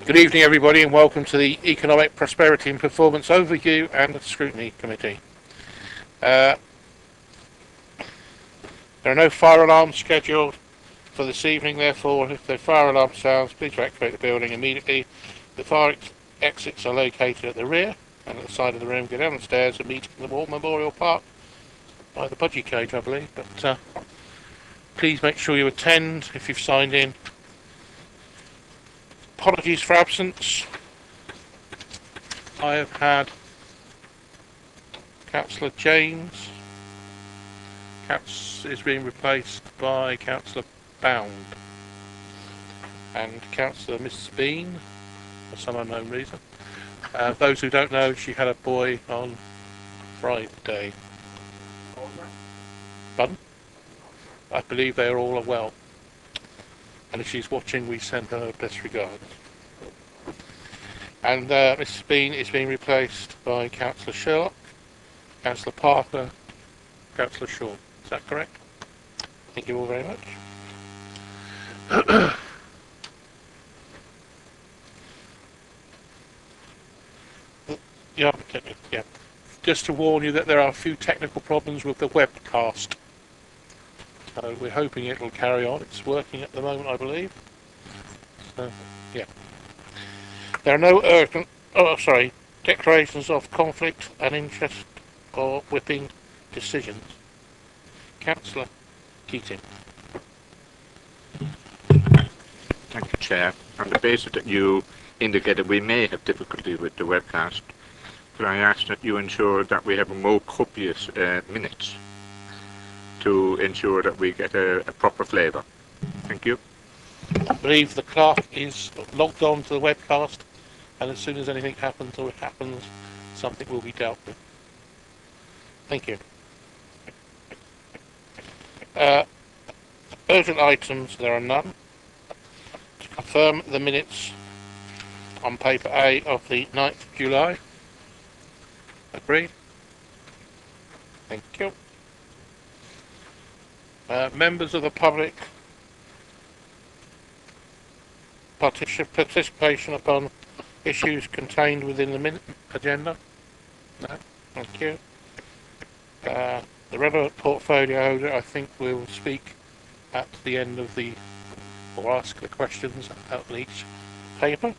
Good evening, everybody, and welcome to the Economic Prosperity and Performance Overview and Scrutiny Committee. There are no fire alarms scheduled for this evening, therefore, if the fire alarm sounds, please evacuate the building immediately. The fire exits are located at the rear and at the side of the room. Go down the stairs and meet in the War Memorial Park by the budgie cage, I believe. But please make sure you attend if you've signed in. Apologies for absence. I have had Councillor James. Is being replaced by Councillor Bound. And Councillor Mrs. Bean, for some unknown reason. Those who don't know, she had a boy on Friday. Pardon? I believe they are all well. And if she's watching, we send her best regards. And Mrs. Bean is being replaced by Councillor Sherlock, Councillor Parker, Councillor Shaw. Is that correct? Thank you all very much. Yeah. Just to warn you that there are a few technical problems with the webcast. So we're hoping it will carry on. It's working at the moment, I believe. So, yeah. There are no declarations of conflict and interest or whipping decisions. Councillor Keating. Thank you, Chair. On the basis that you indicated we may have difficulty with the webcast, could I ask that you ensure that we have more copious minutes to ensure that we get a proper flavour? Thank you. I believe the clerk is logged on to the webcast, and as soon as anything happens, something will be dealt with. Thank you. Urgent items, there are none. To confirm the minutes on paper A of the 9th of July. Agreed? Thank you. Members of the public participation upon issues contained within the minute agenda? No? Thank you. The relevant portfolio holder, I think, will speak at the end of or ask the questions at each paper.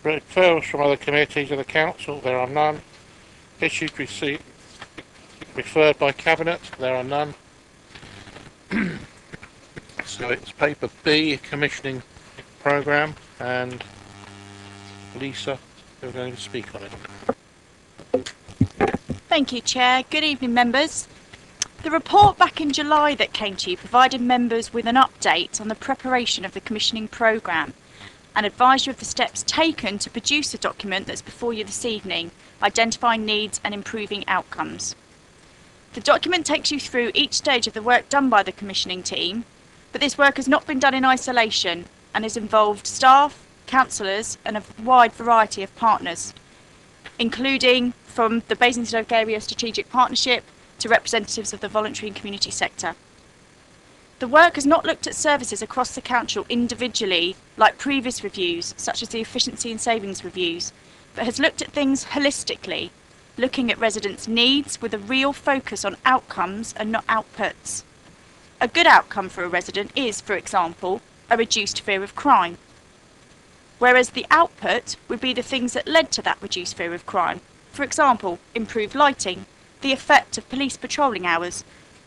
Referrals from other committees of the Council, there are none. Issues received referred by Cabinet, there are none. So it's paper B, commissioning programme, and Lisa, you're going to speak on it. Thank you, Chair. Good evening, members. The report back in July that came to you provided members with an update on the preparation of the commissioning programme and advised you of the steps taken to produce a document that's before you this evening, identifying needs and improving outcomes. The document takes you through each stage of the work done by the commissioning team, but this work has not been done in isolation and has involved staff, councillors and a wide variety of partners, including from the Basingstoke Area Strategic Partnership to representatives of the voluntary and community sector. The work has not looked at services across the council individually like previous reviews, such as the efficiency and savings reviews, but has looked at things holistically, looking at residents' needs with a real focus on outcomes and not outputs. A good outcome for a resident is, for example, a reduced fear of crime, whereas the output would be the things that led to that reduced fear of crime. For example, improved lighting, the effect of police patrolling hours,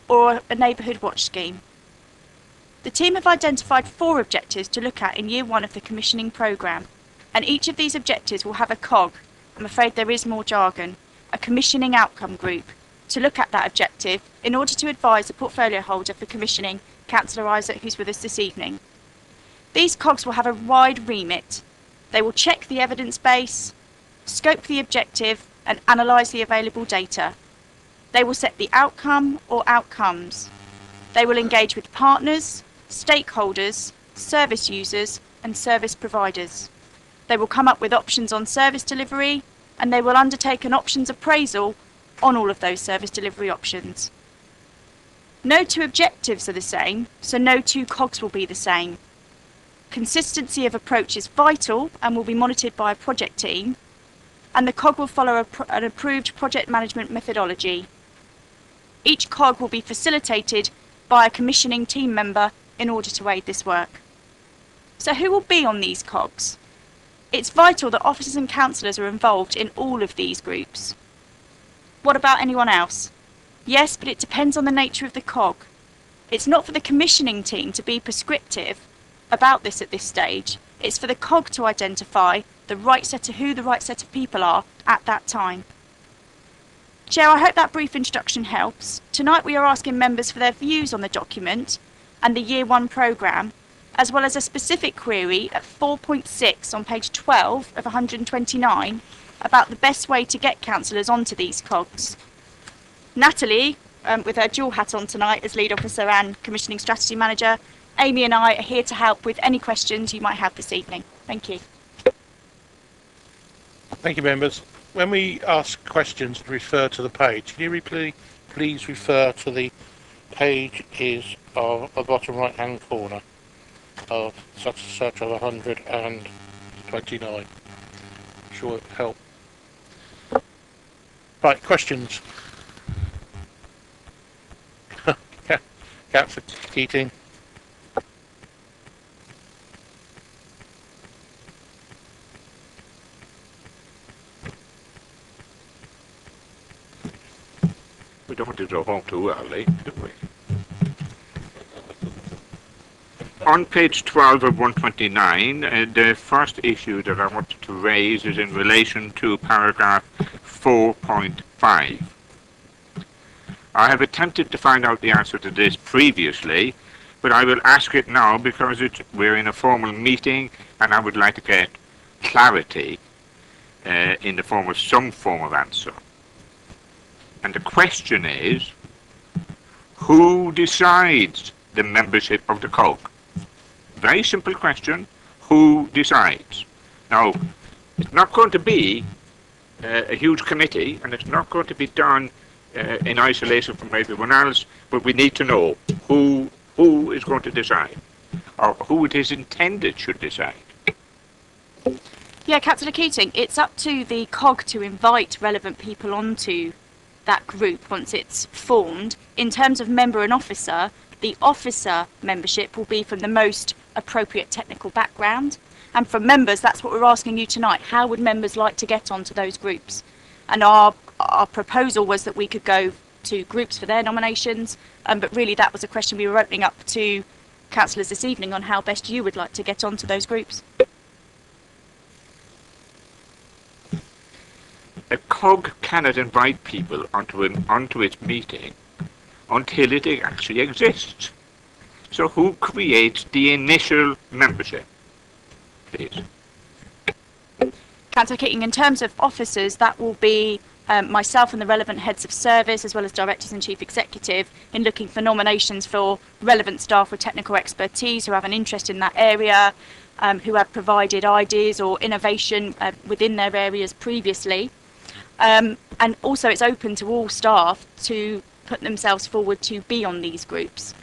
or a neighbourhood watch scheme. The team have identified 4 objectives to look at in year 1 of the commissioning programme, and each of these objectives will have a COG, I'm afraid there is more jargon, a commissioning outcome group, to look at that objective in order to advise the portfolio holder for commissioning, Councillor Isaac, who's with us this evening. These COGs will have a wide remit. They will check the evidence base, scope the objective, and analyse the available data. They will set the outcome or outcomes. They will engage with partners, stakeholders, service users, and service providers. They will come up with options on service delivery, and they will undertake an options appraisal on all of those service delivery options. No 2 objectives are the same, so no 2 COGs will be the same. Consistency of approach is vital and will be monitored by a project team, and the COG will follow an approved project management methodology. Each COG will be facilitated by a commissioning team member in order to aid this work. So who will be on these COGs? It's vital that officers and councillors are involved in all of these groups. What about anyone else? Yes, but it depends on the nature of the COG. It's not for the commissioning team to be prescriptive about this at this stage. It's for the COG to identify who the right set of people are at that time. Chair, I hope that brief introduction helps. Tonight we are asking members for their views on the document and the Year 1 programme, as well as a specific query at 4.6 on page 12 of 129 about the best way to get councillors onto these COGs. Natalie, with her dual hat on tonight as lead officer and commissioning strategy manager, Amy and I are here to help with any questions you might have this evening. Thank you. Thank you, members. When we ask questions and refer to the page, can you please refer to the page is of the bottom right hand corner of such of 129. Sure it'll help. Right, questions. Councillor Keating. We don't want to go home too early, do we? On page 12 of 129, the first issue that I wanted to raise is in relation to paragraph 4.5. I have attempted to find out the answer to this previously, but I will ask it now because we're in a formal meeting and I would like to get clarity in the form of some form of answer. And the question is, who decides the membership of the COG? Very simple question, who decides? Now, it's not going to be a huge committee, and it's not going to be done in isolation from everyone else, but we need to know who is going to decide, or who it is intended should decide. Yeah, Councillor Keating, it's up to the COG to invite relevant people onto that group once it's formed. In terms of member and officer, the officer membership will be from the most appropriate technical background, and from members, that's what we're asking you tonight. How would members like to get onto those groups? And our proposal was that we could go to groups for their nominations, but really that was a question we were opening up to councillors this evening on how best you would like to get onto those groups. A COG cannot invite people onto its meeting until it actually exists. So who creates the initial membership, please? Councillor Keating, in terms of officers, that will be myself and the relevant heads of service, as well as directors and chief executive, in looking for nominations for relevant staff with technical expertise who have an interest in that area, who have provided ideas or innovation within their areas previously. And also it's open to all staff to put themselves forward to be on these groups.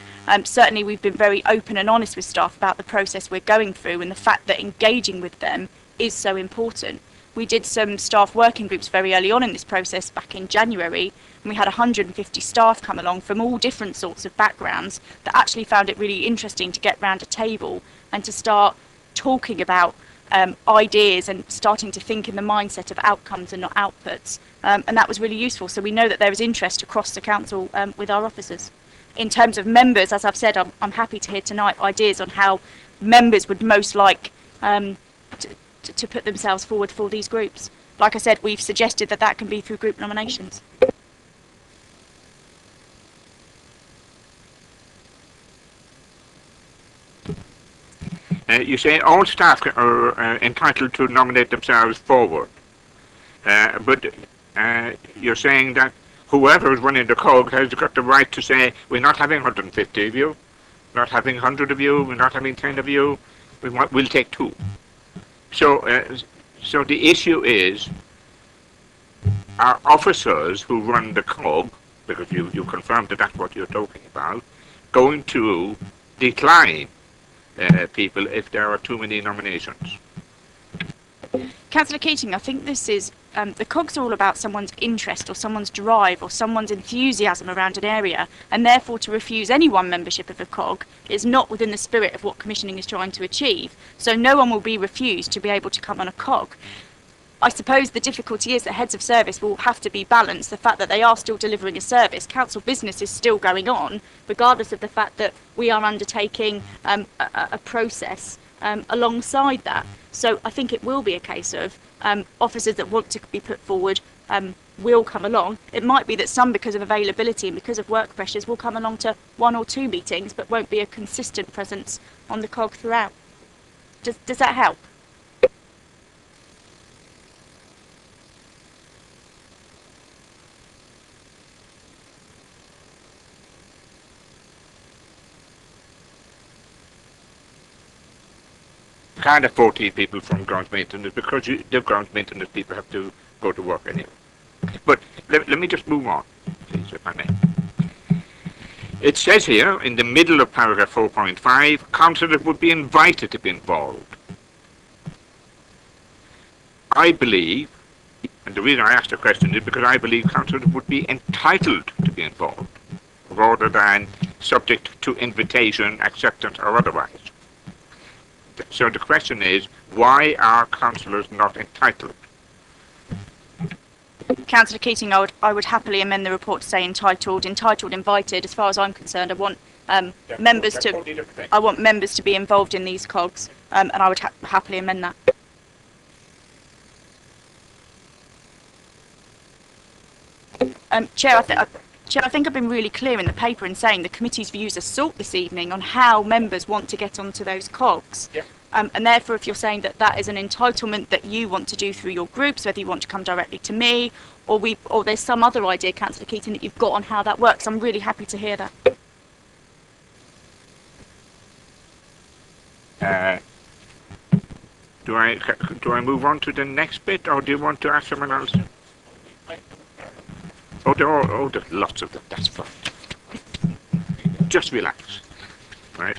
Certainly we've been very open and honest with staff about the process we're going through and the fact that engaging with them is so important. We did some staff working groups very early on in this process back in January, and we had 150 staff come along from all different sorts of backgrounds that actually found it really interesting to get round a table and to start talking about ideas and starting to think in the mindset of outcomes and not outputs. And that was really useful. So we know that there is interest across the council with our officers. In terms of members, as I've said, I'm happy to hear tonight ideas on how members would most like to put themselves forward for these groups. Like I said, we've suggested that that can be through group nominations. You say all staff are entitled to nominate themselves forward, but you're saying that whoever is running the COG has got the right to say, we're not having 150 of you, not having 100 of you, we're not having 10 of you, we'll take 2. So, so the issue is, are officers who run the COG, because you confirmed that that's what you're talking about, going to decline people if there are too many nominations. Councillor Keating, I think this is, the cogs are all about someone's interest or someone's drive or someone's enthusiasm around an area, and therefore to refuse anyone membership of a cog is not within the spirit of what commissioning is trying to achieve. So no one will be refused to be able to come on a cog. I suppose the difficulty is that heads of service will have to be balanced, the fact that they are still delivering a service. Council business is still going on, regardless of the fact that we are undertaking a process alongside that. So I think it will be a case of officers that want to be put forward will come along. It might be that some, because of availability and because of work pressures, will come along to 1 or 2 meetings, but won't be a consistent presence on the cog throughout. Does that help? Can't have 14 people from ground maintenance because the ground maintenance people have to go to work anyway. But let me just move on, please, if I may. It says here in the middle of paragraph 4.5, councillors would be invited to be involved. I believe, and the reason I asked the question is because I believe councillors would be entitled to be involved, rather than subject to invitation, acceptance, or otherwise. So the question is, why are councillors not entitled? Councillor Keating, I would happily amend the report to say entitled. Entitled, invited. As far as I'm concerned, I want members to be involved in these cogs, and I would happily amend that. Chair, I think I've been really clear in the paper in saying the committee's views are sought this evening on how members want to get onto those cogs. Yeah. And therefore, if you're saying that that is an entitlement that you want to do through your groups, whether you want to come directly to me, or there's some other idea, Councillor Keating, that you've got on how that works, I'm really happy to hear that. Do I move on to the next bit, or do you want to ask someone else? There's lots of them. That's fine. Just relax, right?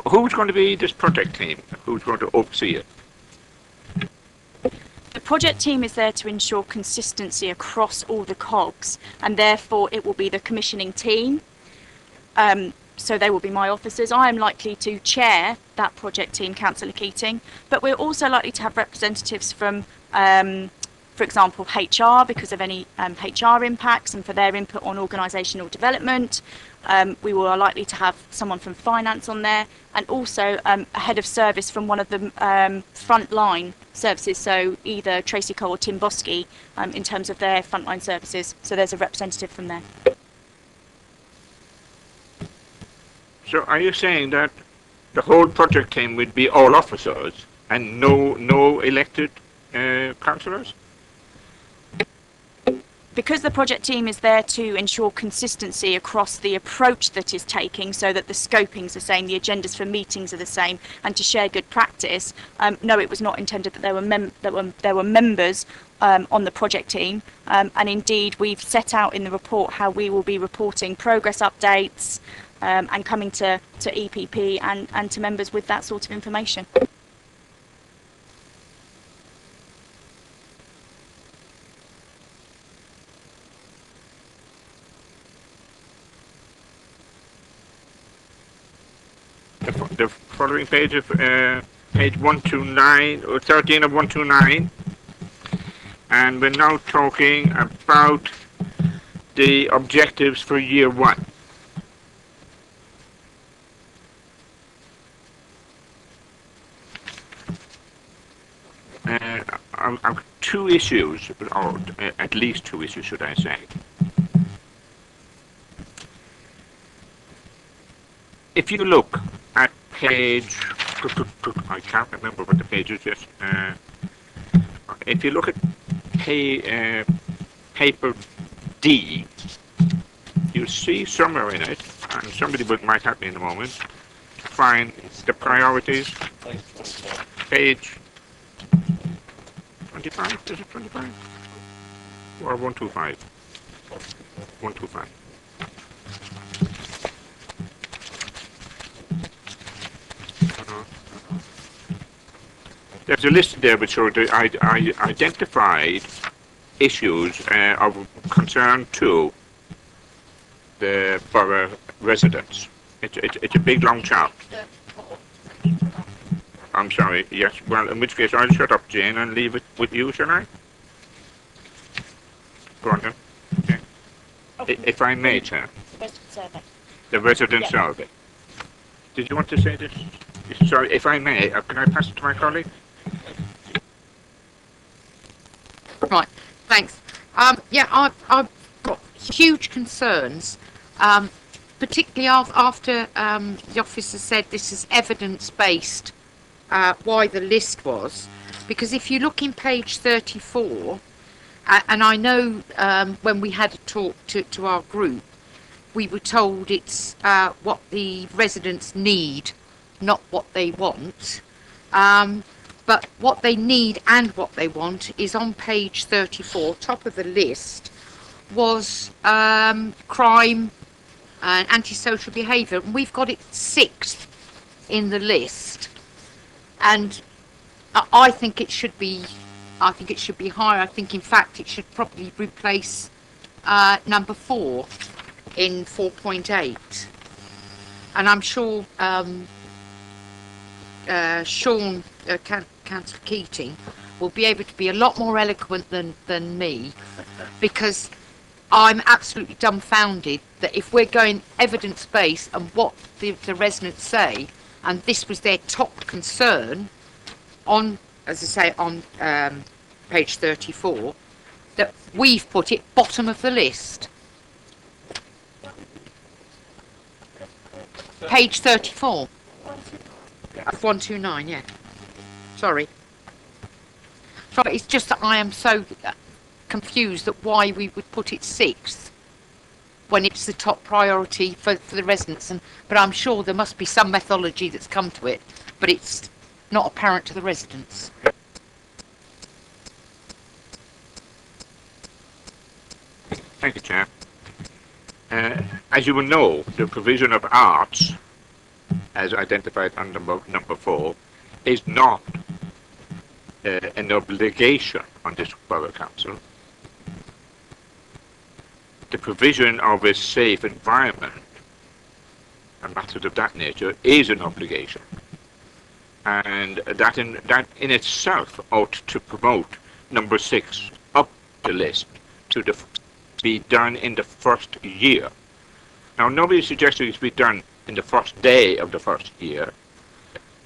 Who's going to be this project team? Who's going to oversee it? The project team is there to ensure consistency across all the cogs, and therefore it will be the commissioning team. So they will be my officers. I am likely to chair that project team, Councillor Keating, but we're also likely to have representatives from, for example, HR, because of any HR impacts and for their input on organisational development. We are likely to have someone from finance on there, and also a head of service from one of the frontline services, so either Tracy Cole or Tim Bosky, in terms of their frontline services. So there's a representative from there. So are you saying that the whole project team would be all officers and no elected councillors? Because the project team is there to ensure consistency across the approach that is taking, so that the scopings are the same, the agendas for meetings are the same, and to share good practice, no, it was not intended that there were members on the project team, and indeed we've set out in the report how we will be reporting progress updates and coming to EPP and to members with that sort of information. The following page of page 129 or 13 of 129, and we're now talking about the objectives for year 1. I've 2 issues, or at least 2 issues, should I say. If you look at page, I can't remember what the page is just. If you look at paper D, you see somewhere in it, and somebody might help me in a moment, to find the priorities. Page 25, is it 25? Or 125? 125. There's a list there which showed that I identified issues of concern to the borough residents. It's a big long chart. I'm sorry, yes, well, in which case I'll shut up, Jane, and leave it with you, shall I? Go on then. Okay. If I may, Chair. Resident survey. The resident survey. Did you want to say this? Sorry, if I may, can I pass it to my colleague? Right, thanks. Yeah, I've got huge concerns, particularly after the officer said this is evidence-based, why the list was. Because if you look in page 34, and I know when we had a talk to our group, we were told it's what the residents need, not what they want. But what they need and what they want is on page 34, top of the list, was crime and antisocial behaviour. And we've got it 6th in the list. And I think it should be higher. I think, in fact, it should probably replace number 4 in 4.8. And I'm sure Sean, Councillor Keating, will be able to be a lot more eloquent than me, because I'm absolutely dumbfounded that if we're going evidence-based and what the residents say, and this was their top concern on, as I say, on page 34, that we've put it bottom of the list. Page 34. Of 129, yeah. Sorry. Sorry, it's just that I am so confused at why we would put it 6th when it's the top priority for the residents. But I'm sure there must be some methodology that's come to it, but it's not apparent to the residents. Thank you, Chair. As you will know, the provision of arts, as identified under number 4, is not an obligation on this borough council. The provision of a safe environment and matters of that nature is an obligation, and that in itself ought to promote number 6 up the list to be done in the first year. Now, nobody suggested it be done in the first day of the first year,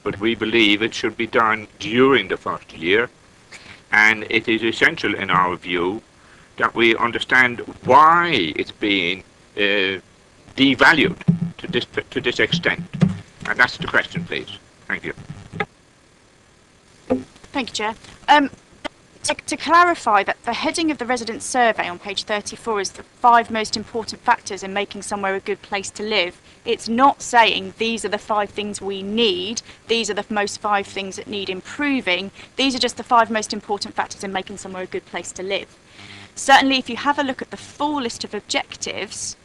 but we believe it should be done during the first year, and it is essential in our view that we understand why it's being devalued to this extent. And that's the question, please. Thank you. Thank you, Chair. To clarify that the heading of the resident survey on page 34 is the 5 most important factors in making somewhere a good place to live. It's not saying these are the 5 things we need, these are the most 5 things that need improving. These are just the 5 most important factors in making somewhere a good place to live. Certainly, if you have a look at the full list of objectives,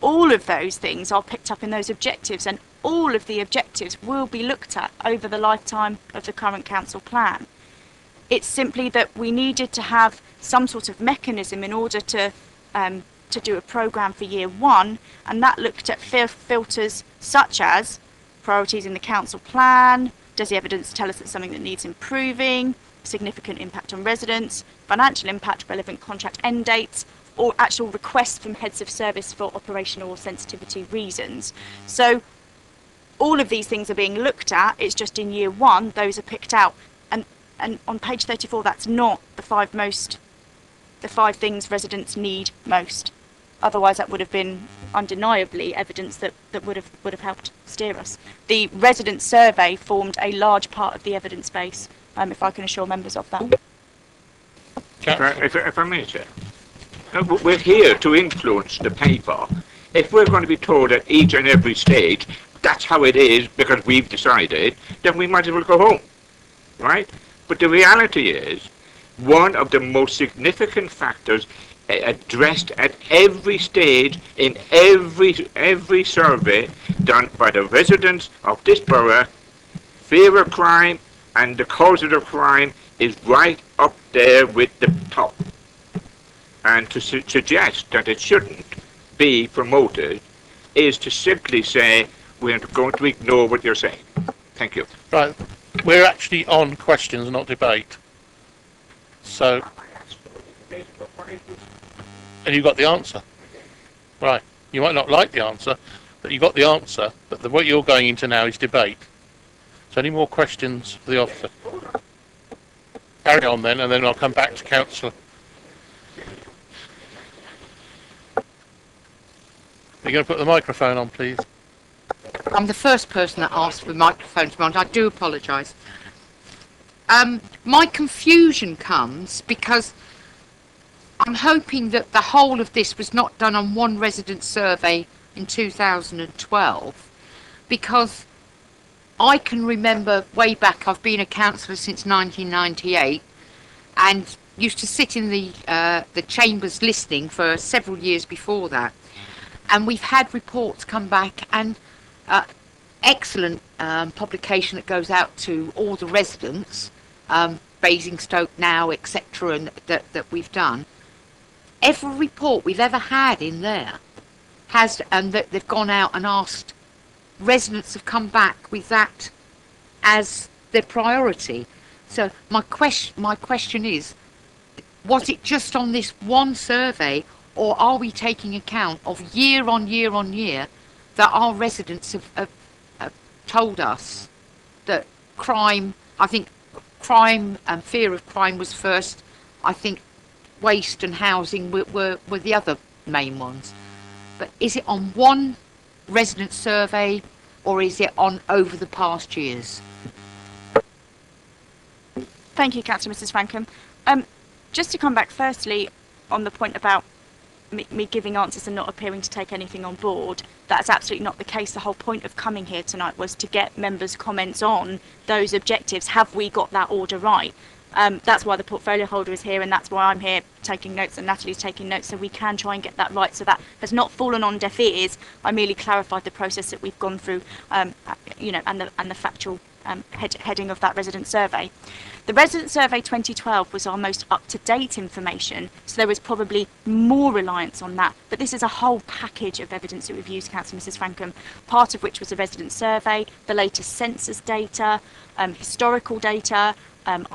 all of those things are picked up in those objectives, and all of the objectives will be looked at over the lifetime of the current council plan. It's simply that we needed to have some sort of mechanism in order to do a programme for year 1, and that looked at filters such as priorities in the council plan, does the evidence tell us it's something that needs improving, significant impact on residents, financial impact, relevant contract end dates, or actual requests from heads of service for operational or sensitivity reasons. So all of these things are being looked at, it's just in year 1 those are picked out. And on page 34, that's not the 5 things residents need most. Otherwise, that would have been undeniably evidence that would have helped steer us. The resident survey formed a large part of the evidence base, if I can assure members of that. If I may, Chair, we're here to influence the paper. If we're going to be told at each and every stage that's how it is because we've decided, then we might as well go home, right? But the reality is, one of the most significant factors addressed at every stage in every survey done by the residents of this borough, fear of crime and the cause of the crime is right up there with the top. And to suggest that it shouldn't be promoted is to simply say we're going to ignore what you're saying. Thank you. Right, we're actually on questions, not debate. So, and you got the answer. Right, you might not like the answer, but you got the answer. But what you're going into now is debate. So, any more questions for the officer? Carry on then, and then I'll come back to councillor. You're going to put the microphone on, please. I'm the first person that asked for the microphone to be on. I do apologise. My confusion comes because I'm hoping that the whole of this was not done on one resident survey in 2012, because I can remember way back, I've been a councillor since 1998 and used to sit in the chambers listening for several years before that, and we've had reports come back, and excellent publication that goes out to all the residents, Basingstoke Now, etc., and that we've done. Every report we've ever had in there has, and that they've gone out and asked, residents have come back with that as their priority. So my question is, was it just on this one survey, or are we taking account of year on year on year that our residents have told us that crime, I think crime and fear of crime was first, I think waste and housing were the other main ones. But is it on one resident survey, or is it on over the past years? Thank you, Councillor Mrs. Frankham. Just to come back firstly on the point about me giving answers and not appearing to take anything on board, that's absolutely not the case. The whole point of coming here tonight was to get members' comments on those objectives. Have we got that order right? That's why the portfolio holder is here, and that's why I'm here taking notes and Natalie's taking notes, so we can try and get that right. So that has not fallen on deaf ears. I merely clarified the process that we've gone through, and the factual heading of that resident survey. The resident survey 2012 was our most up-to-date information, so there was probably more reliance on that. But this is a whole package of evidence that we've used, Councillor Mrs. Frankham, part of which was a resident survey, the latest census data, historical data,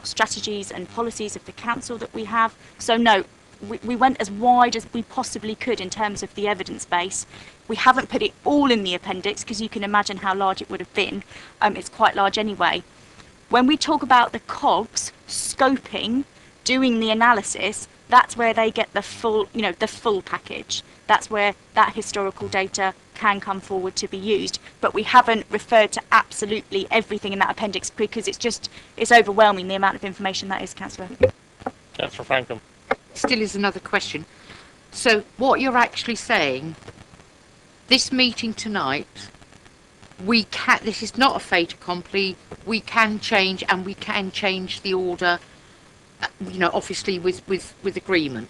strategies and policies of the council that we have. So no, we went as wide as we possibly could in terms of the evidence base. We haven't put it all in the appendix because you can imagine how large it would have been. It's quite large anyway. When we talk about the COGS, scoping, doing the analysis, that's where they get the full, the full package. That's where that historical data can come forward to be used. But we haven't referred to absolutely everything in that appendix because it's overwhelming the amount of information that is, Councillor. Councillor Frankham. Still is another question. So what you're actually saying, this meeting tonight, this is not a fait accompli, we can change, and we can change the order, obviously with agreement.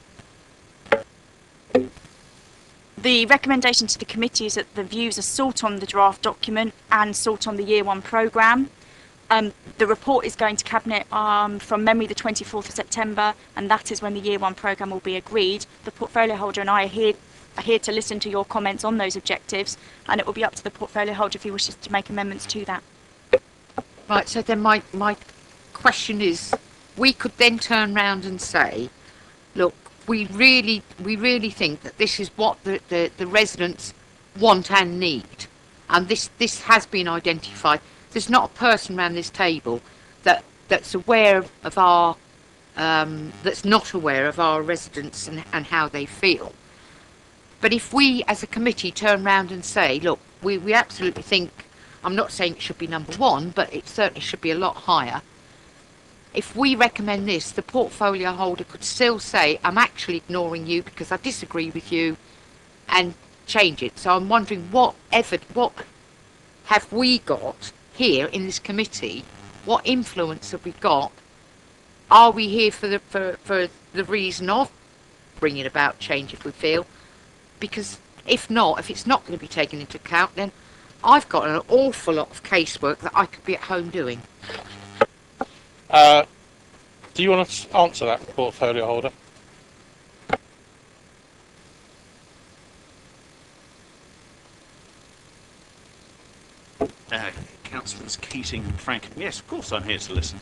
The recommendation to the committee is that the views are sought on the draft document and sought on the Year 1 programme. The report is going to Cabinet from memory the 24th of September, and that is when the Year 1 programme will be agreed. The portfolio holder and I are here to listen to your comments on those objectives, and it will be up to the portfolio holder if he wishes to make amendments to that. Right, so then my question is, we could then turn round and say, look, we really think that this is what the residents want and need, and this has been identified. There's not a person around this table that's aware of our that's not aware of our residents and how they feel. But if we as a committee turn round and say, look, we absolutely think, I'm not saying it should be number one, but it certainly should be a lot higher. If we recommend this, the portfolio holder could still say, I'm actually ignoring you because I disagree with you, and change it. So I'm wondering what have we got here in this committee? What influence have we got? Are we here for the reason of bringing about change if we feel? Because if it's not going to be taken into account, then I've got an awful lot of casework that I could be at home doing. Do you want to answer that, portfolio holder? Councillors Keating and Franklin. Yes, of course I'm here to listen.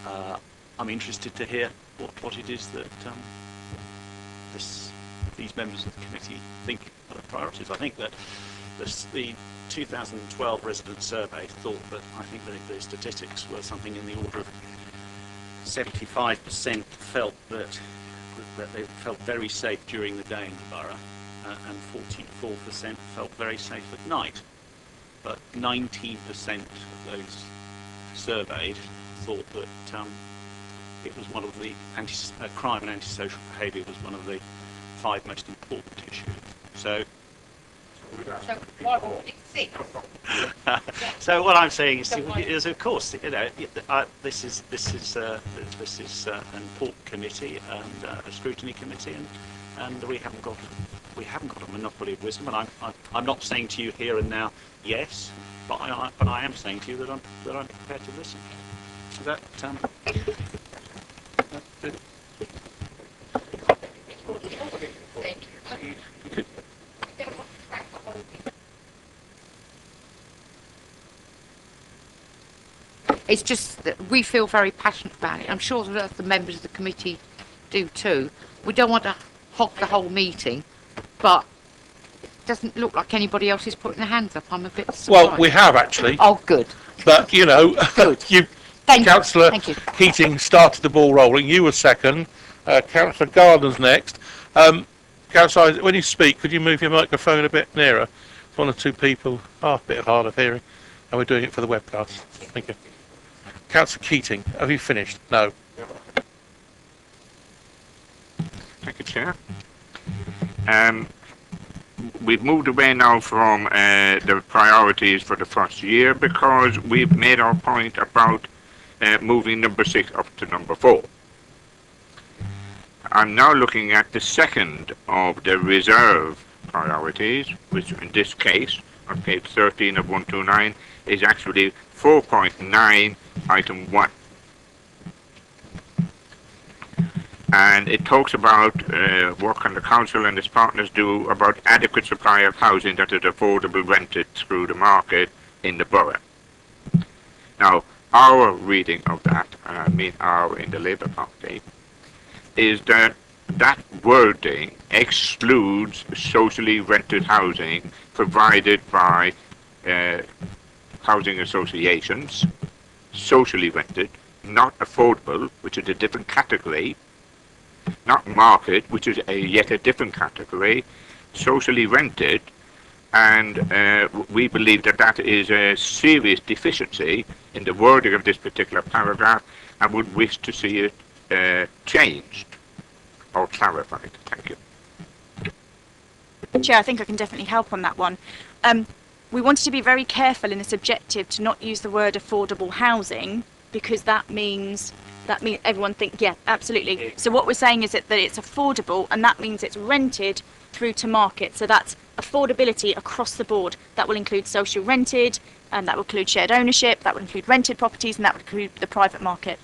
Um, I'm interested to hear what it is that these members of the committee think are the priorities. I think that the 2012 resident survey thought that the statistics were something in the order of 75% felt that they felt very safe during the day in the borough, and 44% felt very safe at night. But 19% of those surveyed thought that it was one of the crime and antisocial behaviour was one of the 5 most important issues. So why would it sit? so what I'm saying is of course, this is an important committee and a scrutiny committee, and we haven't got a monopoly of wisdom. And I'm not saying to you here and now yes, but I am saying to you that I'm prepared to listen. Is that It's just that we feel very passionate about it. I'm sure that the members of the committee do too. We don't want to hog the whole meeting, but it doesn't look like anybody else is putting their hands up. I'm a bit surprised. Well, we have actually, Oh, good. but you know, Good. Thank you. Councillor Thank you. Keating started the ball rolling. You were second. Councillor Gardner's next. Councillor, when you speak, could you move your microphone a bit nearer? One or two people are a bit hard of hearing, and we're doing it for the webcast. Thank you. Councillor Keating, have you finished? No. Thank you, Chair. We've moved away now from the priorities for the first year because we've made our point about moving number 6 up to number 4. I'm now looking at the second of the reserve priorities, which in this case, on page 13 of 129, is actually 4.9, item 1. And it talks about what can the council and its partners do about adequate supply of housing that is affordable rented through the market in the borough. Now, our reading of that, and I mean our in the Labour Party, is that that wording excludes socially rented housing provided by housing associations, socially rented, not affordable, which is a different category, not market, which is yet a different category, socially rented, and we believe that that is a serious deficiency in the wording of this particular paragraph and would wish to see it changed or clarified. Thank you. Chair, I think I can definitely help on that one. We wanted to be very careful in this objective to not use the word affordable housing, because that means everyone think, yeah, absolutely. So what we're saying is that it's affordable, and that means it's rented through to market. So that's affordability across the board. That will include social rented, and that will include shared ownership, that will include rented properties, and that would include the private market.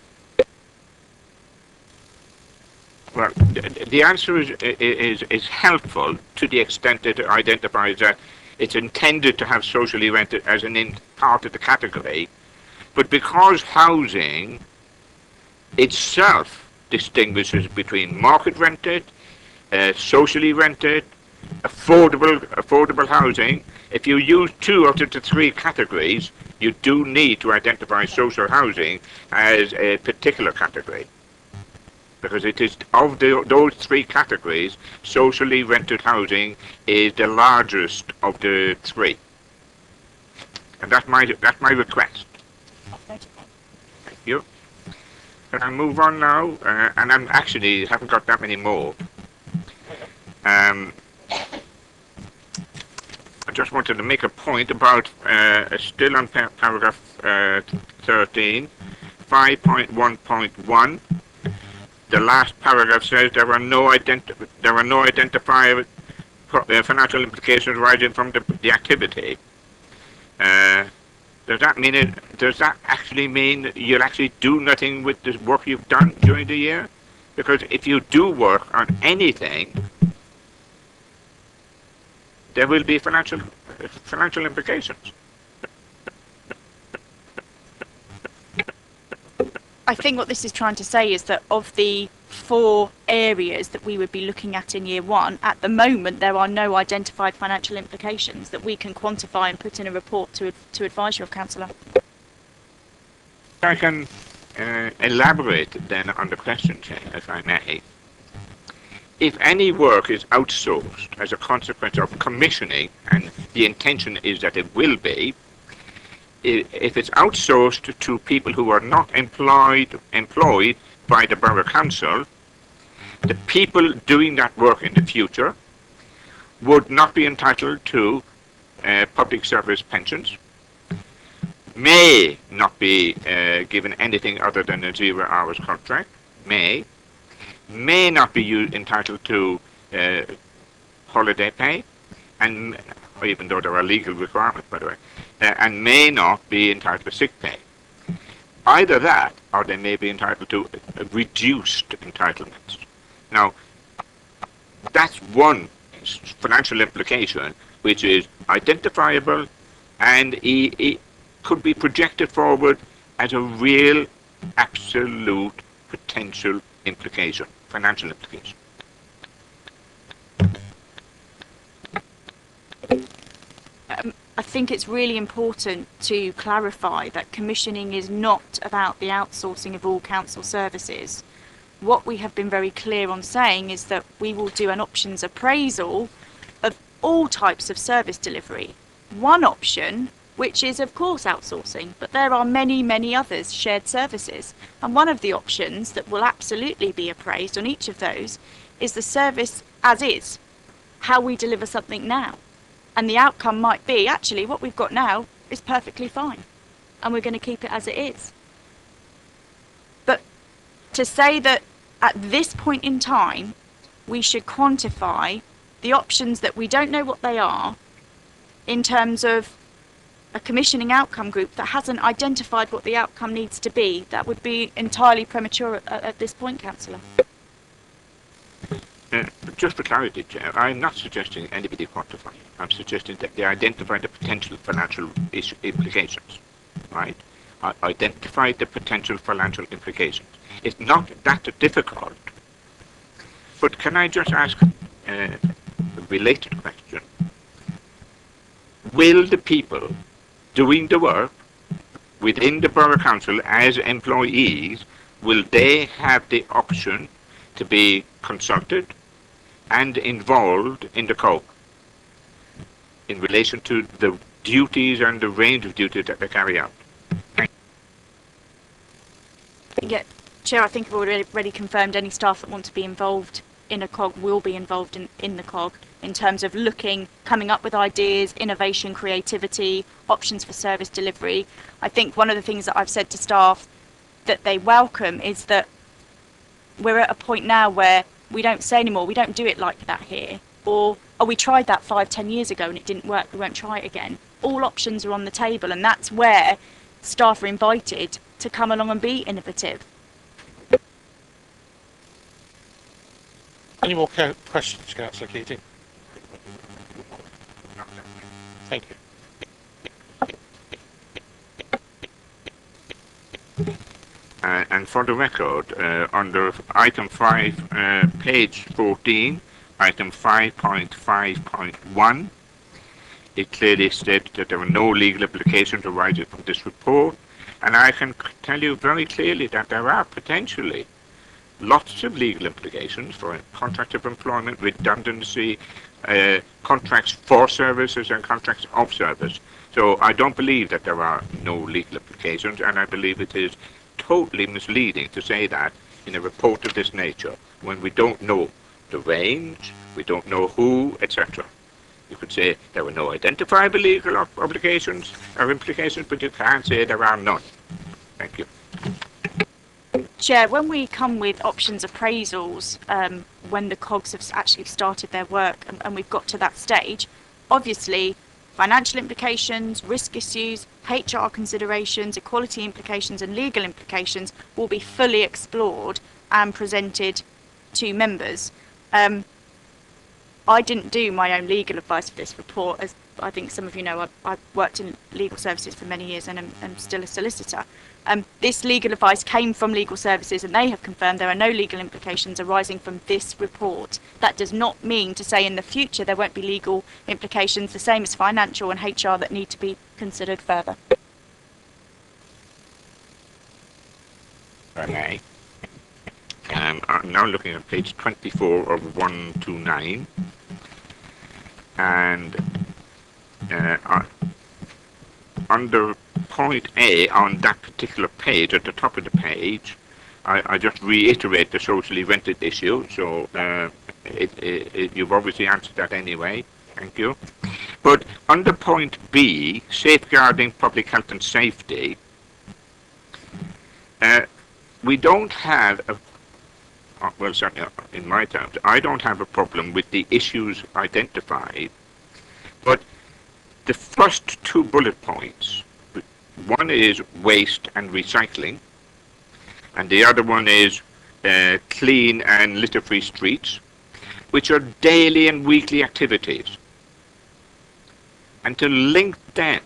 Well, the answer is helpful to the extent that it identifies that it's intended to have socially rented as an part of the category, but because housing itself distinguishes between market rented, socially rented, affordable housing, if you use 2 out of the 3 categories, you do need to identify social housing as a particular category. Because it is of those 3 categories, socially rented housing is the largest of the 3, and that's my request. Thank you. Can I move on now? And I'm actually haven't got that many more. I just wanted to make a point about still on paragraph 13, 5.1.1. The last paragraph says there are no identifiable financial implications arising from the activity. Does that mean does that actually mean you'll actually do nothing with the work you've done during the year? Because if you do work on anything, there will be financial implications. I think what this is trying to say is that of the 4 areas that we would be looking at in year 1, at the moment there are no identified financial implications that we can quantify and put in a report to advise you of, Councillor. I can elaborate then on the question, Chair, if I may. If any work is outsourced as a consequence of commissioning, and the intention is that it will be, if it's outsourced to people who are not employed by the Borough Council, the people doing that work in the future would not be entitled to public service pensions, may not be given anything other than a 0 hours contract, may not be entitled to holiday pay, and even though there are legal requirements, by the way, and may not be entitled to sick pay. Either that, or they may be entitled to reduced entitlements. Now, that's one financial implication which is identifiable and it could be projected forward as a real, absolute potential implication, financial implication. I think it's really important to clarify that commissioning is not about the outsourcing of all council services. What we have been very clear on saying is that we will do an options appraisal of all types of service delivery. One option, which is of course outsourcing, but there are many, many others, shared services. And one of the options that will absolutely be appraised on each of those is the service as is, how we deliver something now. And the outcome might be, actually, what we've got now is perfectly fine, and we're going to keep it as it is. But to say that at this point in time, we should quantify the options that we don't know what they are in terms of a commissioning outcome group that hasn't identified what the outcome needs to be, that would be entirely premature at this point, Councillor. Just for clarity, Chair, I'm not suggesting anybody quantify. I'm suggesting that they identify the potential financial implications, right? Identify the potential financial implications. It's not that difficult. But can I just ask a related question? Will the people doing the work within the Borough Council as employees, will they have the option to be consulted and involved in the COG in relation to the duties and the range of duties that they carry out? Yeah, Chair, I think I've already confirmed any staff that want to be involved in a COG will be involved in the COG in terms of coming up with ideas, innovation, creativity, options for service delivery. I think one of the things that I've said to staff that they welcome is that we're at a point now where we don't say anymore, we don't do it like that here, or oh, we tried that 5-10 years ago and it didn't work, we won't try it again. All options are on the table, and that's where staff are invited to come along and be innovative. Any more questions, Councillor Keating? Thank you. And for the record, under item 5, page 14, item 5.5.1, it clearly states that there are no legal implications arising from this report, and I can tell you very clearly that there are potentially lots of legal implications for contract of employment, redundancy, contracts for services and contracts of service. So I don't believe that there are no legal implications, and I believe it is totally misleading to say that in a report of this nature when we don't know the range, we don't know who, etc. You could say there were no identifiable legal obligations or implications, but you can't say there are none. Thank you. Chair, when we come with options appraisals, when the COGs have actually started their work and we've got to that stage, obviously Financial implications, risk issues, HR considerations, equality implications and legal implications will be fully explored and presented to members. I didn't do my own legal advice for this report. As I think some of you know, I've worked in legal services for many years and am still a solicitor. This legal advice came from legal services, and they have confirmed there are no legal implications arising from this report. That does not mean to say in the future there won't be legal implications, the same as financial and HR, that need to be considered further. Okay. I'm now looking at page 24 of 129, and under point A on that particular page, at the top of the page, I just reiterate the socially rented issue, so you've obviously answered that anyway, thank you. But under point B, safeguarding public health and safety, we don't have well, certainly in my terms, I don't have a problem with the issues identified, but the first two bullet points, one is waste and recycling, and the other one is clean and litter-free streets, which are daily and weekly activities. And to link them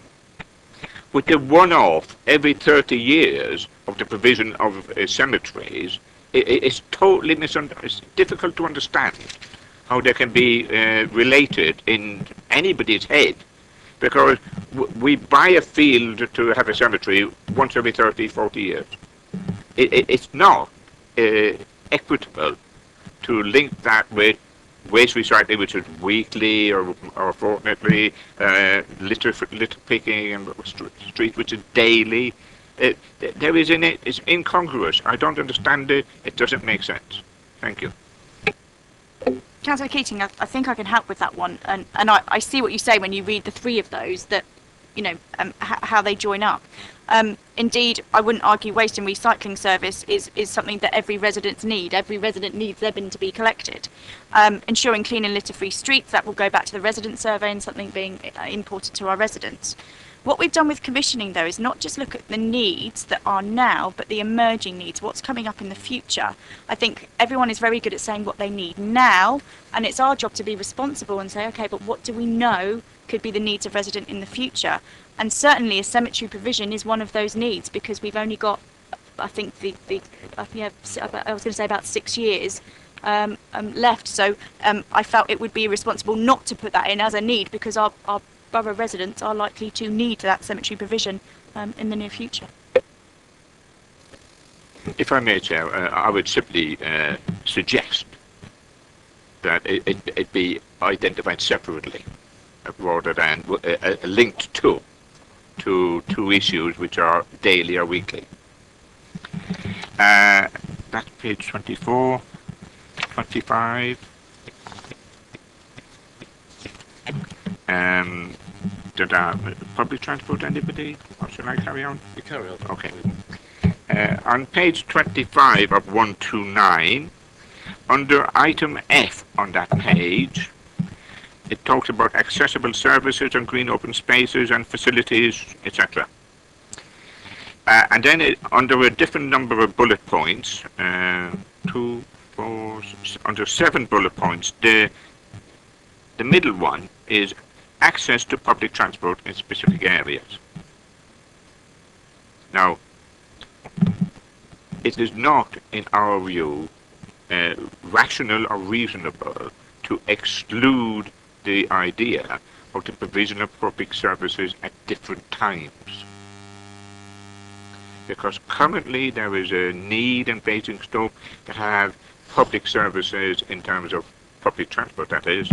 with the one-off every 30 years of the provision of cemeteries, it's totally it's difficult to understand how they can be related in anybody's head, because we buy a field to have a cemetery once every 30, 40 years. It's not equitable to link that with waste recycling, which is weekly or fortnightly, litter picking and street, which is daily. There is in it, it's incongruous. I don't understand it. It doesn't make sense. Thank you. Councillor Keating, I think I can help with that one, and I see what you say when you read the three of those, that, you know, how they join up. Indeed, I wouldn't argue waste and recycling service is something that every resident needs. Every resident needs their bin to be collected. Ensuring clean and litter-free streets, that will go back to the resident survey and something being important to our residents. What we've done with commissioning, though, is not just look at the needs that are now, but the emerging needs, what's coming up in the future. I think everyone is very good at saying what they need now, and it's our job to be responsible and say, okay, but what do we know could be the needs of resident in the future? And certainly a cemetery provision is one of those needs, because we've only got, I think, I was going to say about 6 years left. So I felt it would be irresponsible not to put that in as a need, because our borough residents are likely to need that cemetery provision in the near future. If I may, Chair, I would simply suggest that it be identified separately rather than linked to two issues which are daily or weekly. That's page 24, 25. Public transport, anybody? Or shall I carry on? You carry on. Okay. On page 25 of 129, under item F on that page, it talks about accessible services and green open spaces and facilities, etc. And then under a different number of bullet points, 2, 4, under 7 bullet points, the middle one is access to public transport in specific areas. Now, it is not, in our view, rational or reasonable to exclude the idea of the provision of public services at different times. Because currently there is a need in Basingstoke to have public services in terms of public transport, that is,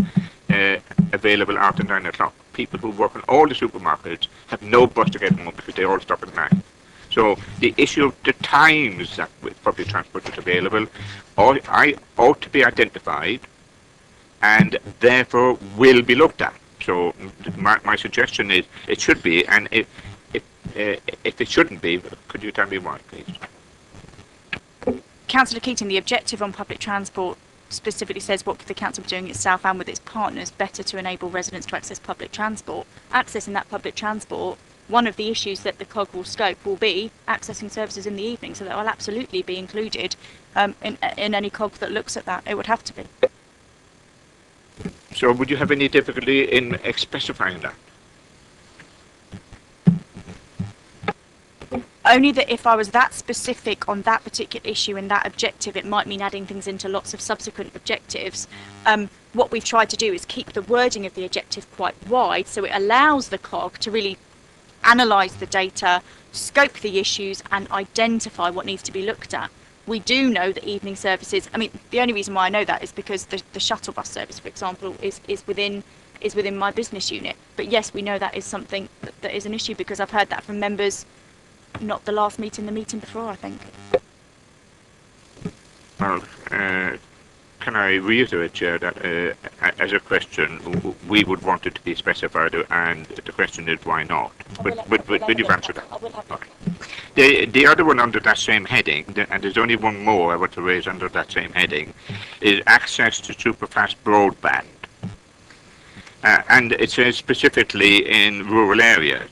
available after 9 o'clock. People who work in all the supermarkets have no bus to get home because they all stop at 9. So the issue of the times that public transport is available ought to be identified and therefore will be looked at. So my suggestion is it should be, and if it shouldn't be, could you tell me why, please? Councillor Keating, the objective on public transport specifically says what could the council be doing itself and with its partners better to enable residents to access public transport. Accessing that public transport, one of the issues that the COG will scope will be accessing services in the evening, so that will absolutely be included in any COG that looks at that. It would have to be. So would you have any difficulty in specifying that? Only that if I was that specific on that particular issue and that objective, it might mean adding things into lots of subsequent objectives. What we've tried to do is keep the wording of the objective quite wide, so it allows the COG to really analyse the data, scope the issues and identify what needs to be looked at. We do know that evening services, I mean, the only reason why I know that is because the shuttle bus service, for example, is within my business unit. But yes, we know that is something that is an issue, because I've heard that from members, not the last meeting, the meeting before, I think. Well, can I reiterate, Chair, that as a question, we would want it to be specified, and the question is why not? But you've answered that. Okay. The other one under that same heading, and there's only one more I want to raise under that same heading, is access to superfast broadband. And it says specifically in rural areas.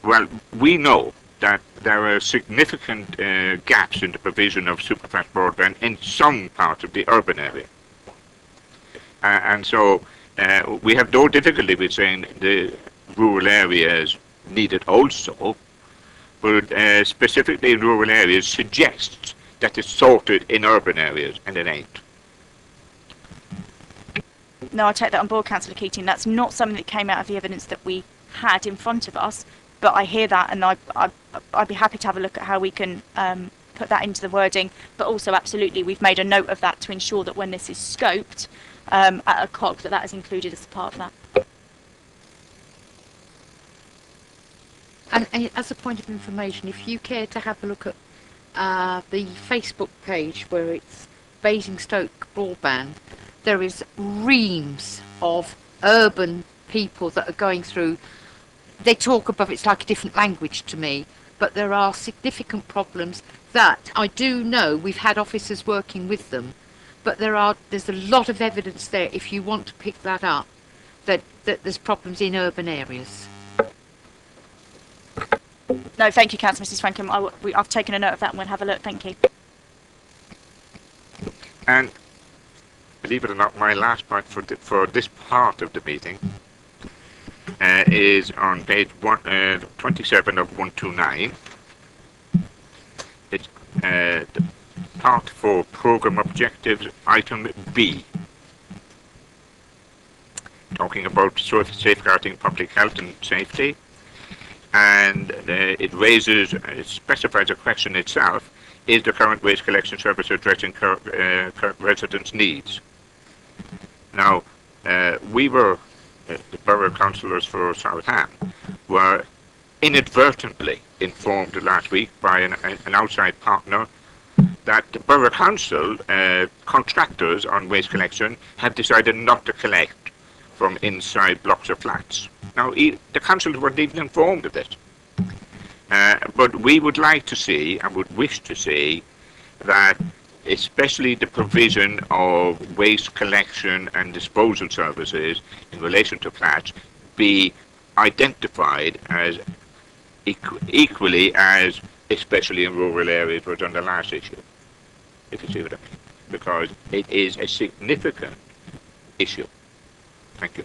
Well, we know that there are significant gaps in the provision of superfast broadband in some parts of the urban area. And so we have no difficulty with saying the rural areas need it also, but specifically in rural areas suggests that it's sorted in urban areas, and it ain't. No, I take that on board, Councillor Keating. That's not something that came out of the evidence that we had in front of us, but I hear that, and I'd be happy to have a look at how we can put that into the wording. But also, absolutely, we've made a note of that to ensure that when this is scoped at a COG, that is included as part of that. And as a point of information, if you care to have a look at the Facebook page where it's Basingstoke Broadband, there is reams of urban people that are going through. They talk above, it's like a different language to me, but there are significant problems that I do know. We've had officers working with them, but there's a lot of evidence there, if you want to pick that up, that there's problems in urban areas. No, thank you, Councillor Mrs Frankham. I've taken a note of that and we'll have a look. Thank you. And believe it or not, my last point for this part of the meeting is on page 27 of 129. It's the part 4 program objectives, item B, talking about safeguarding public health and safety, and it specifies a question itself: is the current waste collection service addressing current residents' needs? Now, we were the borough councillors for Southam were inadvertently informed last week by an outside partner that the borough council contractors on waste collection have decided not to collect from inside blocks of flats. Now, the council weren't even informed of this. But we would like to see, and would wish to see, that especially the provision of waste collection and disposal services in relation to flats be identified as equally as especially in rural areas was on the last issue, if you see what I mean, because it is a significant issue. Thank you.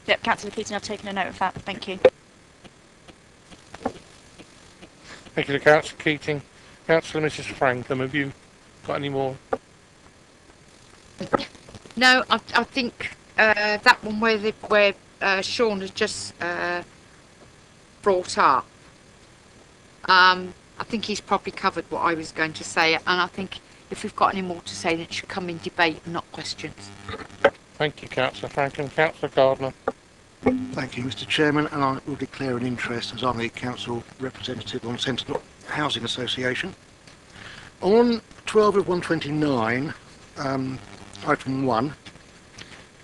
Yep, Councillor Keating, I've taken a note of that. Thank you. Thank you to Councillor Keating. Councillor Mrs Frankham, have you got any more? No, I think that one where Sean has just brought up, I think he's probably covered what I was going to say, and I think if we've got any more to say, then it should come in debate and not questions. Thank you, Councillor Frankham. Councillor Gardner. Thank you, Mr Chairman, and I will declare an interest as I'm the council representative on Sentinel Housing Association. On 12 of 129, item 1,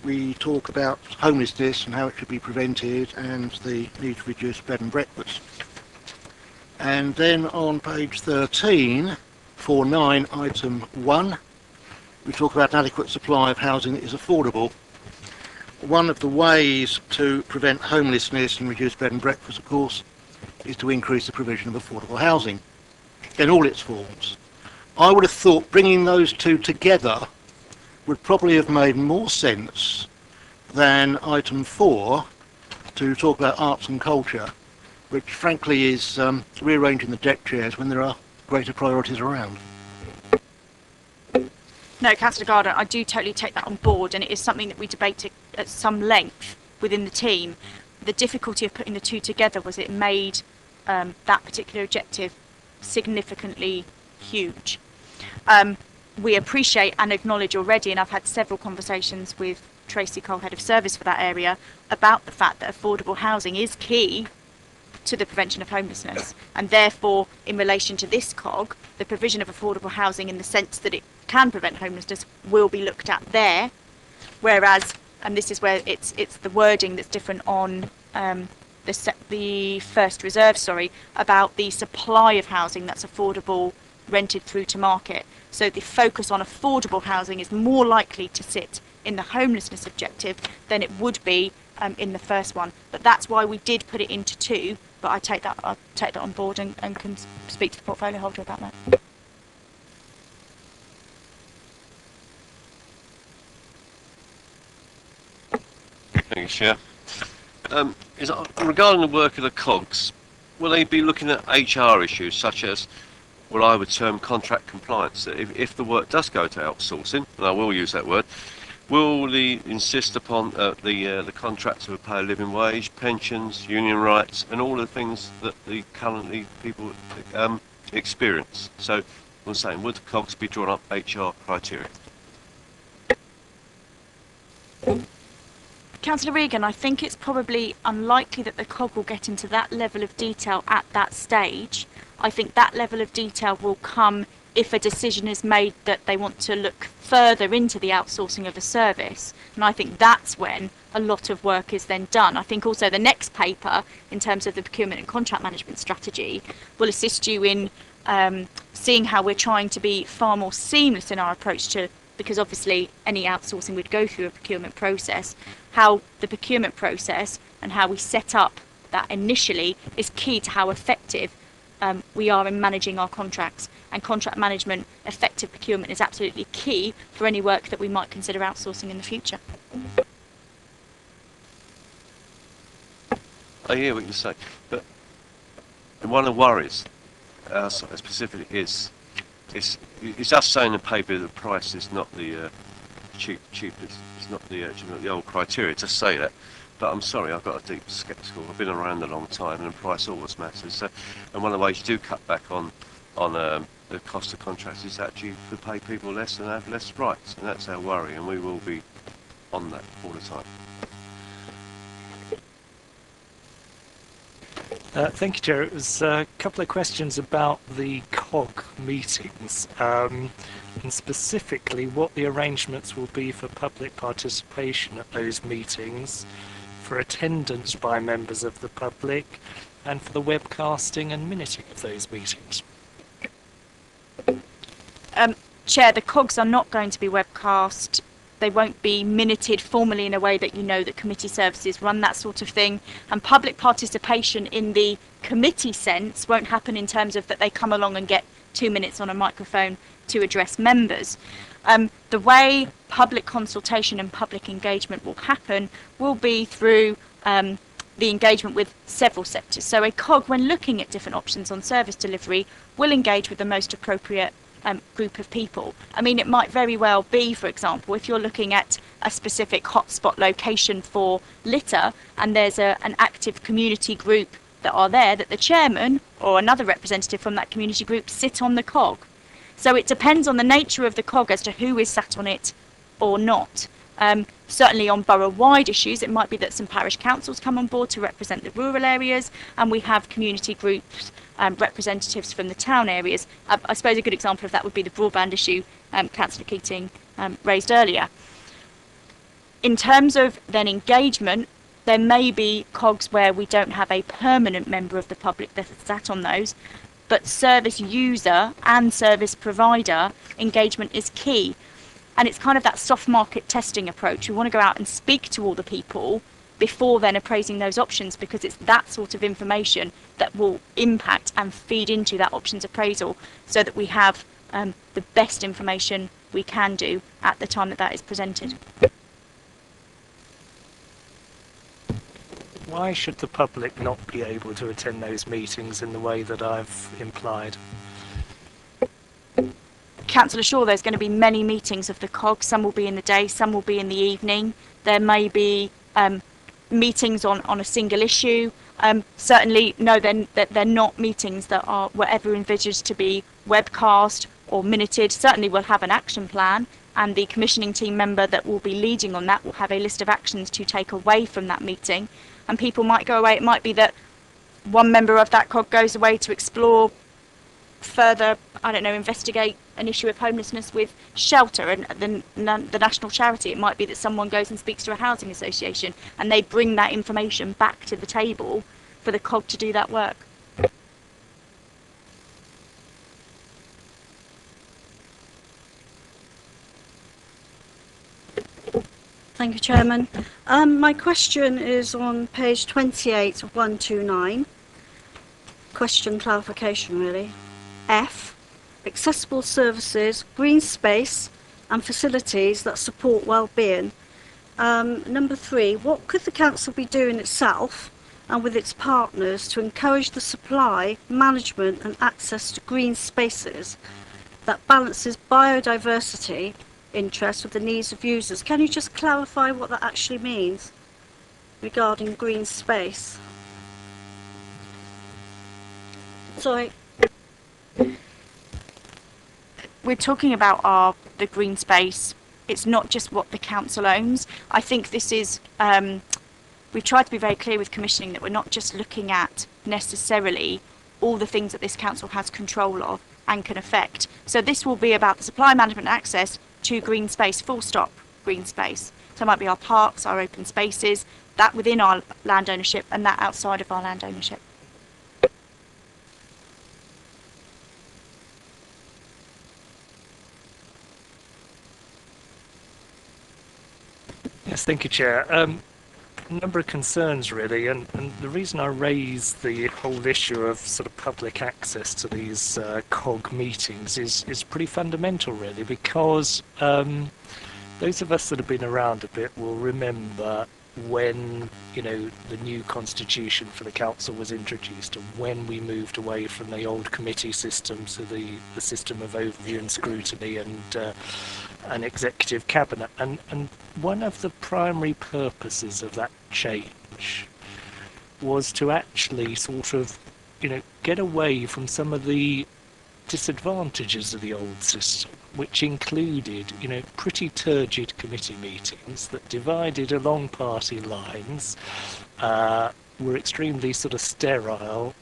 we talk about homelessness and how it should be prevented and the need to reduce bed and breakfast. And then on page 13, 49, item 1, we talk about an adequate supply of housing that is affordable. One of the ways to prevent homelessness and reduce bed and breakfast, of course, is to increase the provision of affordable housing in all its forms. I would have thought bringing those two together would probably have made more sense than item 4 to talk about arts and culture, which frankly is rearranging the deck chairs when there are greater priorities around. No, Councillor Gardner, I do totally take that on board, and it is something that we debated at some length within the team. The difficulty of putting the two together was it made that particular objective significantly huge. We appreciate and acknowledge already, and I've had several conversations with Tracy Cole, Head of Service for that area, about the fact that affordable housing is key to the prevention of homelessness, and therefore in relation to this COG, the provision of affordable housing in the sense that it can prevent homelessness will be looked at there, whereas, and this is where it's the wording that's different on the first reserve, about the supply of housing that's affordable rented through to market. So the focus on affordable housing is more likely to sit in the homelessness objective than it would be in the first one. But that's why we did put it into 2, but I'll take that on board and can speak to the portfolio holder about that. Thank you, Chair. Regarding the work of the COGs, will they be looking at HR issues such as what I would term contract compliance? If the work does go to outsourcing, and I will use that word, will they insist upon the contractor will pay a living wage, pensions, union rights, and all the things that the currently people experience? So I'm saying, would the COGs be drawn up HR criteria? Councillor Regan, I think it's probably unlikely that the COG will get into that level of detail at that stage. I think that level of detail will come if a decision is made that they want to look further into the outsourcing of a service. And I think that's when a lot of work is then done. I think also the next paper, in terms of the procurement and contract management strategy, will assist you in seeing how we're trying to be far more seamless in our approach to, because obviously any outsourcing would go through a procurement process, how the procurement process and how we set up that initially is key to how effective we are in managing our contracts. And contract management, effective procurement is absolutely key for any work that we might consider outsourcing in the future. I hear what you say, but one of the worries specifically is it's just saying in the paper that the price is not the cheapest, it's not the old criteria to say that. But I'm sorry, I've got a deep sceptical. I've been around a long time, and the price always matters. So, and one of the ways you do cut back on the cost of contracts is actually to pay people less and have less rights, and that's our worry, and we will be on that all the time. Thank you, Chair. It was a couple of questions about the COG meetings, and specifically what the arrangements will be for public participation at those meetings, for attendance by members of the public, and for the webcasting and minuting of those meetings. Chair, the COGs are not going to be webcast. They won't be minuted formally in a way that you know that committee services run, that sort of thing. And public participation in the committee sense won't happen in terms of that they come along and get 2 minutes on a microphone to address members. The way public consultation and public engagement will happen will be through the engagement with several sectors. So a COG, when looking at different options on service delivery, will engage with the most appropriate group of people. I mean, it might very well be, for example, if you're looking at a specific hotspot location for litter and there's an active community group that are there, that the chairman or another representative from that community group sit on the COG. So it depends on the nature of the COG as to who is sat on it or not. Certainly on borough-wide issues, it might be that some parish councils come on board to represent the rural areas, and we have community groups, representatives from the town areas. I suppose a good example of that would be the broadband issue Councillor Keating raised earlier. In terms of then engagement, there may be COGs where we don't have a permanent member of the public that is sat on those, but service user and service provider engagement is key. And it's kind of that soft market testing approach. We want to go out and speak to all the people before then appraising those options, because it's that sort of information that will impact and feed into that options appraisal, so that we have the best information we can do at the time that that is presented. Why should the public not be able to attend those meetings in the way that I've implied? Councillor Shaw, there's going to be many meetings of the COG. Some will be in the day, some will be in the evening. There may be meetings on a single issue. Certainly, no, they're not meetings that were ever envisaged to be webcast or minuted. Certainly, we'll have an action plan, and the commissioning team member that will be leading on that will have a list of actions to take away from that meeting. And people might go away. It might be that one member of that COG goes away to explore further, I don't know, investigate an issue of homelessness with Shelter and the national charity. It might be that someone goes and speaks to a housing association, and they bring that information back to the table for the COG to do that work. Thank you, Chairman. My question is on page 28 of 129. Question clarification, really. F, accessible services, green space and facilities that support well-being. Number 3, what could the council be doing itself and with its partners to encourage the supply, management and access to green spaces that balances biodiversity interests with the needs of users? Can you just clarify what that actually means regarding green space? Sorry. We're talking about the green space. It's not just what the council owns. I think this is, we've tried to be very clear with commissioning that we're not just looking at necessarily all the things that this council has control of and can affect. So this will be about the supply, management and access to green space, full stop green space. So it might be our parks, our open spaces, that within our land ownership and that outside of our land ownership. Yes, thank you, Chair. A number of concerns, really, and the reason I raise the whole issue of sort of public access to these COG meetings is pretty fundamental, really, because those of us that have been around a bit will remember when, you know, the new constitution for the council was introduced, and when we moved away from the old committee system to the system of overview and scrutiny and an executive cabinet, and one of the primary purposes of that change was to actually sort of, you know, get away from some of the disadvantages of the old system, which included, you know, pretty turgid committee meetings that divided along party lines, were extremely sort of sterile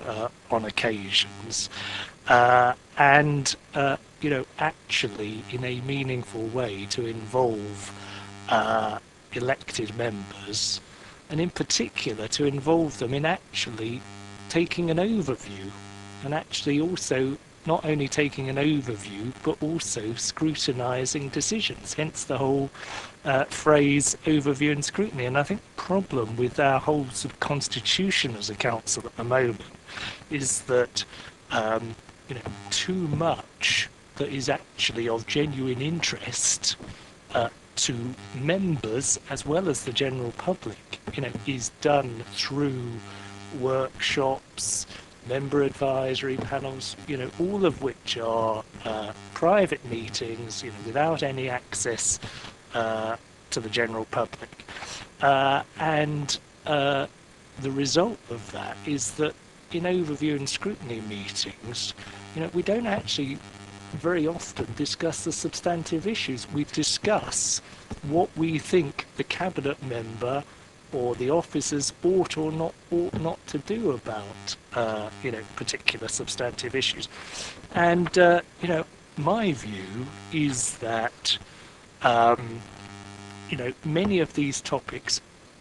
on occasions, and you know, actually in a meaningful way to involve elected members, and in particular to involve them in actually taking an overview, and actually also not only taking an overview but also scrutinising decisions, hence the whole phrase overview and scrutiny. And I think the problem with our whole sort of constitution as a council at the moment is that you know, too much that is actually of genuine interest to members as well as the general public, you know, is done through workshops, member advisory panels, you know, all of which are private meetings, you know, without any access to the general public. And the result of that is that in overview and scrutiny meetings, you know, we don't actually very often discuss the substantive issues. We discuss what we think the cabinet member or the officers ought not to do about you know, particular substantive issues. And you know, my view is that you know, many of these topics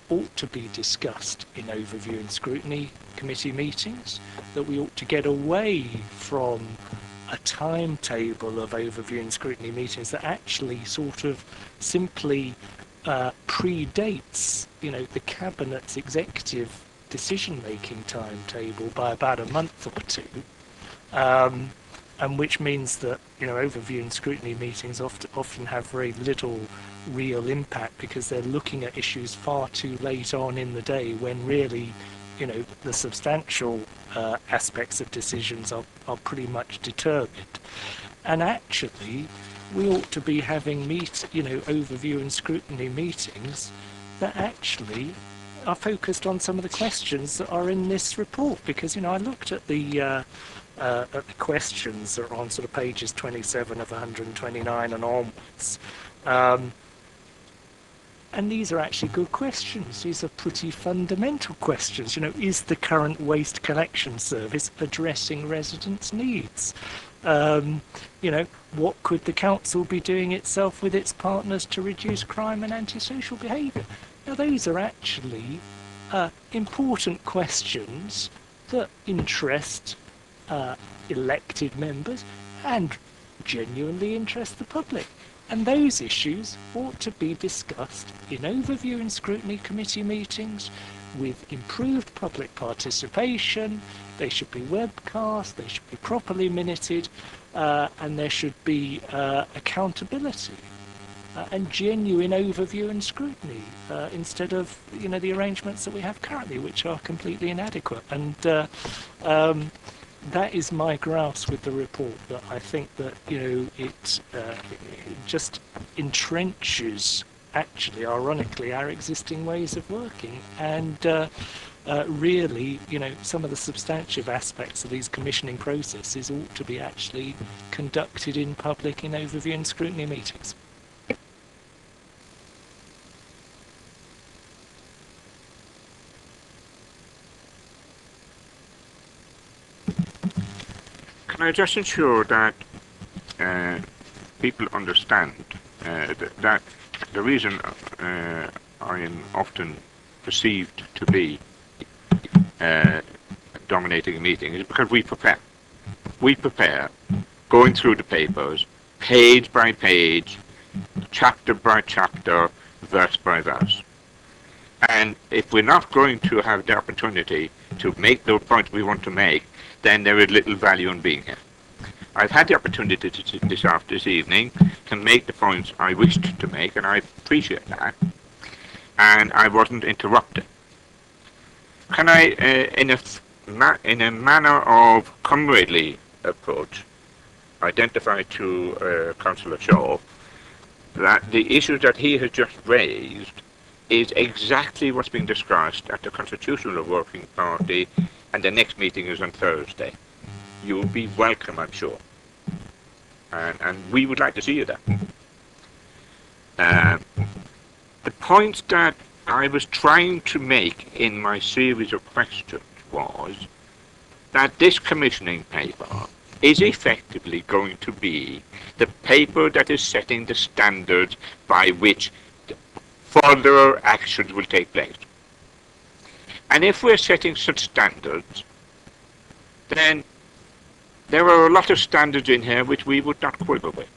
ought to be discussed in overview and scrutiny committee meetings, that we ought to get away from a timetable of overview and scrutiny meetings that actually sort of simply predates, the Cabinet's executive decision-making timetable by about a month or two, and which means that overview and scrutiny meetings often have very little real impact because they're looking at issues far too late on in the day when really the substantial aspects of decisions are pretty much determined. And actually we ought to be having overview and scrutiny meetings that actually are focused on some of the questions that are in this report, because I looked at the questions that are on sort of pages 27 of 129 and onwards, and these are actually good questions. These are pretty fundamental questions. Is the current waste collection service addressing residents' needs? What could the council be doing itself with its partners to reduce crime and antisocial behaviour? Now, those are actually important questions that interest elected members and genuinely interest the public. And those issues ought to be discussed in overview and scrutiny committee meetings with improved public participation. They should be webcast, they should be properly minuted, and there should be accountability and genuine overview and scrutiny instead of the arrangements that we have currently, which are completely inadequate. And that is my grasp with the report, that I think that it just entrenches, actually, ironically, our existing ways of working, and really, some of the substantive aspects of these commissioning processes ought to be actually conducted in public in overview and scrutiny meetings. Can I just ensure that people understand that the reason I am often perceived to be dominating a meeting is because we prepare. We prepare, going through the papers, page by page, chapter by chapter, verse by verse. And if we're not going to have the opportunity to make those points we want to make, then there is little value in being here. I've had the opportunity this evening to make the points I wished to make, and I appreciate that. And I wasn't interrupted. Can I, in a manner of comradely approach, identify to Councillor Shaw that the issue that he has just raised is exactly what's being discussed at the Constitutional Working Party, and the next meeting is on Thursday. You will be welcome, I'm sure. And we would like to see you there. The point that I was trying to make in my series of questions was that this commissioning paper is effectively going to be the paper that is setting the standards by which further actions will take place. And if we're setting such standards, then there are a lot of standards in here which we would not quibble with.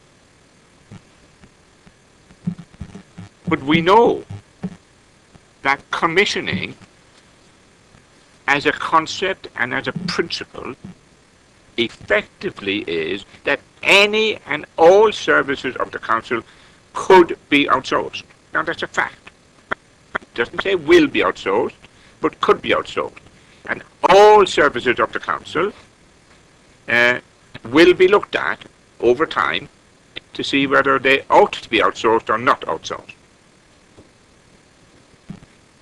But we know that commissioning as a concept and as a principle effectively is that any and all services of the council could be outsourced. Now that's a fact. It doesn't say will be outsourced, but could be outsourced. And all services of the council will be looked at over time to see whether they ought to be outsourced or not outsourced.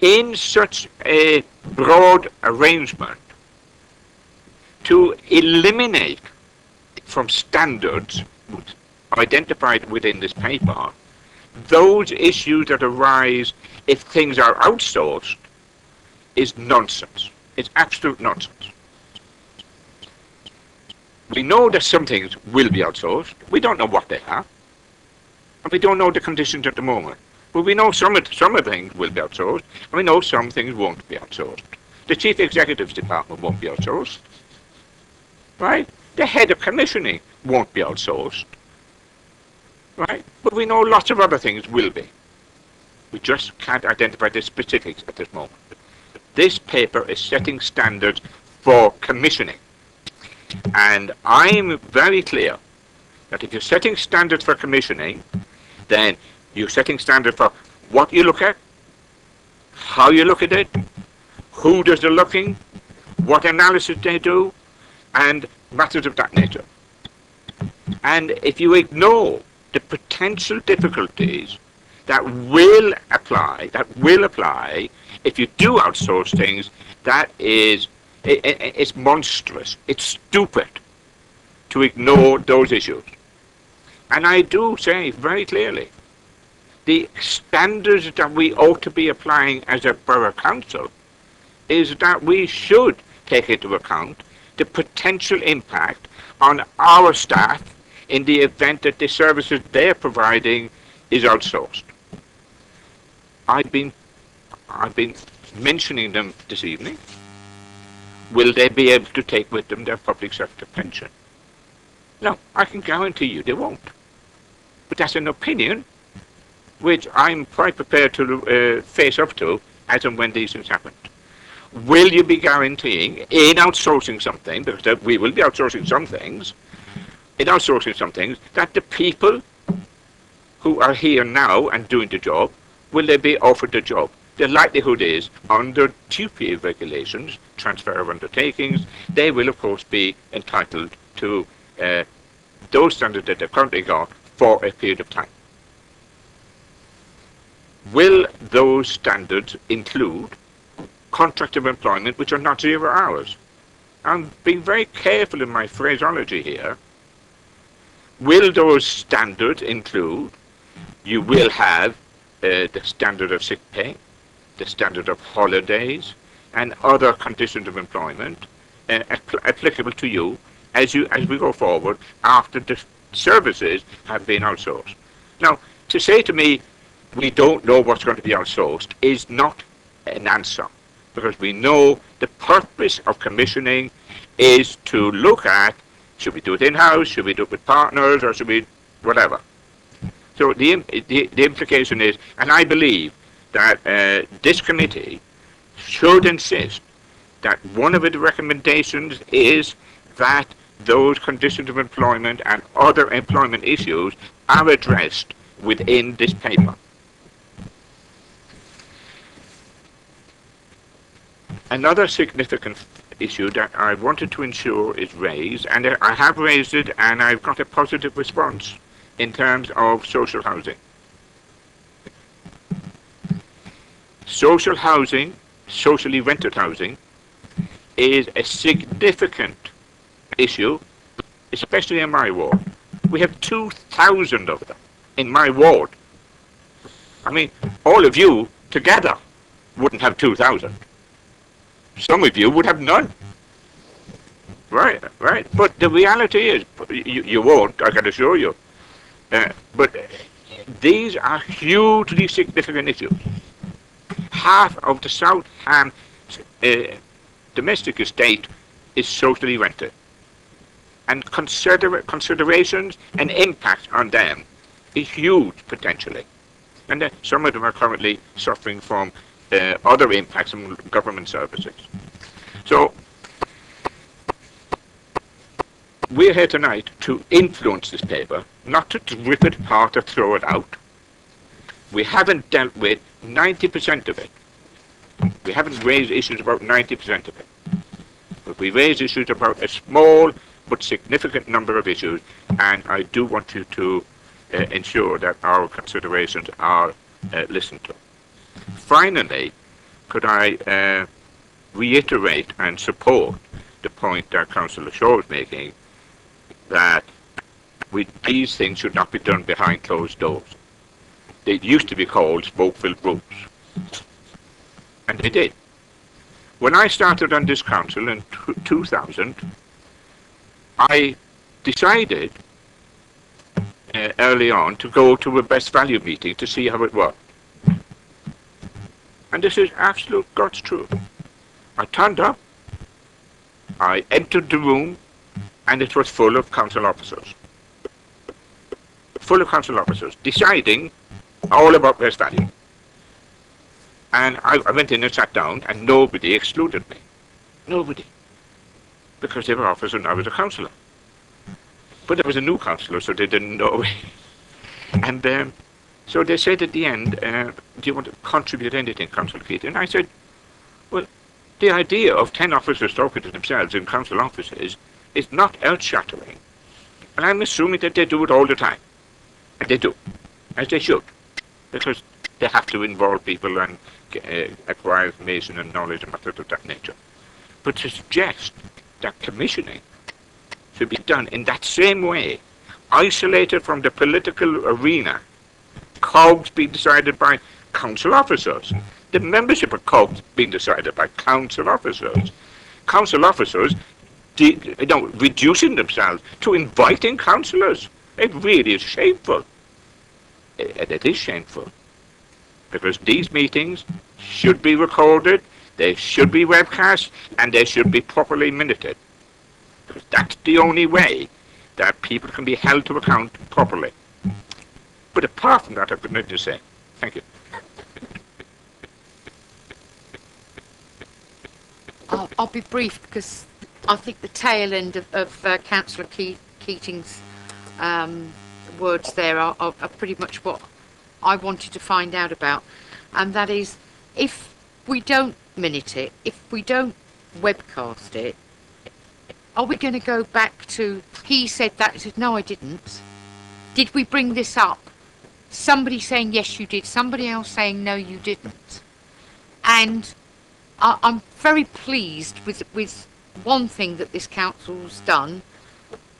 In such a broad arrangement, to eliminate from standards identified within this paper those issues that arise if things are outsourced is nonsense. It's absolute nonsense. We know that some things will be outsourced. We don't know what they are. And we don't know the conditions at the moment. But we know some of things will be outsourced, and we know some things won't be outsourced. The Chief Executive's Department won't be outsourced. Right? The head of commissioning won't be outsourced, right? But we know lots of other things will be. We just can't identify the specifics at this moment. This paper is setting standards for commissioning. And I'm very clear that if you're setting standards for commissioning, then you're setting standards for what you look at, how you look at it, who does the looking, what analysis they do, and matters of that nature. And if you ignore the potential difficulties that will apply if you do outsource things, that is, it's monstrous, it's stupid to ignore those issues. And I do say very clearly, the standards that we ought to be applying as a borough council is that we should take into account the potential impact on our staff in the event that the services they're providing is outsourced. I've been mentioning them this evening. Will they be able to take with them their public sector pension? No, I can guarantee you they won't. But that's an opinion which I'm quite prepared to face up to as and when these things happen. Will you be guaranteeing in outsourcing something, because we will be outsourcing some things, that the people who are here now and doing the job, will they be offered the job? The likelihood is, under TUPE regulations, transfer of undertakings, they will of course be entitled to those standards that they've currently got for a period of time. Will those standards include contract of employment which are not 0 hours? I'm being very careful in my phraseology here. Will those standards include, you will have the standard of sick pay, the standard of holidays, and other conditions of employment applicable to you as we go forward after the services have been outsourced. Now, to say to me, we don't know what's going to be outsourced is not an answer, because we know the purpose of commissioning is to look at, should we do it in-house, should we do it with partners, or should we, whatever. So the implication is, and I believe that this committee should insist that one of the recommendations is that those conditions of employment and other employment issues are addressed within this paper. Another significant issue that I wanted to ensure is raised, and I have raised it and I've got a positive response in terms of social housing. Social housing, socially rented housing, is a significant issue, especially in my ward. We have 2,000 of them in my ward. I mean, all of you together wouldn't have 2,000. Some of you would have none. Right. But the reality is, you won't, I can assure you. But these are hugely significant issues. Half of the South Ham domestic estate is socially rented. And considerations and impact on them is huge, potentially. And some of them are currently suffering from other impacts on government services. So, we're here tonight to influence this paper, not to rip it apart or throw it out. We haven't dealt with 90% of it. We haven't raised issues about 90% of it. But we raised issues about a small but significant number of issues, and I do want you to ensure that our considerations are listened to. Finally, could I reiterate and support the point that Councillor Shaw is making, that these things should not be done behind closed doors. They used to be called smoke-filled rooms. And they did. When I started on this council in 2000, I decided early on to go to a best value meeting to see how it worked. And this is absolute God's truth. I turned up, I entered the room, and it was full of council officers. Full of council officers, deciding all about West Valley. And I went in and sat down, and nobody excluded me. Nobody. Because they were officers and I was a councillor. But there was a new councillor, so they didn't know me. And so they said at the end, do you want to contribute anything, Councillor Keating? And I said, well, the idea of 10 officers talking to themselves in council offices is not earth-shattering. And I'm assuming that they do it all the time. And they do, as they should. Because they have to involve people and acquire information and knowledge and matters of that nature. But to suggest that commissioning should be done in that same way, isolated from the political arena, COGs being decided by council officers, the membership of COGs being decided by council officers, reducing themselves to inviting councillors. It really is shameful. It is shameful. Because these meetings should be recorded, they should be webcast, and they should be properly minuted. Because that's the only way that people can be held to account properly. But apart from that, I've got nothing to say. Thank you. I'll be brief because I think the tail end of Councillor Keating's words there are pretty much what I wanted to find out about. And that is, if we don't minute it, if we don't webcast it, are we going to go back to, he said that, he said, no, I didn't. Did we bring this up? Somebody saying, yes, you did. Somebody else saying, no, you didn't. And I'm very pleased with one thing that this council's done,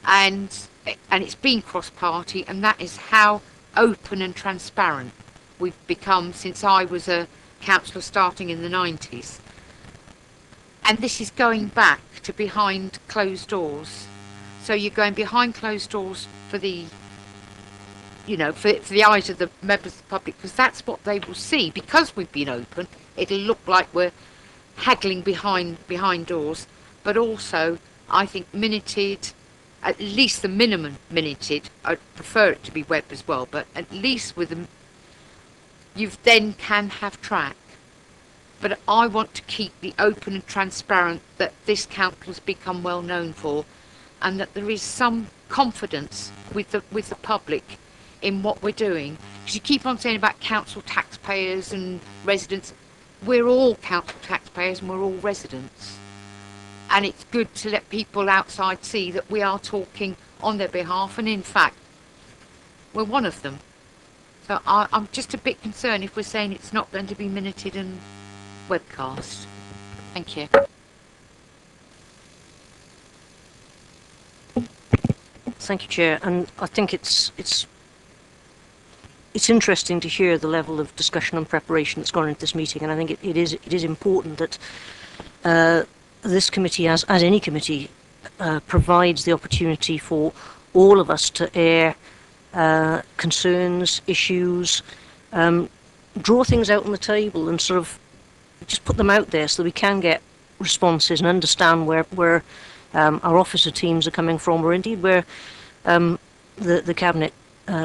and it's been cross-party, and that is how open and transparent we've become since I was a councillor starting in the 90s. And this is going back to behind closed doors. So you're going behind closed doors for the, for the eyes of the members of the public, because that's what they will see. Because we've been open, it'll look like we're haggling behind doors. But also, I think minuted, at least the minimum minuted. I'd prefer it to be web as well, but at least with them, you then can have track. But I want to keep the open and transparent that this council has become well known for, and that there is some confidence with the public in what we're doing. Because you keep on saying about council taxpayers and residents. We're all council taxpayers and we're all residents. And it's good to let people outside see that we are talking on their behalf, and in fact, we're one of them. So I'm just a bit concerned if we're saying it's not going to be minuted and webcast. Thank you. Thank you, Chair. And I think it's interesting to hear the level of discussion and preparation that's gone into this meeting, and I think it is important that this committee, as any committee, provides the opportunity for all of us to air concerns, issues, draw things out on the table and sort of just put them out there so that we can get responses and understand where our officer teams are coming from, or indeed where the cabinet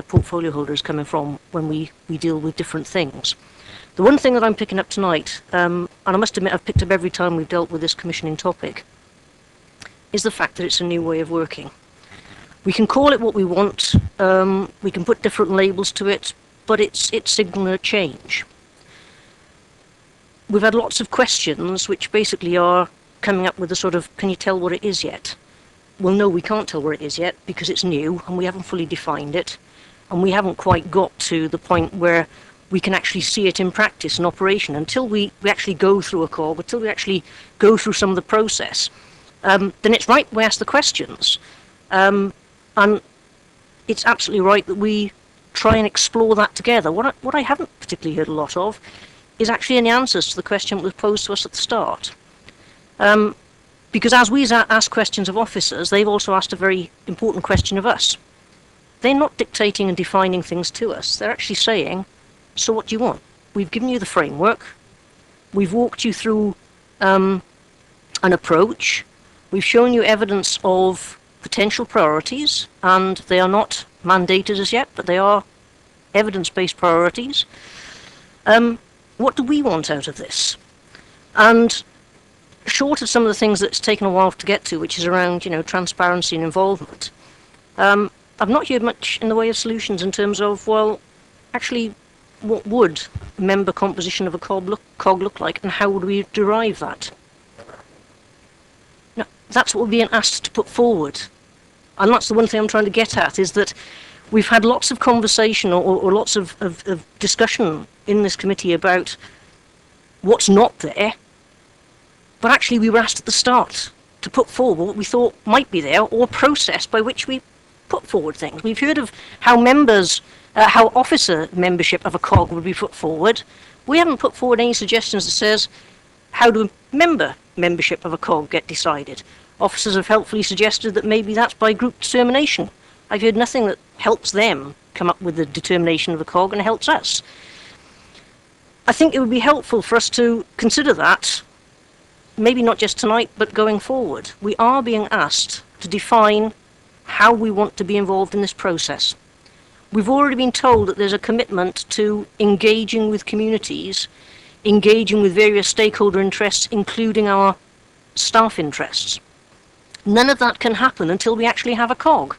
portfolio holder is coming from when we deal with different things. The one thing that I'm picking up tonight, and I must admit I've picked up every time we've dealt with this commissioning topic, is the fact that it's a new way of working. We can call it what we want, we can put different labels to it, but it's signaling a change. We've had lots of questions which basically are coming up with a sort of, can you tell what it is yet? Well, no, we can't tell what it is yet because it's new and we haven't fully defined it, and we haven't quite got to the point where we can actually see it in practice and operation until we actually go through a call, until we actually go through some of the process. Then it's right we ask the questions. And it's absolutely right that we try and explore that together. What I haven't particularly heard a lot of is actually any answers to the question that was posed to us at the start. Because as we ask questions of officers, they've also asked a very important question of us. They're not dictating and defining things to us. They're actually saying, so what do you want? We've given you the framework. We've walked you through an approach. We've shown you evidence of potential priorities, and they are not mandated as yet, but they are evidence-based priorities. What do we want out of this? And short of some of the things that's taken a while to get to, which is around, transparency and involvement, I've not heard much in the way of solutions in terms of, well, actually, what would member composition of a COG look like, and how would we derive that? Now, that's what we're being asked to put forward. And that's the one thing I'm trying to get at, is that we've had lots of conversation or lots of discussion in this committee about what's not there, but actually we were asked at the start to put forward what we thought might be there, or a process by which we put forward things. We've heard of how how officer membership of a COG would be put forward. We haven't put forward any suggestions that says, how do membership of a COG get decided? Officers have helpfully suggested that maybe that's by group determination. I've heard nothing that helps them come up with the determination of a COG and helps us. I think it would be helpful for us to consider that, maybe not just tonight, but going forward. We are being asked to define how we want to be involved in this process. We've already been told that there's a commitment to engaging with communities, engaging with various stakeholder interests, including our staff interests. None of that can happen until we actually have a COG.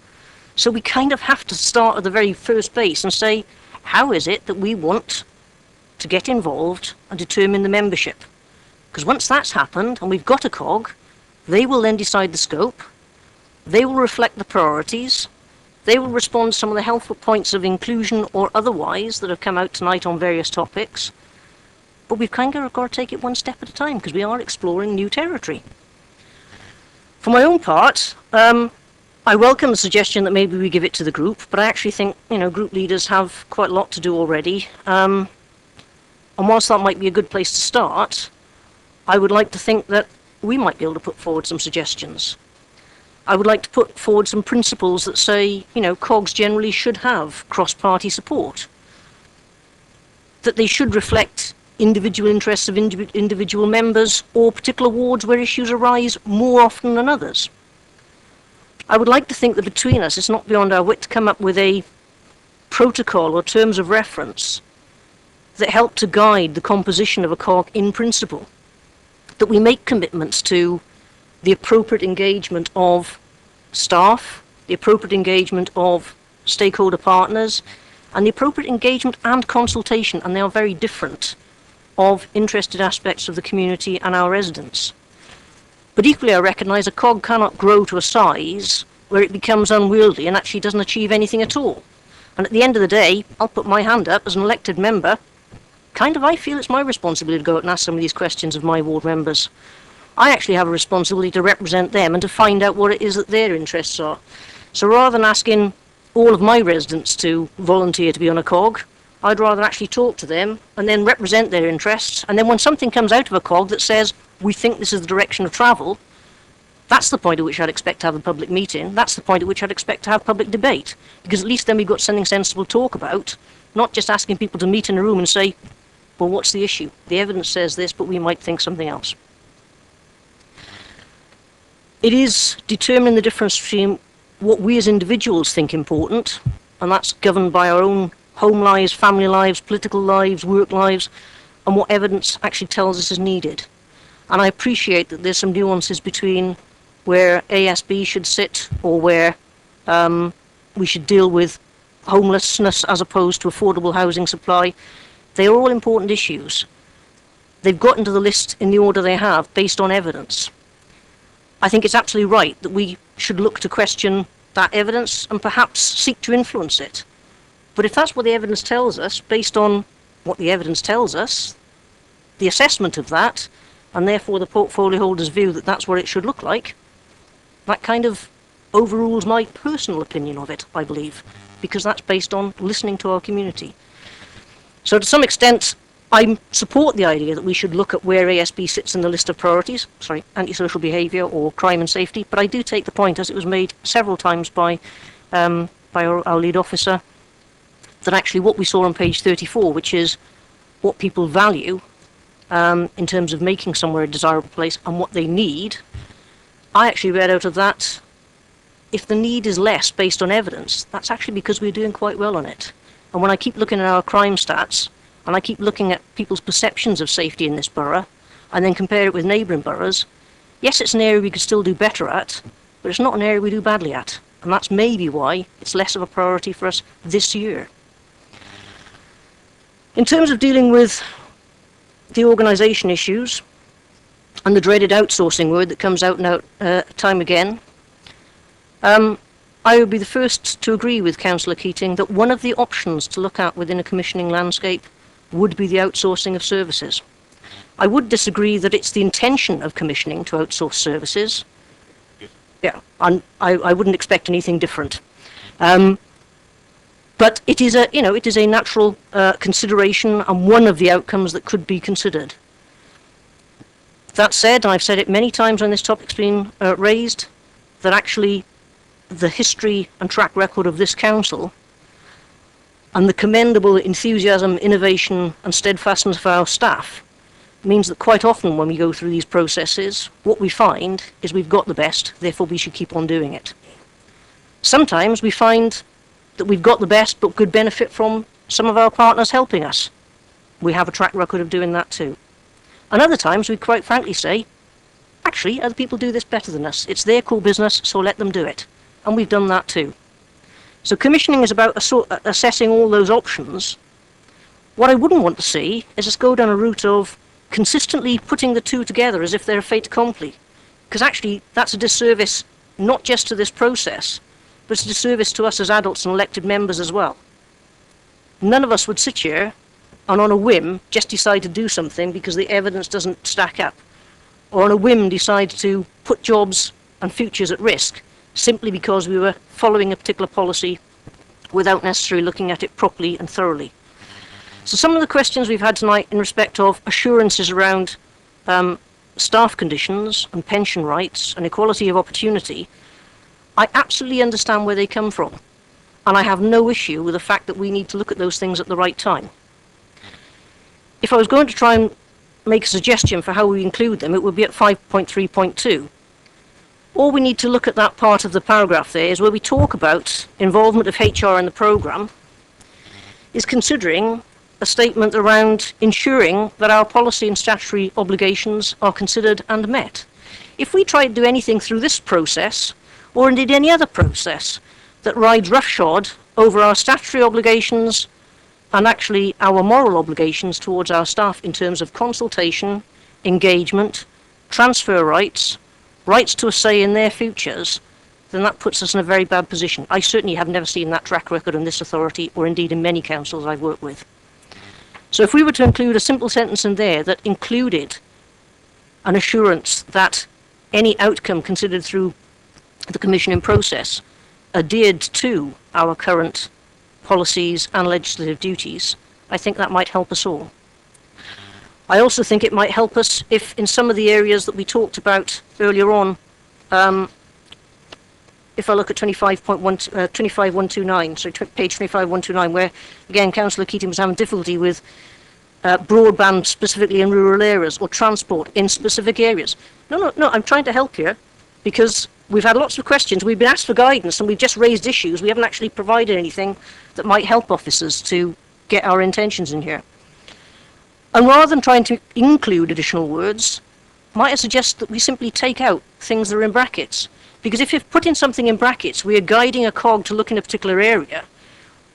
So we kind of have to start at the very first base and say, how is it that we want to get involved and determine the membership? Because once that's happened and we've got a COG, they will then decide the scope, they will reflect the priorities, they will respond to some of the helpful points of inclusion or otherwise that have come out tonight on various topics. But we've kind of got to take it one step at a time, because we are exploring new territory. For my own part, I welcome the suggestion that maybe we give it to the group, but I actually think, group leaders have quite a lot to do already. And whilst that might be a good place to start, I would like to think that we might be able to put forward some suggestions. I would like to put forward some principles that say, COGs generally should have cross-party support, that they should reflect individual interests of individual members or particular wards where issues arise more often than others. I would like to think that between us, it's not beyond our wit to come up with a protocol or terms of reference that help to guide the composition of a COG in principle, that we make commitments to the appropriate engagement of staff, the appropriate engagement of stakeholder partners, and the appropriate engagement and consultation, and they are very different, of interested aspects of the community and our residents. But equally I recognise a COG cannot grow to a size where it becomes unwieldy and actually doesn't achieve anything at all. And at the end of the day, I'll put my hand up as an elected member. I feel it's my responsibility to go out and ask some of these questions of my ward members. I actually have a responsibility to represent them and to find out what it is that their interests are. So rather than asking all of my residents to volunteer to be on a COG, I'd rather actually talk to them and then represent their interests. And then when something comes out of a COG that says, we think this is the direction of travel, that's the point at which I'd expect to have a public meeting. That's the point at which I'd expect to have public debate. Because at least then we've got something sensible to talk about, not just asking people to meet in a room and say, well, what's the issue? The evidence says this, but we might think something else. It is determining the difference between what we as individuals think important, and that's governed by our own home lives, family lives, political lives, work lives, and what evidence actually tells us is needed. And I appreciate that there's some nuances between where ASB should sit or where we should deal with homelessness as opposed to affordable housing supply. They are all important issues. They've got into the list in the order they have based on evidence. I think it's absolutely right that we should look to question that evidence and perhaps seek to influence it. But if that's what the evidence tells us, based on what the evidence tells us, the assessment of that, and therefore the portfolio holder's view that that's what it should look like, that kind of overrules my personal opinion of it, I believe, because that's based on listening to our community. So to some extent, I support the idea that we should look at where ASB sits in the list of priorities, antisocial behaviour or crime and safety, but I do take the point, as it was made several times by our lead officer, that actually what we saw on page 34, which is what people value in terms of making somewhere a desirable place and what they need, I actually read out of that if the need is less based on evidence, that's actually because we're doing quite well on it. And when I keep looking at our crime stats, and I keep looking at people's perceptions of safety in this borough, and then compare it with neighbouring boroughs, yes, it's an area we could still do better at, but it's not an area we do badly at. And that's maybe why it's less of a priority for us this year. In terms of dealing with the organisation issues, and the dreaded outsourcing word that comes out now time again, I would be the first to agree with Councillor Keating that one of the options to look at within a commissioning landscape would be the outsourcing of services. I would disagree that it's the intention of commissioning to outsource services. Yeah, and I wouldn't expect anything different. But it is a natural consideration and one of the outcomes that could be considered. That said, I've said it many times when this topic's been raised, that actually the history and track record of this council and the commendable enthusiasm, innovation and steadfastness of our staff means that quite often when we go through these processes, what we find is we've got the best, therefore we should keep on doing it. Sometimes we find that we've got the best but could benefit from some of our partners helping us. We have a track record of doing that too. And other times we quite frankly say, actually, other people do this better than us. It's their core business, so let them do it. And we've done that too. So commissioning is about assessing all those options. What I wouldn't want to see is us go down a route of consistently putting the two together as if they're a fait accompli. Because actually, that's a disservice not just to this process, but it's a disservice to us as adults and elected members as well. None of us would sit here and on a whim just decide to do something because the evidence doesn't stack up, or on a whim decide to put jobs and futures at risk simply because we were following a particular policy without necessarily looking at it properly and thoroughly. So some of the questions we've had tonight in respect of assurances around staff conditions and pension rights and equality of opportunity, I absolutely understand where they come from, and I have no issue with the fact that we need to look at those things at the right time. If I was going to try and make a suggestion for how we include them, it would be at 5.3.2. All we need to look at that part of the paragraph there is where we talk about involvement of HR in the programme, is considering a statement around ensuring that our policy and statutory obligations are considered and met. If we try to do anything through this process, or indeed any other process, that rides roughshod over our statutory obligations and actually our moral obligations towards our staff in terms of consultation, engagement, transfer rights, rights to a say in their futures, then that puts us in a very bad position. I certainly have never seen that track record in this authority, or indeed in many councils I've worked with. So if we were to include a simple sentence in there that included an assurance that any outcome considered through the commissioning process adhered to our current policies and legislative duties, I think that might help us all. I also think it might help us if in some of the areas that we talked about earlier on, if I look at 25129, so page 25129, where again Councillor Keating was having difficulty with broadband specifically in rural areas or transport in specific areas. No, I'm trying to help here because we've had lots of questions, we've been asked for guidance and we've just raised issues. We haven't actually provided anything that might help officers to get our intentions in here. And rather than trying to include additional words, might I suggest that we simply take out things that are in brackets? Because if you've put in something in brackets, we are guiding a cog to look in a particular area.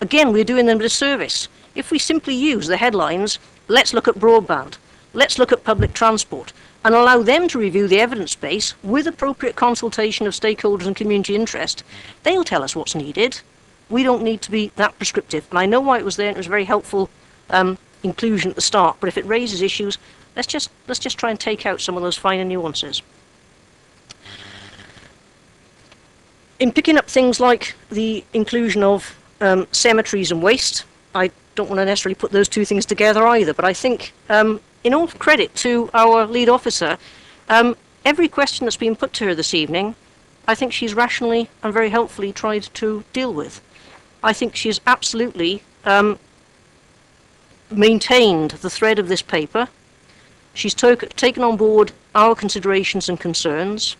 Again, we're doing them a disservice. If we simply use the headlines, let's look at broadband, let's look at public transport, and allow them to review the evidence base with appropriate consultation of stakeholders and community interest, they'll tell us what's needed. We don't need to be that prescriptive. And I know why it was there, and it was very helpful inclusion at the start, but if it raises issues, let's just try and take out some of those finer nuances. In picking up things like the inclusion of cemeteries and waste, I don't want to necessarily put those two things together either, but I think in all credit to our lead officer, every question that's been put to her this evening, I think she's rationally and very helpfully tried to deal with. I think she's absolutely maintained the thread of this paper. She's taken on board our considerations and concerns.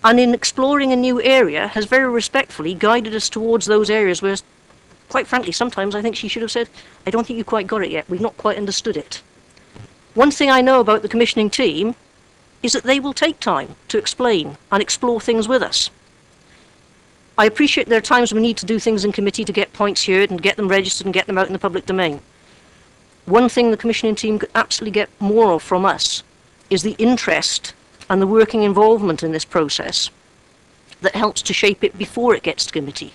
and in exploring a new area has very respectfully guided us towards those areas where, quite frankly, sometimes I think she should have said, I don't think you quite got it yet, we've not quite understood it. One thing I know about the commissioning team is that they will take time to explain and explore things with us. I appreciate there are times we need to do things in committee to get points heard and get them registered and get them out in the public domain. One thing the commissioning team could absolutely get more of from us is the interest and the working involvement in this process that helps to shape it before it gets to committee.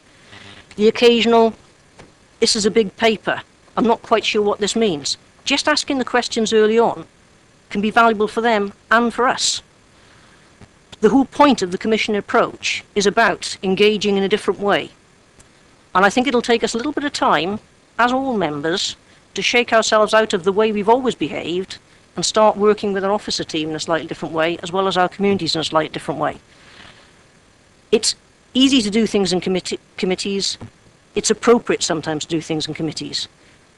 The occasional, this is a big paper, I'm not quite sure what this means. Just asking the questions early on can be valuable for them and for us. The whole point of the Commission approach is about engaging in a different way. And I think it'll take us a little bit of time, as all members, to shake ourselves out of the way we've always behaved and start working with our officer team in a slightly different way, as well as our communities in a slightly different way. It's easy to do things in committees. It's appropriate sometimes to do things in committees.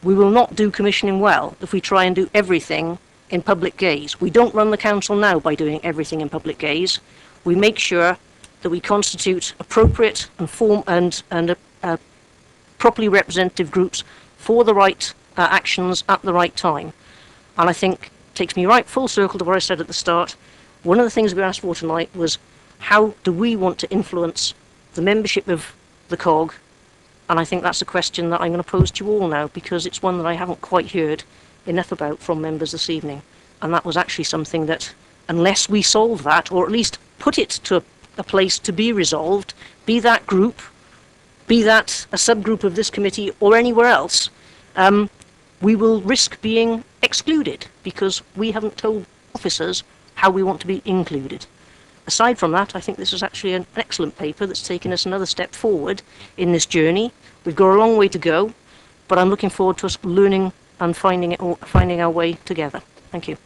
We will not do commissioning well if we try and do everything in public gaze. We don't run the council now by doing everything in public gaze. We make sure that we constitute appropriate and properly representative groups for the right actions at the right time. And I think it takes me right full circle to what I said at the start. One of the things we asked for tonight was, how do we want to influence the membership of the COG? And I think that's a question that I'm going to pose to you all now, because it's one that I haven't quite heard enough about from members this evening. And that was actually something that, unless we solve that, or at least put it to a place to be resolved, be that group, be that a subgroup of this committee or anywhere else, we will risk being excluded because we haven't told officers how we want to be included. Aside from that, I think this is actually an excellent paper that's taken us another step forward in this journey. We've got a long way to go, but I'm looking forward to us learning and finding our way together. Thank you.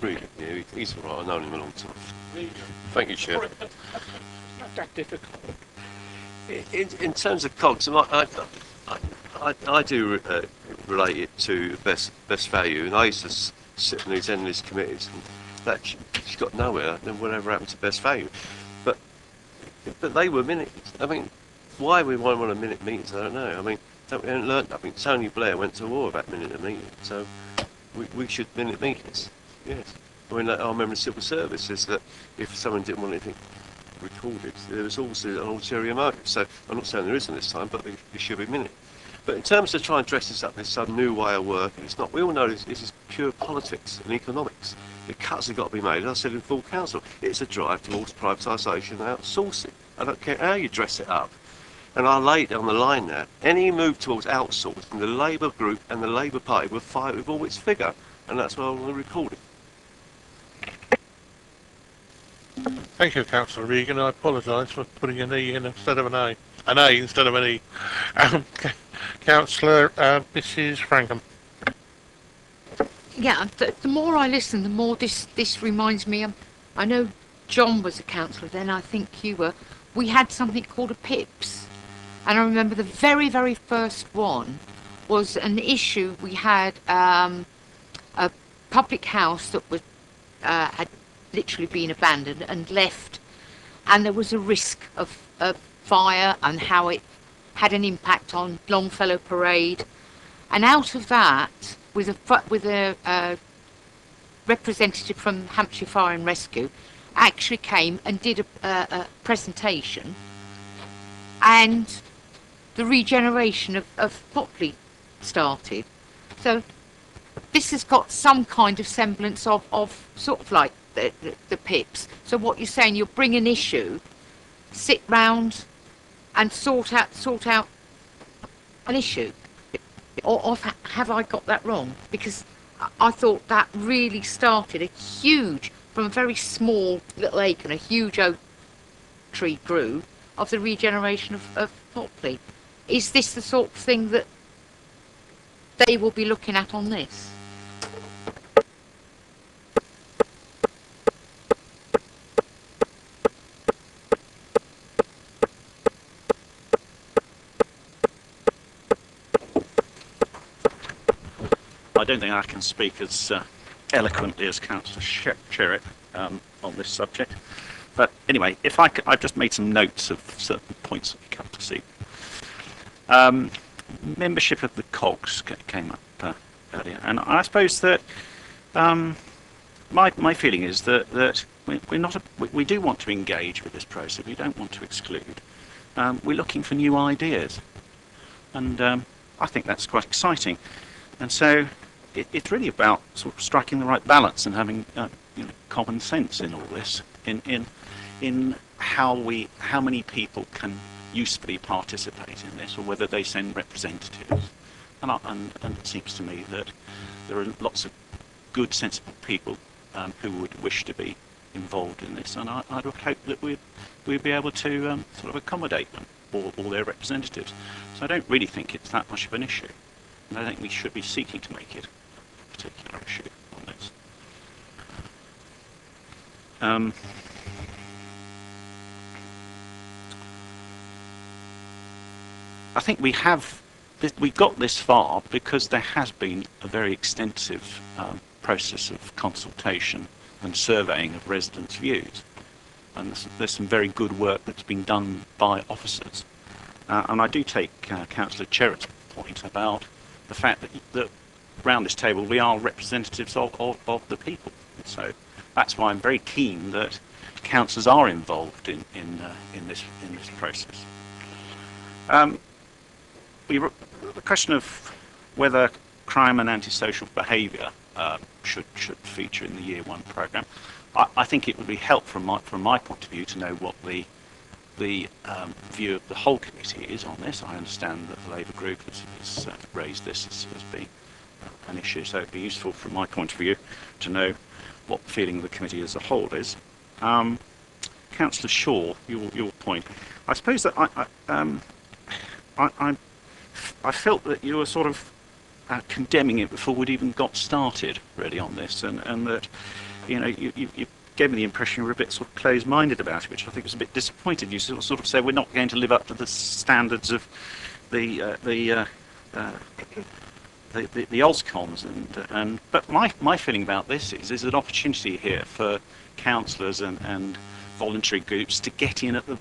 Really, yeah, he's all right. I've known him a long time. Thank you, Chair. Not that difficult. In terms of COGS, I do relate it to best value, and I used to sit in these endless committees, and that she got nowhere. Then whatever happened to best value, but they were minutes. I mean, why we want a minute meetings, I don't know. I mean, we haven't learnt nothing. Tony Blair went to war about minute meetings, so we should minute meetings. Yes. I mean, I remember in civil service is that if someone didn't want anything recorded, there was also an ulterior motive. So I'm not saying there isn't this time, but there should be minute. But in terms of trying to dress this up as some new way of working, it's not. We all know this is pure politics and economics. The cuts have got to be made. As I said in full council, it's a drive towards privatisation and outsourcing. I don't care how you dress it up. And I laid on the line there, any move towards outsourcing, the Labour group and the Labour Party will fight with all its vigour. And that's why I want to record it. Thank you, Councillor Regan. I apologise for putting an E in instead of an A. An A instead of an E. Councillor Mrs. Frankham. Yeah, the more I listen, the more this reminds me. I know John was a councillor then, I think you were. We had something called a PIPS. And I remember the very, very first one was an issue. We had a public house that was had literally been abandoned and left, and there was a risk of fire and how it had an impact on Longfellow Parade. And out of that, with a representative from Hampshire Fire and Rescue, actually came and did a presentation, and the regeneration of Popley started. So this has got some kind of semblance of sort of like the PIPs. So what you're saying, you'll bring an issue, sit round and sort out an issue. Or have I got that wrong? Because I thought that really started a huge, from a very small little acre, a huge oak tree grew of the regeneration of Popley. Is this the sort of thing that they will be looking at on this? I don't think I can speak as eloquently as Councillor Sherritt on this subject. But anyway, I've just made some notes of certain points that we come to see. Membership of the COGS came up earlier, and I suppose that my feeling is that we do want to engage with this process. We don't want to exclude. We're looking for new ideas, and I think that's quite exciting. And so it's really about sort of striking the right balance and having common sense in all this, in how many people can usefully participate in this, or whether they send representatives. And it seems to me that there are lots of good, sensible people who would wish to be involved in this, and I would hope that we'd be able to sort of accommodate them, or their representatives. So I don't really think it's that much of an issue, and I think we should be seeking to make it a particular issue on this. I think we got this far because there has been a very extensive process of consultation and surveying of residents' views, and there's some very good work that's been done by officers. And I do take Councillor Sherritt's point about the fact that around this table we are representatives of the people. So that's why I'm very keen that councillors are involved in this process. The question of whether crime and antisocial behaviour should feature in the Year 1 programme, I think it would be helpful from my point of view to know what the view of the whole committee is on this. I understand that the Labour group has raised this as being an issue, so it'd be useful from my point of view to know what the feeling of the committee as a whole is. Councillor Shaw, your point. I suppose that I felt that you were sort of condemning it before we'd even got started, really, on this, and that you gave me the impression you were a bit sort of closed-minded about it, which I think was a bit disappointed. You sort of said we're not going to live up to the standards of the Oscoms, but my feeling about this is there's an opportunity here for councillors and voluntary groups to get in at the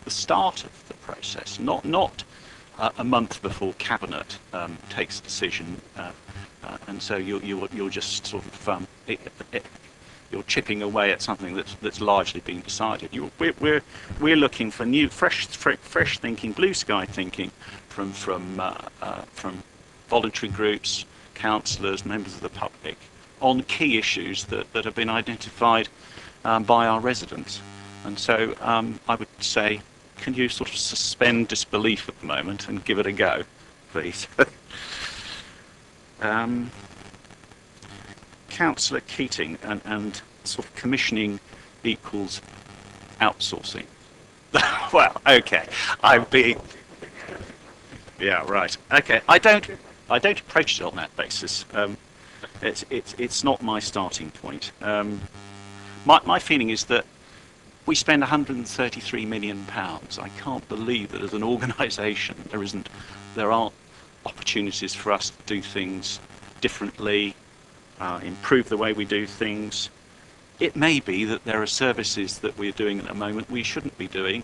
start of the process, not a month before cabinet takes a decision, and so you're just sort of you're chipping away at something that's largely been decided. We're looking for new, fresh thinking, blue sky thinking from voluntary groups, councillors, members of the public on key issues that have been identified by our residents. And so I would say, can you sort of suspend disbelief at the moment and give it a go, please? Councillor Keating and sort of commissioning equals outsourcing. Well, okay, yeah, right. Okay, I don't approach it on that basis. It's not my starting point. My feeling is that we spend £133 million. I can't believe that as an organisation there aren't opportunities for us to do things differently, improve the way we do things. It may be that there are services that we're doing at the moment we shouldn't be doing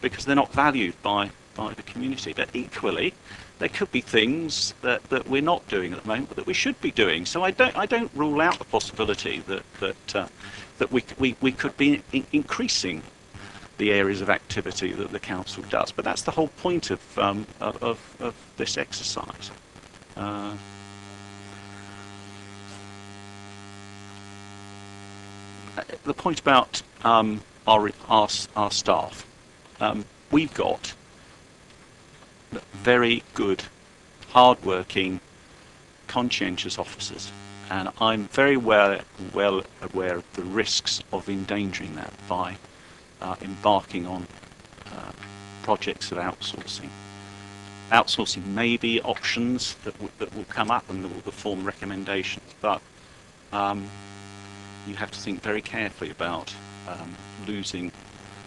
because they're not valued by the community. But equally, there could be things that we're not doing at the moment but that we should be doing. So I don't rule out the possibility that we could be increasing the areas of activity that the council does. But that's the whole point of this exercise. The point about our staff, we've got very good, hard-working, conscientious officers, and I'm very well aware of the risks of endangering that by embarking on projects of outsourcing. Outsourcing may be options that will come up and that will form recommendations, but you have to think very carefully about losing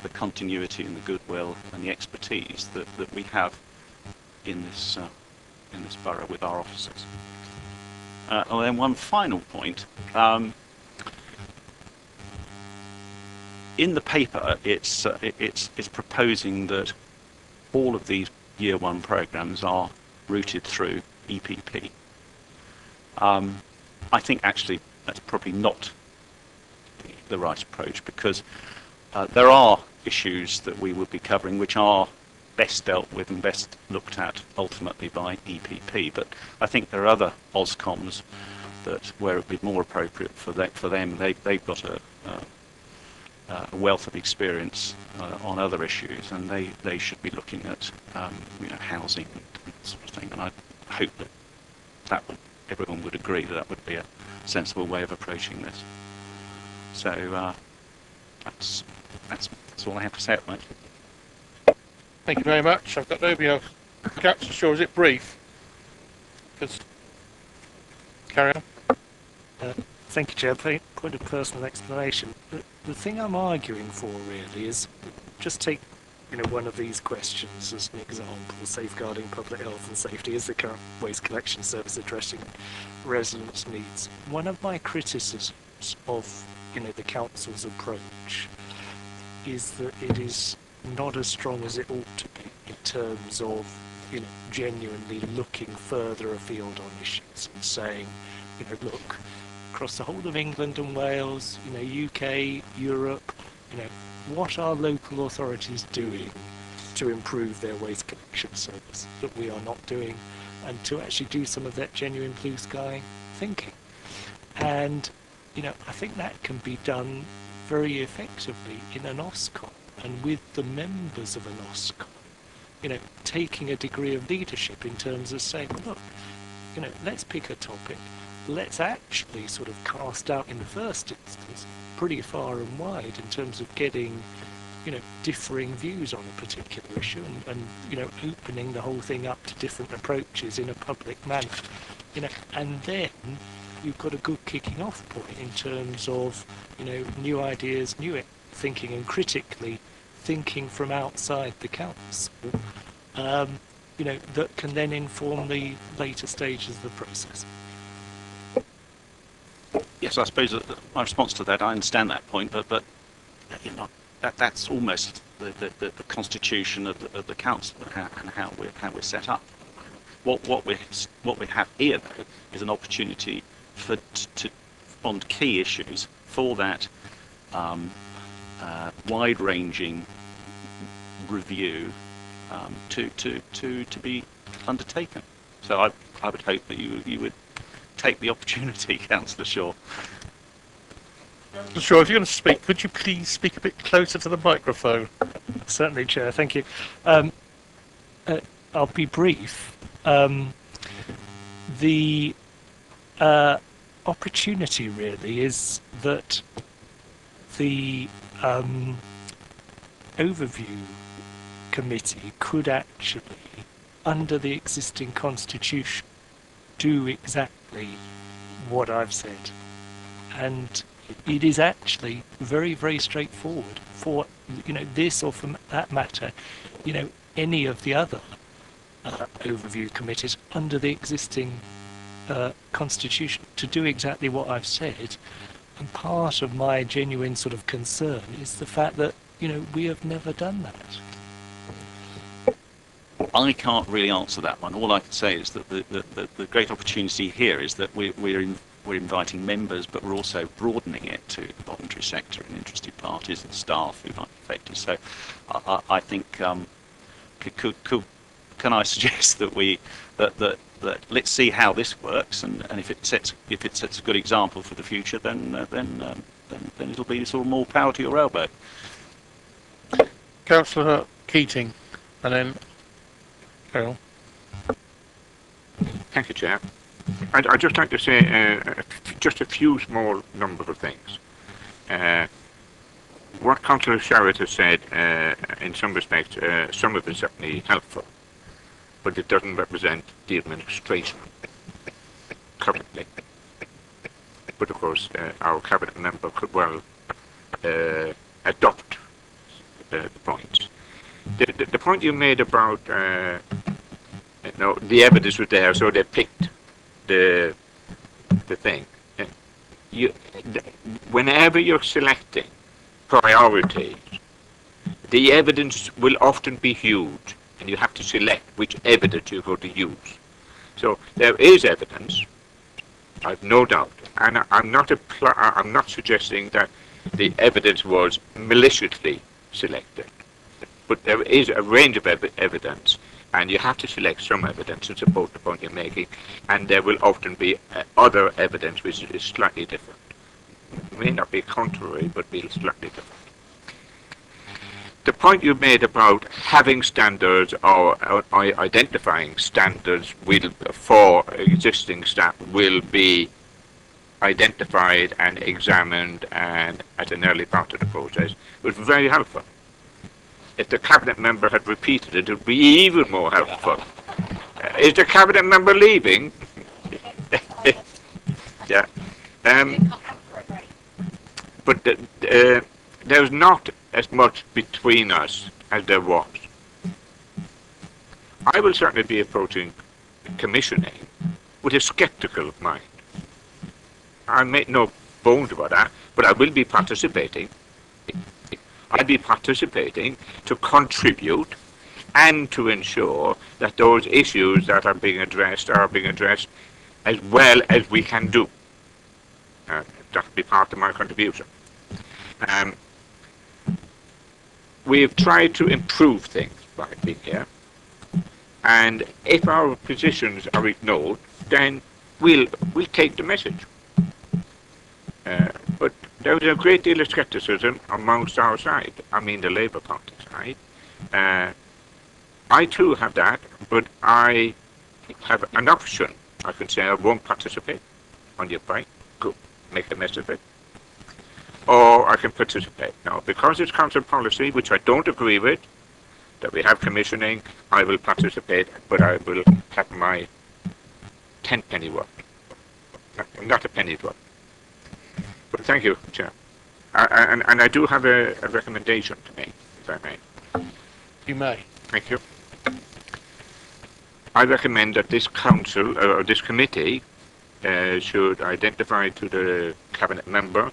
the continuity and the goodwill and the expertise that we have in this borough with our officers. And then one final point. In the paper, it's proposing that all of these Year 1 programmes are routed through EPP. I think actually that's probably not the right approach, because there are issues that we would be covering which are best dealt with and best looked at ultimately by EPP. But I think there are other OSCOMs that where it would be more appropriate for them. They've got a wealth of experience on other issues, and they should be looking at housing and that sort of thing. And I hope that everyone would agree that would be a sensible way of approaching this. So that's all I have to say at the moment. Thank you very much. I've got nobody else. Councillor Shaw, is it brief? Carry on. Thank you, Chair. Point of personal explanation. The thing I'm arguing for really is, just take one of these questions as an example: safeguarding public health and safety. Is the current waste collection service addressing residents' needs? One of my criticisms of the council's approach is that it is not as strong as it ought to be in terms of genuinely looking further afield on issues and saying, look, across the whole of England and Wales, UK, Europe, what are local authorities doing to improve their waste collection service that we are not doing, and to actually do some of that genuine blue sky thinking. And I think that can be done very effectively in an OSCOM, and with the members of an OSCOM, taking a degree of leadership in terms of saying, look, let's pick a topic, let's actually sort of cast out in the first instance pretty far and wide in terms of getting differing views on a particular issue, and opening the whole thing up to different approaches in a public manner, and then you've got a good kicking off point in terms of new ideas, new thinking, and critically thinking from outside the council, that can then inform the later stages of the process. Yes, I suppose that my response to that, I understand that point, but that's almost the constitution of the council and how we're set up. What we have here, though, is an opportunity on key issues for that wide-ranging review to be undertaken. So I would hope that you would take the opportunity, Councillor Shaw. Shaw, if you're going to speak, could you please speak a bit closer to the microphone? Certainly, Chair. Thank you. I'll be brief. The opportunity really is that the overview committee could actually, under the existing constitution, do exactly what I've said, and it is actually very, very straightforward for this, or for that matter any of the other overview committees under the existing constitution to do exactly what I've said. And part of my genuine sort of concern is the fact that we have never done that. I can't really answer that one. All I can say is that the great opportunity here is that we're inviting members, but we're also broadening it to the voluntary sector and interested parties and staff who might be affected. So I think can I suggest that that let's see how this works, and if it sets a good example for the future, then it'll be sort of more power to your elbow. Councillor Keating, and then Carol. Thank you, Chair. I'd just like to say just a few small number of things. What Councillor Sherritt has said, in some respects, some of it is certainly helpful, but it doesn't represent the administration currently. But of course, our cabinet member could well adopt the points. The point you made about the evidence was there, so they picked the the thing. You, whenever you're selecting priorities, the evidence will often be huge, and you have to select which evidence you're going to use. So there is evidence, I've no doubt, and I'm not suggesting that the evidence was maliciously selected, but there is a range of evidence, and you have to select some evidence to support the point you're making, and there will often be other evidence which is slightly different. It may not be contrary, but be slightly different. The point you made about having standards or identifying standards for existing staff will be identified and examined and at an early part of the process was very helpful. If the cabinet member had repeated it, it would be even more helpful. Is the cabinet member leaving? Yeah. But there's not as much between us as there was. I will certainly be approaching commissioning with a sceptical mind. I make no bones about that, but I will be participating. I'll be participating to contribute and to ensure that those issues that are being addressed as well as we can do. That'll be part of my contribution. We've tried to improve things by being here, and if our positions are ignored, then we'll take the message. But there was a great deal of scepticism amongst our side, I mean the Labour Party side. I too have that, but I have an option. I can say I won't participate on your point, go make a mess of it. Or I can participate. Now, because it's council policy, which I don't agree with, that we have commissioning, I will participate, but I will have my 10-penny worth. Not a penny's worth. But thank you, Chair. And I do have a recommendation to make, if I may. You may. Thank you. I recommend that this council, or this committee, should identify to the cabinet member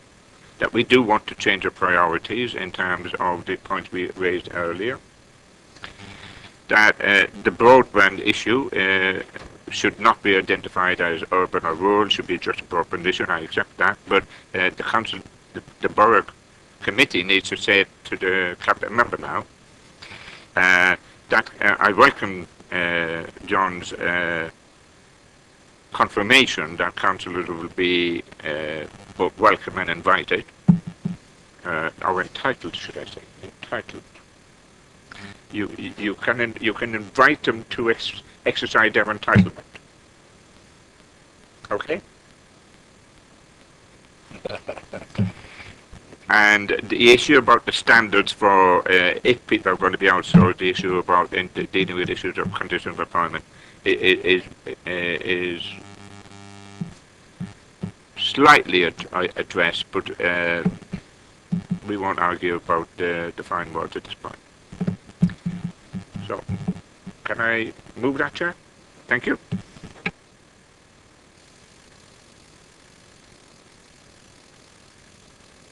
that we do want to change our priorities in terms of the points we raised earlier. That the broadband issue should not be identified as urban or rural, should be just a broadband issue, I accept that, but the council, the borough committee needs to say it to the cabinet member now. That I welcome John's confirmation that councillors will be both welcome and invited, or entitled, should I say, entitled. You can invite them to exercise their entitlement. Okay. And the issue about the standards for if people are going to be outsourced, the issue about dealing with issues of conditions of employment is slightly addressed, but we won't argue about the fine words at this point. So, can I move that, Chair? Thank you.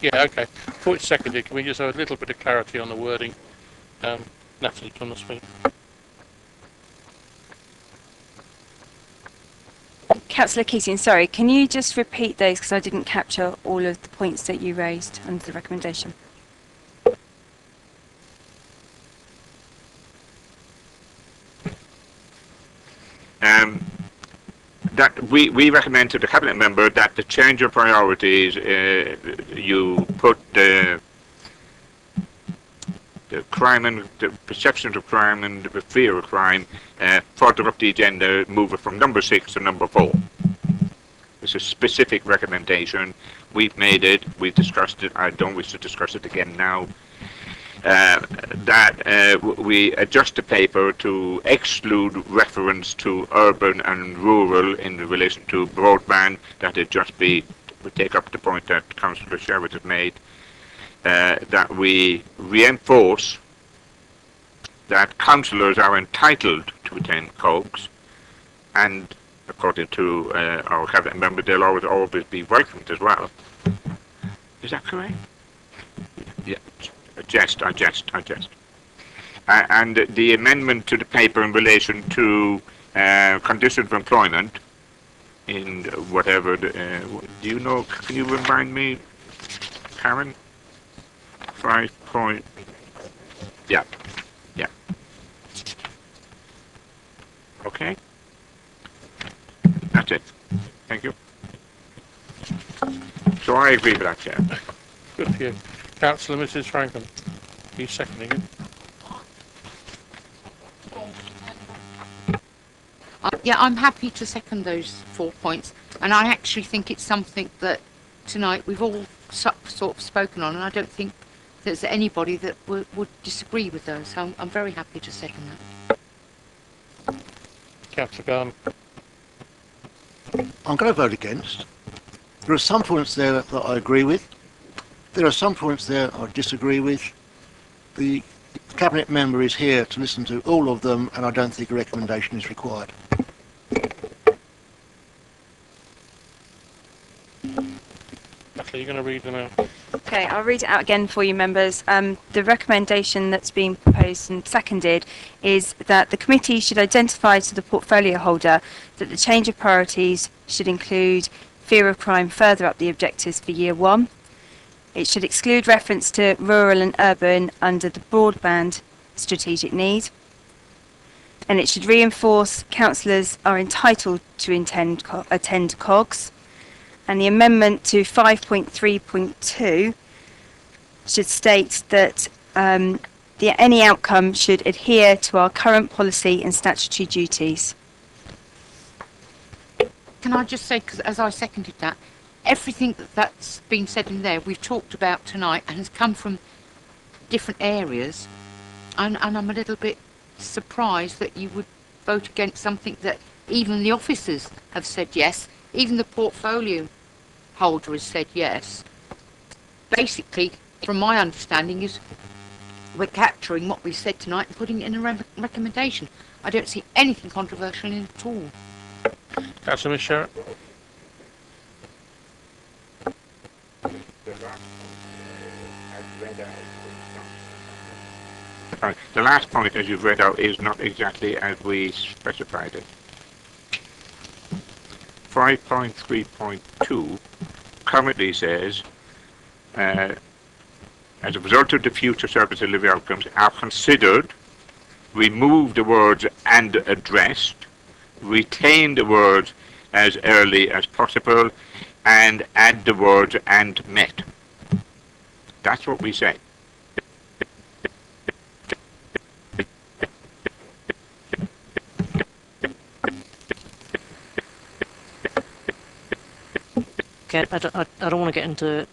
Yeah, okay. Before it's seconded, can we just have a little bit of clarity on the wording? Natalie, on the speak. Councillor Keating, sorry, can you just repeat those because I didn't capture all of the points that you raised under the recommendation? That we recommend to the cabinet member that the change of priorities, you put the crime and the perception of crime and the fear of crime further up the agenda, move it from number 6 to number 4. It's a specific recommendation. We've made it. We've discussed it. I don't wish to discuss it again now. That we adjust the paper to exclude reference to urban and rural in relation to broadband, that it just be, we take up the point that Councillor Sherwood has made, that we reinforce that councillors are entitled to attend COGs, and according to our cabinet member, they'll always be welcomed as well. Is that correct? Yeah, I jest. And the amendment to the paper in relation to conditions of employment in whatever, do you know, can you remind me, Karen? 5 point, yeah. Okay. That's it. Thank you. So I agree with that, Chair. Good for you. Councillor Mrs Franklin. He's seconding it. Yeah, I'm happy to second those 4 points, and I actually think it's something that tonight we've all sort of spoken on, and I don't think there's anybody that would disagree with those. So I'm very happy to second that. Councillor Garn. I'm going to vote against. There are some points there that I agree with. There are some points there I disagree with. The cabinet member is here to listen to all of them, and I don't think a recommendation is required. Natalie, you're going to read them out. Okay, I'll read it out again for you, members. The recommendation that's been proposed and seconded is that the committee should identify to the portfolio holder that the change of priorities should include fear of crime further up the objectives for year 1. It should exclude reference to rural and urban under the broadband strategic need. And it should reinforce councillors are entitled to attend COGS. And the amendment to 5.3.2 should state that any outcome should adhere to our current policy and statutory duties. Can I just say, because as I seconded that, everything that's been said in there we've talked about tonight and has come from different areas, and I'm a little bit surprised that you would vote against something that even the officers have said yes, even the portfolio holder has said yes. Basically, from my understanding, is we're capturing what we've said tonight and putting it in a recommendation. I don't see anything controversial in it at all. Councillor Miss Sherritt. The last point, as you've read out, is not exactly as we specified it. 5.3.2 currently says, as a result of the future service delivery outcomes are considered, remove the words and addressed, retain the words as early as possible, and add the words and met. That's what we say. Okay, I don't want to get into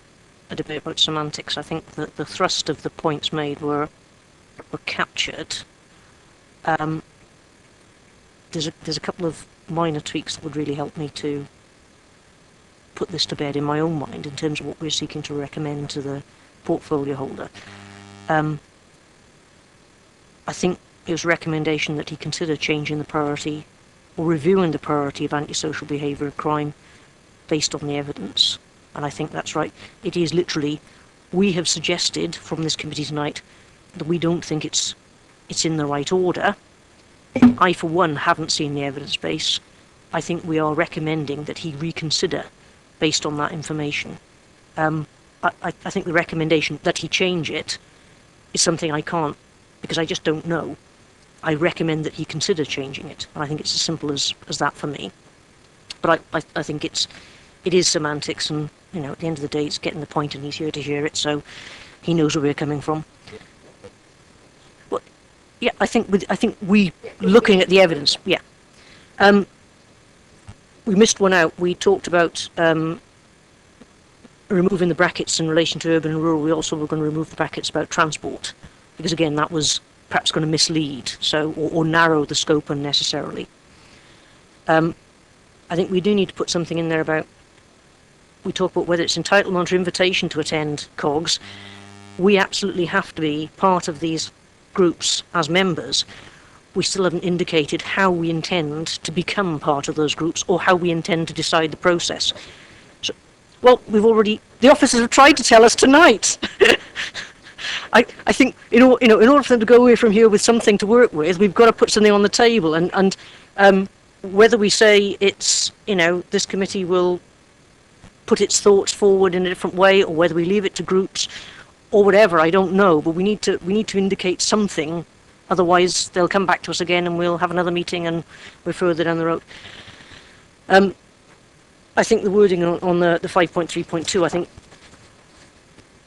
a debate about semantics. I think that the thrust of the points made were captured. There's a couple of minor tweaks that would really help me to put this to bed in my own mind in terms of what we're seeking to recommend to the portfolio holder. I think it was a recommendation that he consider changing the priority or reviewing the priority of antisocial behaviour and crime based on the evidence, and I think that's right. It is literally, we have suggested from this committee tonight that we don't think it's in the right order. I, for one, haven't seen the evidence base. I think we are recommending that he reconsider based on that information. I think the recommendation that he change it is something I can't, because I just don't know. I recommend that he consider changing it, and I think it's as simple as that for me. But I think it is semantics, and at the end of the day, it's getting the point, and he's here to hear it, so he knows where we're coming from. But yeah, I think we looking at the evidence. Yeah, we missed one out. We talked about removing the brackets in relation to urban and rural. We also were going to remove the brackets about transport, because again, that was perhaps going to mislead, or narrow the scope unnecessarily. I think we do need to put something in there about, we talk about whether it's entitlement or invitation to attend COGS. We absolutely have to be part of these groups as members. we still haven't indicated how we intend to become part of those groups or how we intend to decide the process. So, well, the officers have tried to tell us tonight. I think in order for them to go away from here with something to work with, we've got to put something on the table, and whether we say it's, this committee will put its thoughts forward in a different way, or whether we leave it to groups or whatever, I don't know, but we need to indicate something, otherwise they'll come back to us again and we'll have another meeting and we're further down the road. I think the wording on the 5.3.2, I think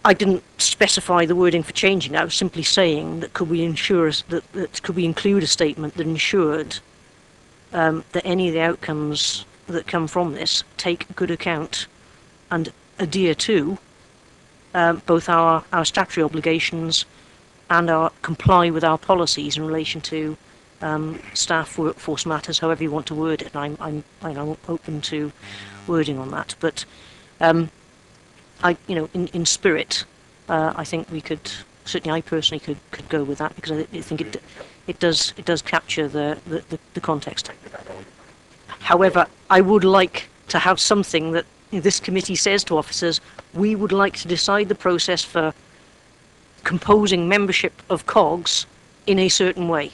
I didn't specify the wording for changing. I was simply saying that could we include a statement that ensured that any of the outcomes that come from this take good account and adhere to both our statutory obligations and comply with our policies in relation to staff workforce matters, however you want to word it. And I'm open to wording on that. But in spirit, I think we could, certainly I personally could go with that, because I think it does capture the context. However, I would like to have something that this committee says to officers: we would like to decide the process for composing membership of COGS in a certain way,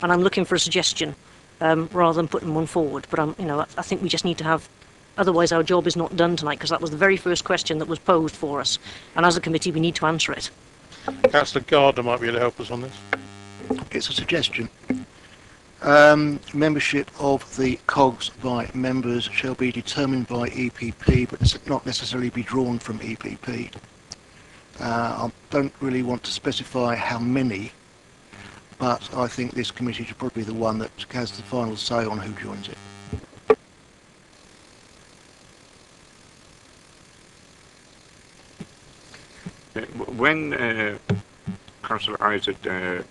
and I'm looking for a suggestion rather than putting one forward. But I think we just need to have. Otherwise, our job is not done tonight, because that was the very first question that was posed for us, and as a committee, we need to answer it. Councillor Gardner might be able to help us on this. It's a suggestion. Membership of the COGS by members shall be determined by EPP, but not necessarily be drawn from EPP. I don't really want to specify how many, but I think this committee should probably be the one that has the final say on who joins it. When Councillor Isaac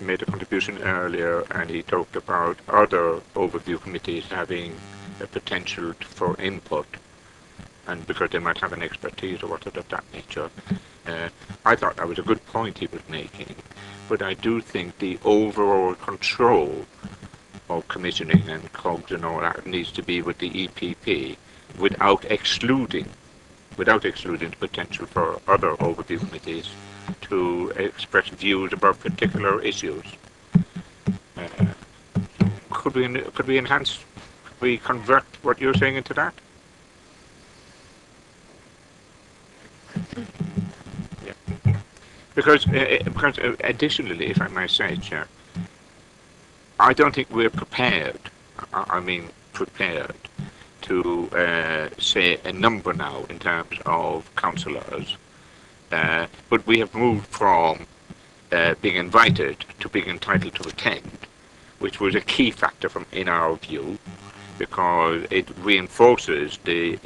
made a contribution earlier, and he talked about other overview committees having a potential for input, and because they might have an expertise or whatever of that nature, I thought that was a good point he was making. But I do think the overall control of commissioning and COGS and all that needs to be with the EPP, without excluding the potential for other overview committees to express views about particular issues. Could we enhance, could we convert what you're saying into that? Yeah. Because additionally, if I may say, Chair, I don't think we're prepared to say a number now in terms of councillors, but we have moved from being invited to being entitled to attend, which was a key factor in our view, because it reinforces the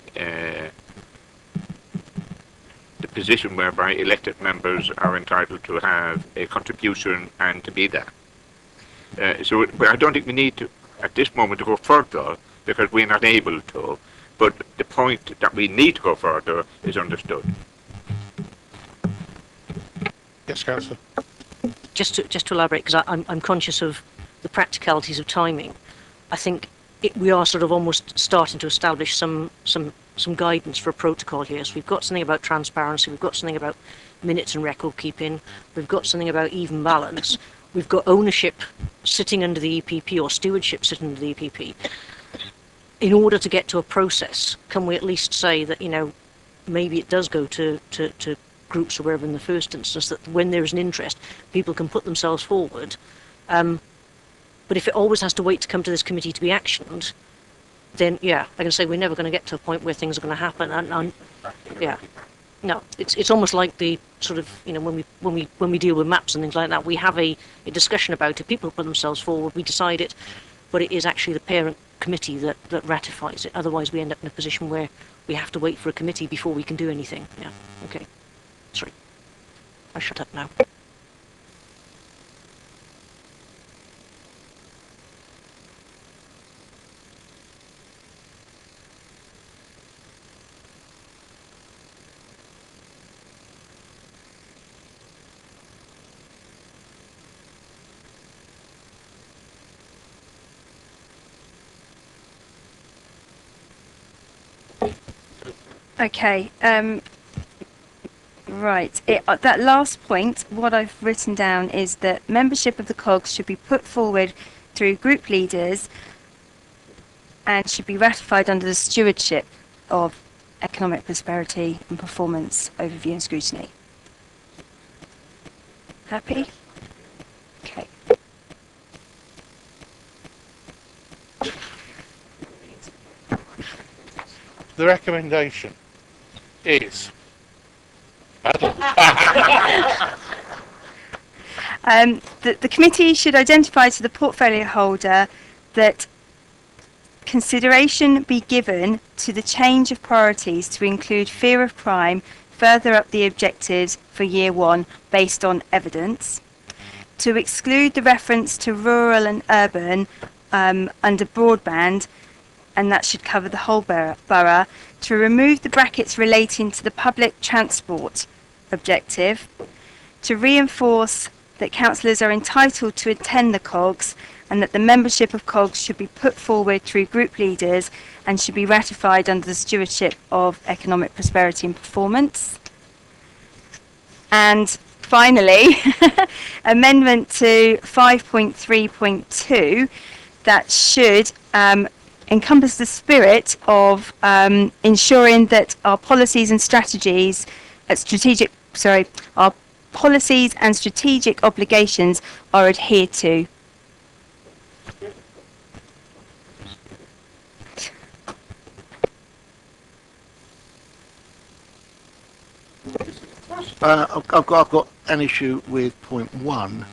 position whereby elected members are entitled to have a contribution and to be there. But I don't think we need to, at this moment, to go further, because we're not able to. But the point that we need to go further is understood. Yes, Councillor. Just to elaborate, because I'm conscious of the practicalities of timing. I think we are sort of almost starting to establish some guidance for a protocol here. So we've got something about transparency, we've got something about minutes and record keeping, we've got something about even balance, we've got ownership sitting under the EPP, or stewardship sitting under the EPP. In order to get to a process, can we at least say that, maybe it does go to groups or wherever in the first instance, that when there is an interest, people can put themselves forward. But if it always has to wait to come to this committee to be actioned, then I can say we're never going to get to a point where things are going to happen. And no, it's almost like the sort of when we deal with maps and things like that, we have a discussion about it. People put themselves forward, we decide it, but it is actually the parent committee that ratifies it. Otherwise, we end up in a position where we have to wait for a committee before we can do anything. Yeah. Okay. Sorry. I shut up now. Okay. Right. That last point, what I've written down is that membership of the COGS should be put forward through group leaders and should be ratified under the stewardship of economic prosperity and performance overview and scrutiny. Happy? Okay. The recommendation is The committee should identify to the portfolio holder that consideration be given to the change of priorities to include fear of crime further up the objectives for year one based on evidence, to exclude the reference to rural and urban under broadband, and that should cover the whole borough, to remove the brackets relating to the public transport objective, to reinforce that councillors are entitled to attend the COGS and that the membership of COGS should be put forward through group leaders and should be ratified under the stewardship of economic prosperity and performance. And finally, amendment to 5.3.2 that should encompass the spirit of ensuring that our policies and strategies, our policies and strategic obligations are adhered to. I've got an issue with point 1,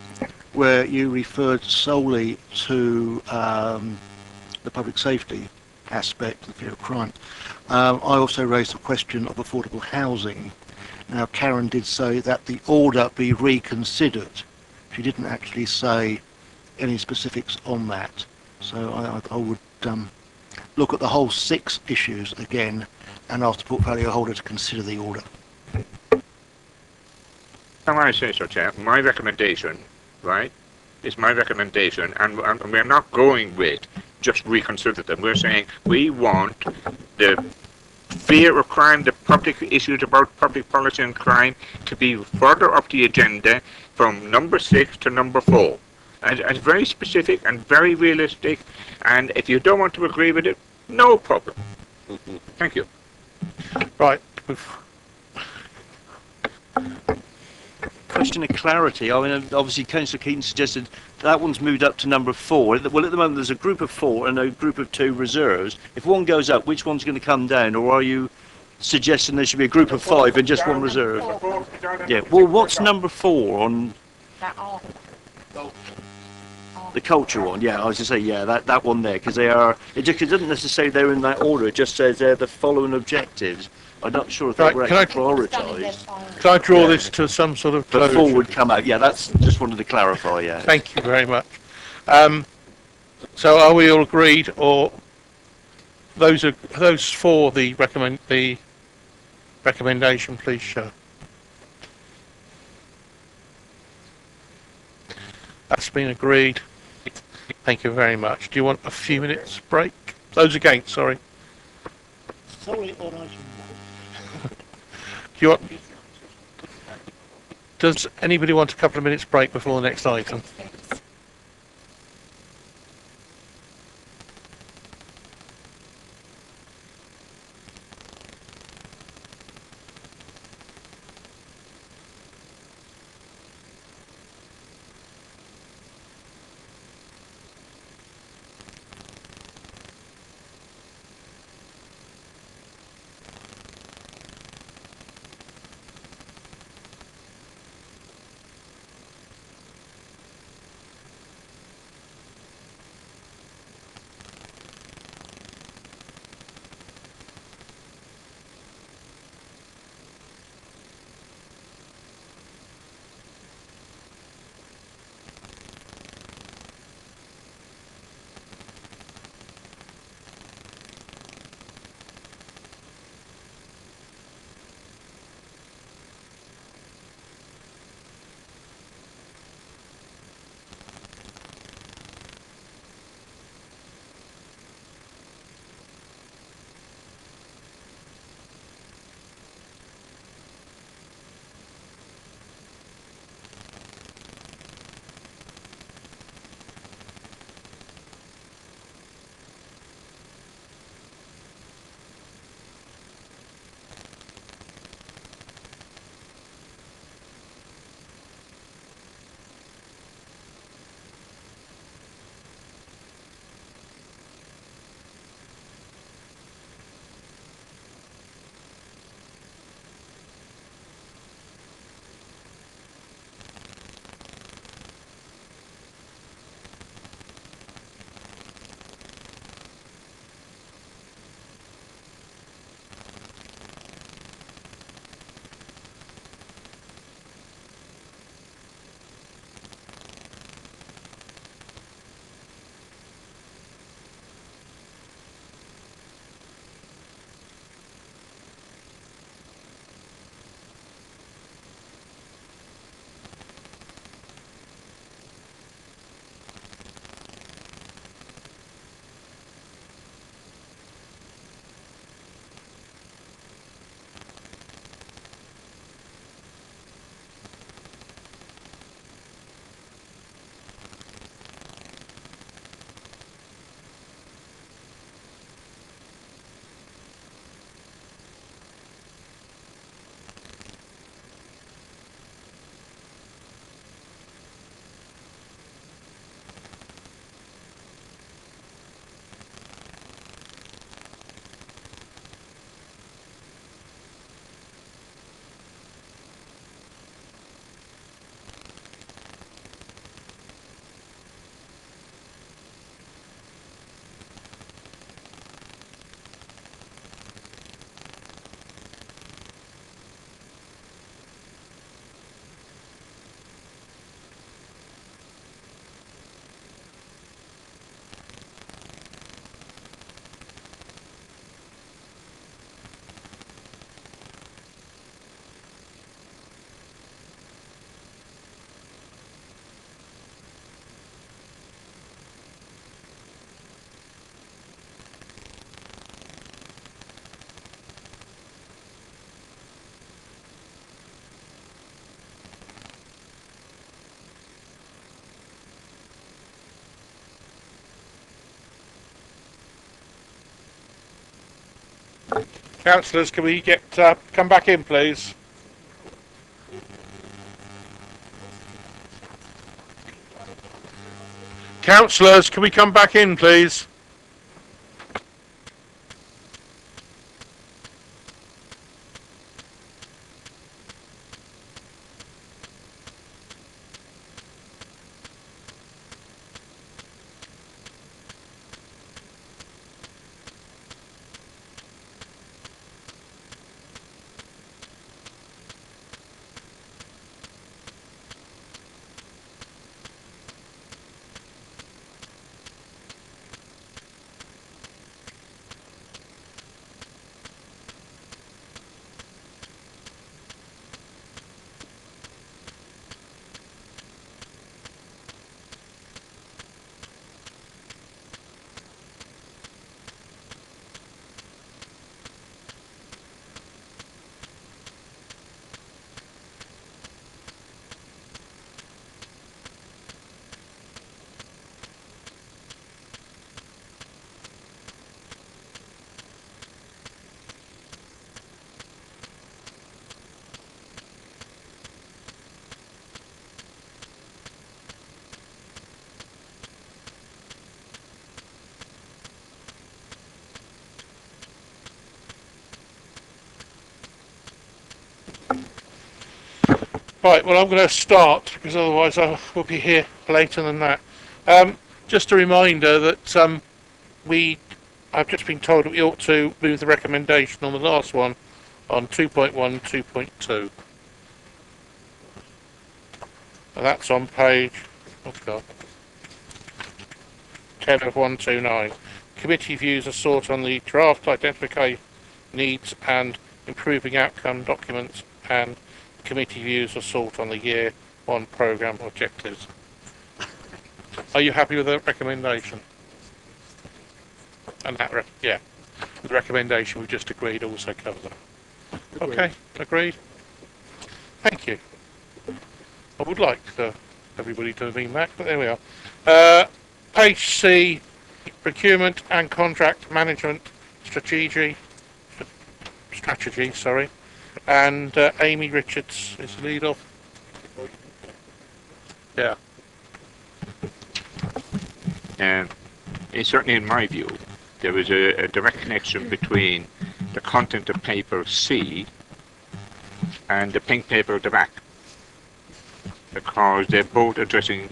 where you referred solely to the public safety aspect, the fear of crime. I also raised the question of affordable housing. Now, Karen did say that the order be reconsidered. She didn't actually say any specifics on that. So I would look at the whole 6 issues again and ask the portfolio holder to consider the order. Can I say so, Chair? My recommendation, right, is my recommendation, and we're not going with just reconsider them. We're saying we want the fear of crime, the public issues about public policy and crime to be further up the agenda from number 6 to number 4. And it's very specific and very realistic, and if you don't want to agree with it, no problem. Thank you. right. Question of clarity. I mean, obviously, Councillor Keaton suggested that one's moved up to number 4. Well, at the moment, there's a group of 4 and a group of 2 reserves. If one goes up, which one's going to come down? Or are you suggesting there should be a group of 5 and just one reserve? Yeah. Well, what's number 4 on the culture one? Yeah, I was going to say, yeah, that one there, because they are. It doesn't necessarily they're in that order. It just says they're the following objectives. I'm not sure if they were actually prioritised. Can I draw this to some sort of But closure? 4 would come out. Yeah, that's just wanted to clarify. Yeah. Thank you very much. So are we all agreed, or those for the recommendation, please show. That's been agreed. Thank you very much. Do you want a few minutes break? Those against, sorry. Sorry, on item 1. Do you want? Does anybody want a couple of minutes break before the next item? Councillors, can we get come back in, please? Councillors, can we come back in, please? Right, well, I'm going to start because otherwise I will be here later than that. Just a reminder that I've just been told that we ought to move the recommendation on the last one on 2.1, 2.2. And that's on page, what's it got? 10 of 129. Committee views are sought on the draft identification needs and improving outcome documents, and committee views are sought on the year 1 programme objectives. Are you happy with the recommendation? And that, yeah, the recommendation we've just agreed also covers that. Agreed. Okay, agreed. Thank you. I would like everybody to have been back, but there we are. Page C, procurement and contract management strategy, and Amy Richards is the lead off. Yeah. Certainly in my view, there is a direct connection between the content of paper C and the pink paper at the back, because they're both addressing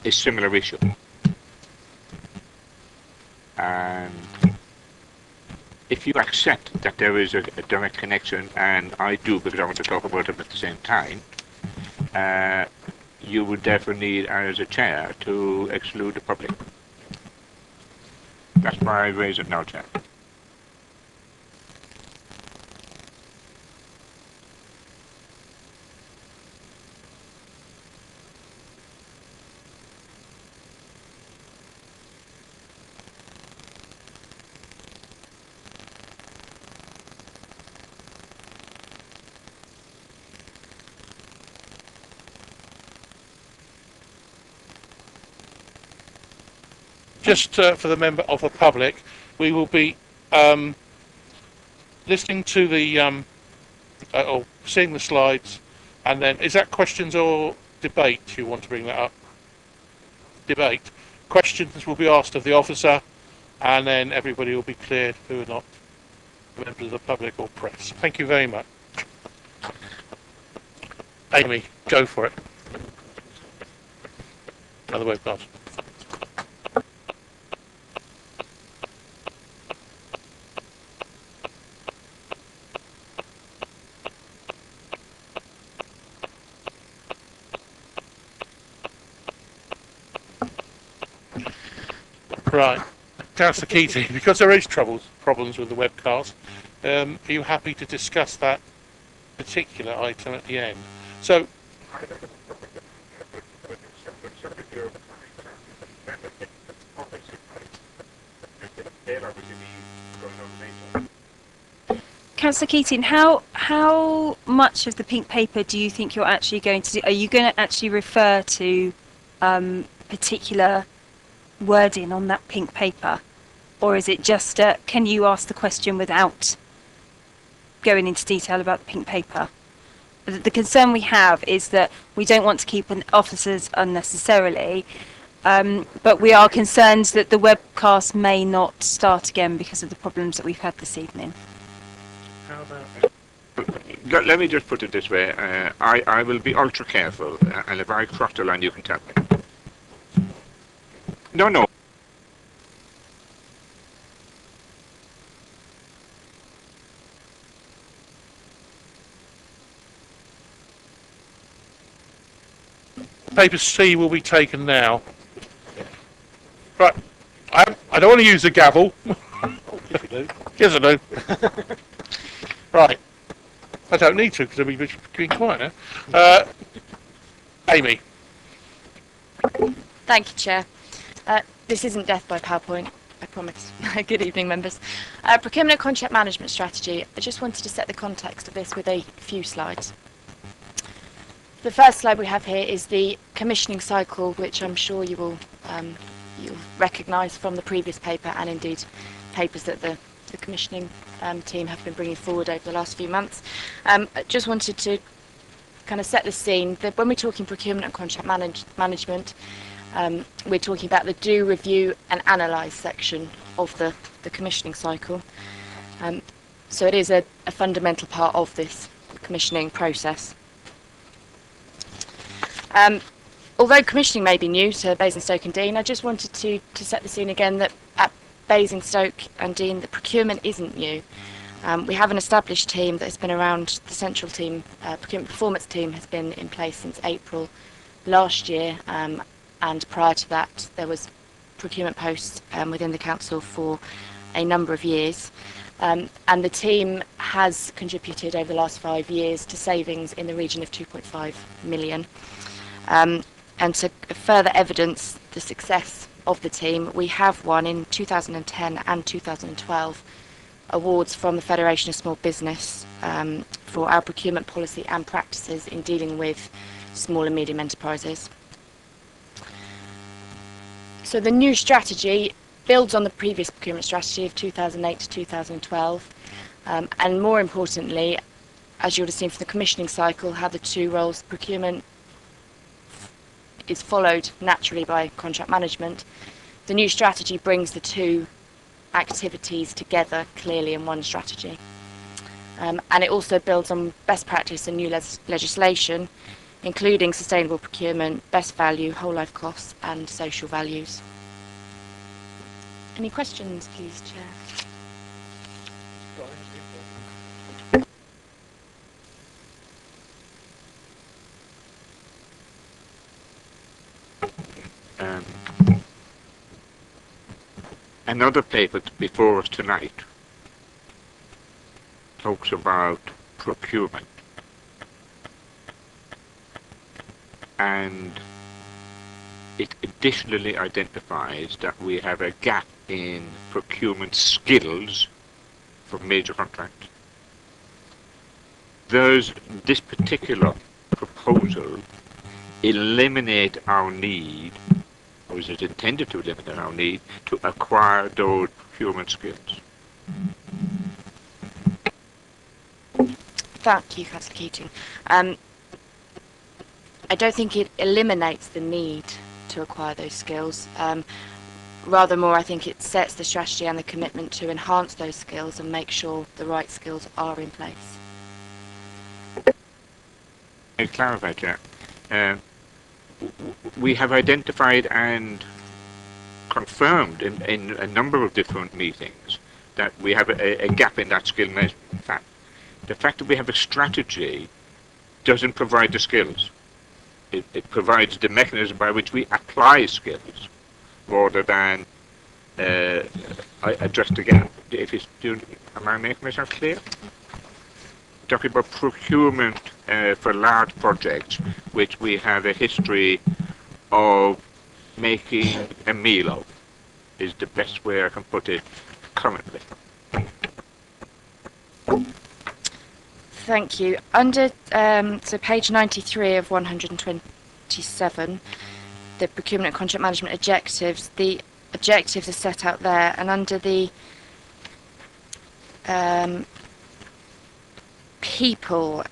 a similar issue. And if you accept that there is a direct connection, and I do because I want to talk about them at the same time, you would therefore need, as a chair, to exclude the public. That's why I raise it now, Chair. Just for the member of the public, we will be listening to the or seeing the slides, and then is that questions or debate? You want to bring that up? Debate. Questions will be asked of the officer, and then everybody will be cleared who are not members of the public or press. Thank you very much. Amy, go for it. Another webcast. Right, Councillor Keating, because there is problems with the webcast, are you happy to discuss that particular item at the end? So, Councillor Keating, how much of the pink paper do you think you're actually going to do? Are you going to actually refer to particular wording on that pink paper, or is it just can you ask the question without going into detail about the pink paper. The concern we have is that we don't want to keep officers unnecessarily, but we are concerned that the webcast may not start again because of the problems that we've had this evening. How about let me just put it this way. I will be ultra careful, and if I cross the line, you can tell me. No. Paper C will be taken now. Right. I don't want to use the gavel. If you do. Yes, I do. Right. I don't need to because I'll be being quiet now. Amy. Thank you, Chair. This isn't death by PowerPoint, I promise. Good evening, members. Procurement and contract management strategy. I just wanted to set the context of this with a few slides. The first slide we have here is the commissioning cycle, which I'm sure you'll recognise from the previous paper and indeed papers that the commissioning team have been bringing forward over the last few months. I just wanted to kind of set the scene that when we're talking procurement and contract management, we're talking about the do, review and analyse section of the commissioning cycle. So it is a fundamental part of this commissioning process. Although commissioning may be new to Basingstoke and Deane, I just wanted to set the scene again that at Basingstoke and Deane the procurement isn't new. We have an established team that has been around. The central team, procurement performance team, has been in place since April last year, and prior to that there was procurement posts within the council for a number of years. And the team has contributed over the last 5 years to savings in the region of 2.5 million. And to further evidence the success of the team, we have won in 2010 and 2012 awards from the Federation of Small Business for our procurement policy and practices in dealing with small and medium enterprises. So the new strategy builds on the previous procurement strategy of 2008 to 2012, and more importantly, as you would have seen from the commissioning cycle, how the two roles, procurement is followed naturally by contract management. The new strategy brings the two activities together clearly in one strategy. And it also builds on best practice and new legislation, including sustainable procurement, best value, whole life costs and social values. Any questions, please, Chair? Another paper before us tonight talks about procurement, and it additionally identifies that we have a gap in procurement skills for major contracts. Does this particular proposal eliminate our need, or is it intended to eliminate our need, to acquire those procurement skills? Thank you, Councillor Keating. I don't think it eliminates the need to acquire those skills. Rather more, I think it sets the strategy and the commitment to enhance those skills and make sure the right skills are in place. To clarify, Chair, we have identified and confirmed in a number of different meetings that we have a gap in that skill measurement. In fact, the fact that we have a strategy doesn't provide the skills. It provides the mechanism by which we apply skills rather than address the gap. Am I making myself clear? Talking about procurement for large projects, which we have a history of making a meal of, is the best way I can put it currently. Thank you. Under so page 93 of 127, the procurement and contract management objectives, the objectives are set out there, and under the people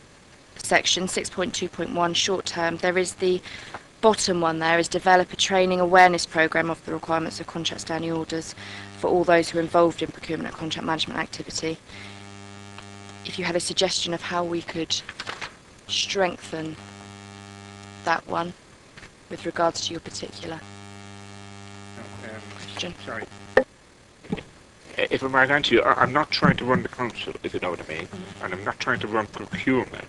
section, 6.2.1, short term, there is the bottom one there is develop a training awareness programme of the requirements of contract standing orders for all those who are involved in procurement and contract management activity. If you had a suggestion of how we could strengthen that one with regards to your particular question. Sorry. If I might answer you, I'm not trying to run the council, if you know what I mean, and I'm not trying to run procurement.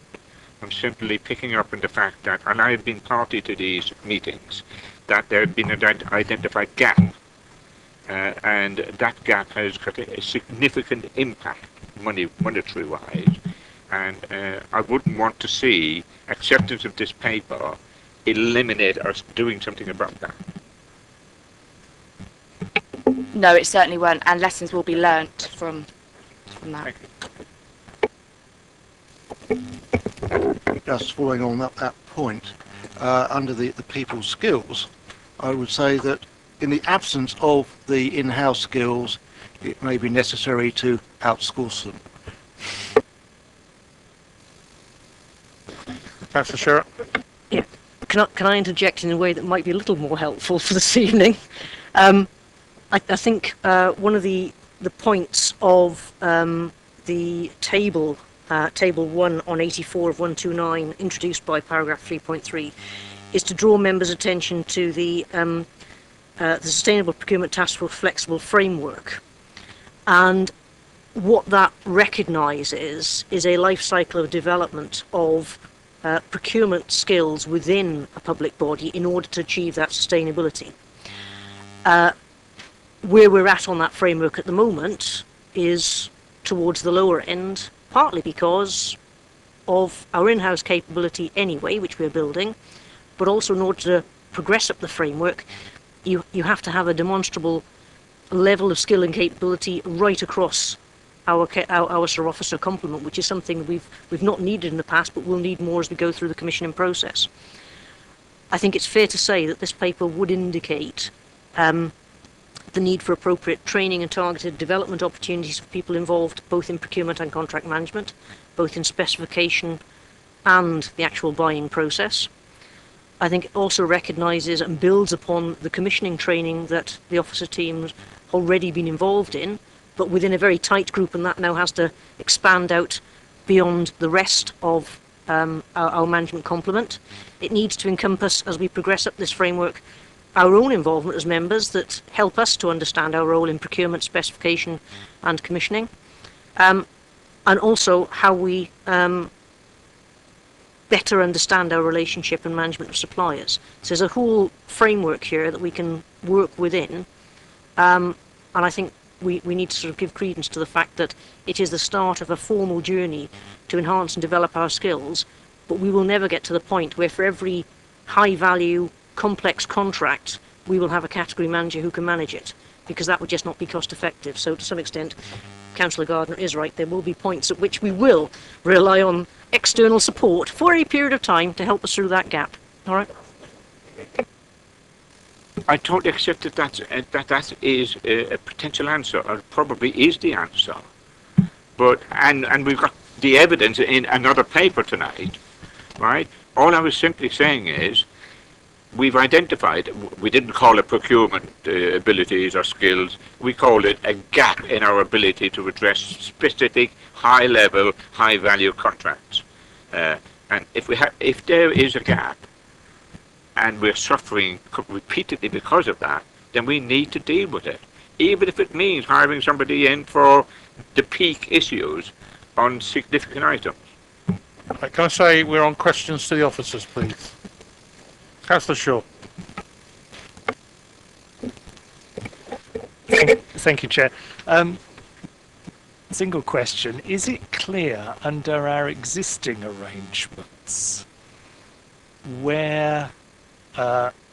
I'm simply picking up on the fact that, and I have been party to these meetings, that there had been an identified gap, and that gap has got a significant impact monetary-wise, and I wouldn't want to see acceptance of this paper eliminate us doing something about that. No, it certainly won't, and lessons will be learnt from that. Just following on that point, under the people skills, I would say that in the absence of the in-house skills, it may be necessary to outsource them. Councillor Sherritt? Yeah. Can I interject in a way that might be a little more helpful for this evening? I think one of the points of the table 1 on 84 of 129, introduced by paragraph 3.3, is to draw members' attention to the Sustainable Procurement Task Force Flexible Framework. And what that recognises is a life cycle of development of procurement skills within a public body in order to achieve that sustainability. Where we're at on that framework at the moment is towards the lower end, partly because of our in-house capability anyway, which we're building, but also in order to progress up the framework, you have to have a demonstrable level of skill and capability right across our sort of officer complement, which is something we've not needed in the past, but we'll need more as we go through the commissioning process. I think it's fair to say that this paper would indicate the need for appropriate training and targeted development opportunities for people involved both in procurement and contract management, both in specification and the actual buying process. I think it also recognises and builds upon the commissioning training that the officer team's already been involved in, but within a very tight group, and that now has to expand out beyond the rest of our management complement. It needs to encompass, as we progress up this framework, our own involvement as members that help us to understand our role in procurement, specification and commissioning, and also how we better understand our relationship and management of suppliers. So there's a whole framework here that we can work within, and I think we need to sort of give credence to the fact that it is the start of a formal journey to enhance and develop our skills, but we will never get to the point where for every high value complex contract we will have a category manager who can manage it, because that would just not be cost effective. So to some extent Councillor Gardner is right, there will be points at which we will rely on external support for a period of time to help us through that gap. All right? I totally accept that that is a potential answer, or probably is the answer. But and we've got the evidence in another paper tonight, right? All I was simply saying is we've identified, we didn't call it procurement abilities or skills, we called it a gap in our ability to address specific high-level, high-value contracts. And if there is a gap, and we're suffering repeatedly because of that, then we need to deal with it, even if it means hiring somebody in for the peak issues on significant items. Right, can I say we're on questions to the officers, please? Councillor Shaw. Thank you, Chair. Single question. Is it clear under our existing arrangements where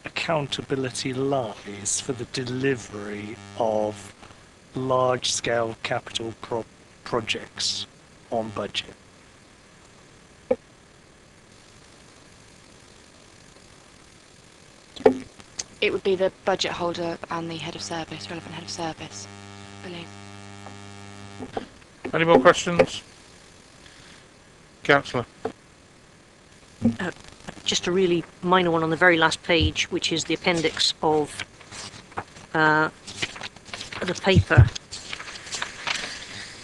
accountability lies for the delivery of large-scale capital projects on budget? It would be the budget holder and the head of service, relevant head of service, I believe. Any more questions? Councillor. Just a really minor one on the very last page, which is the appendix of the paper.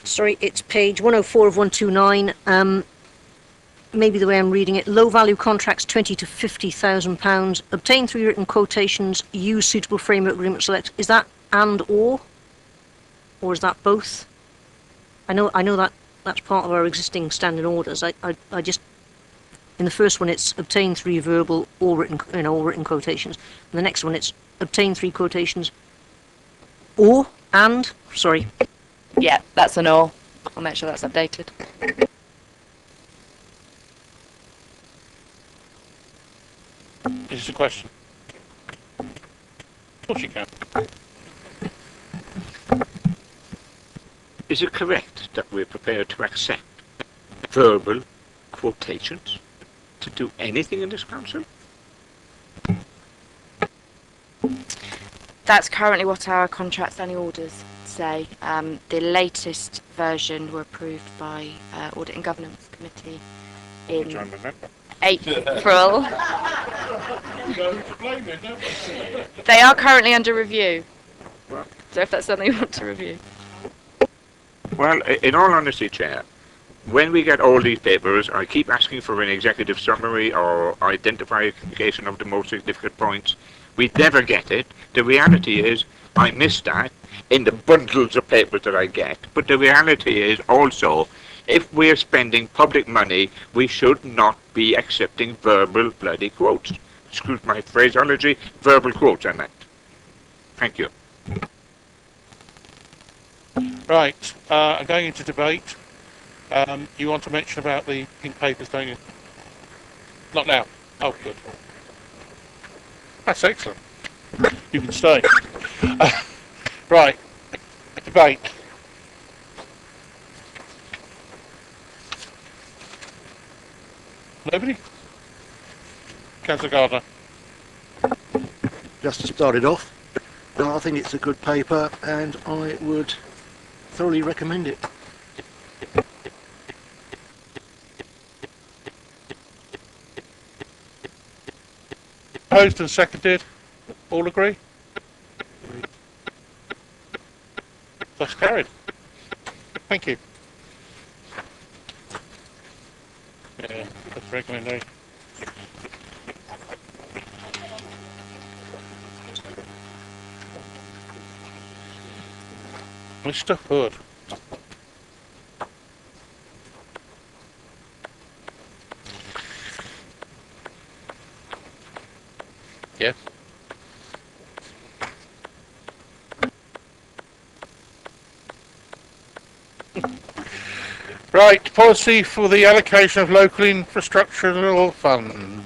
Sorry, it's page 104 of 129. Maybe the way I'm reading it, low value contracts £20,000 to £50,000, obtained through written quotations, use suitable framework agreement select. Is that and or is that both? I know that that's part of our existing standing orders. I just, in the first one it's obtained through verbal or written, all written quotations. And the next one it's obtained through quotations or and. Sorry. Yeah, that's an all. I'll make sure that's updated. Is this a question? Of course you can. Is it correct that we're prepared to accept verbal quotations to do anything in this council? That's currently what our contract standing orders say. The latest version were approved by Audit and Governance Committee Which in I'm a member. April. They are currently under review. Well. So if that's something you want to review. Well, in all honesty, Chair, when we get all these papers, I keep asking for an executive summary or identification of the most significant points. We never get it. The reality is, I miss that in the bundles of papers that I get. But the reality is also, if we're spending public money, we should not be accepting verbal bloody quotes. Excuse my phraseology, verbal quotes, I meant. Thank you. Right, going into debate. You want to mention about the pink papers, don't you? Not now. Oh, good. That's excellent. You can stay. Right, debate. Nobody? Councillor Gardner. Just to start it off, I think it's a good paper and I would thoroughly recommend it. Proposed and seconded. All agree? That's carried. Thank you. Yeah, that's recommendation. Mr. Hood. Yes. Right, policy for the allocation of local infrastructural fund.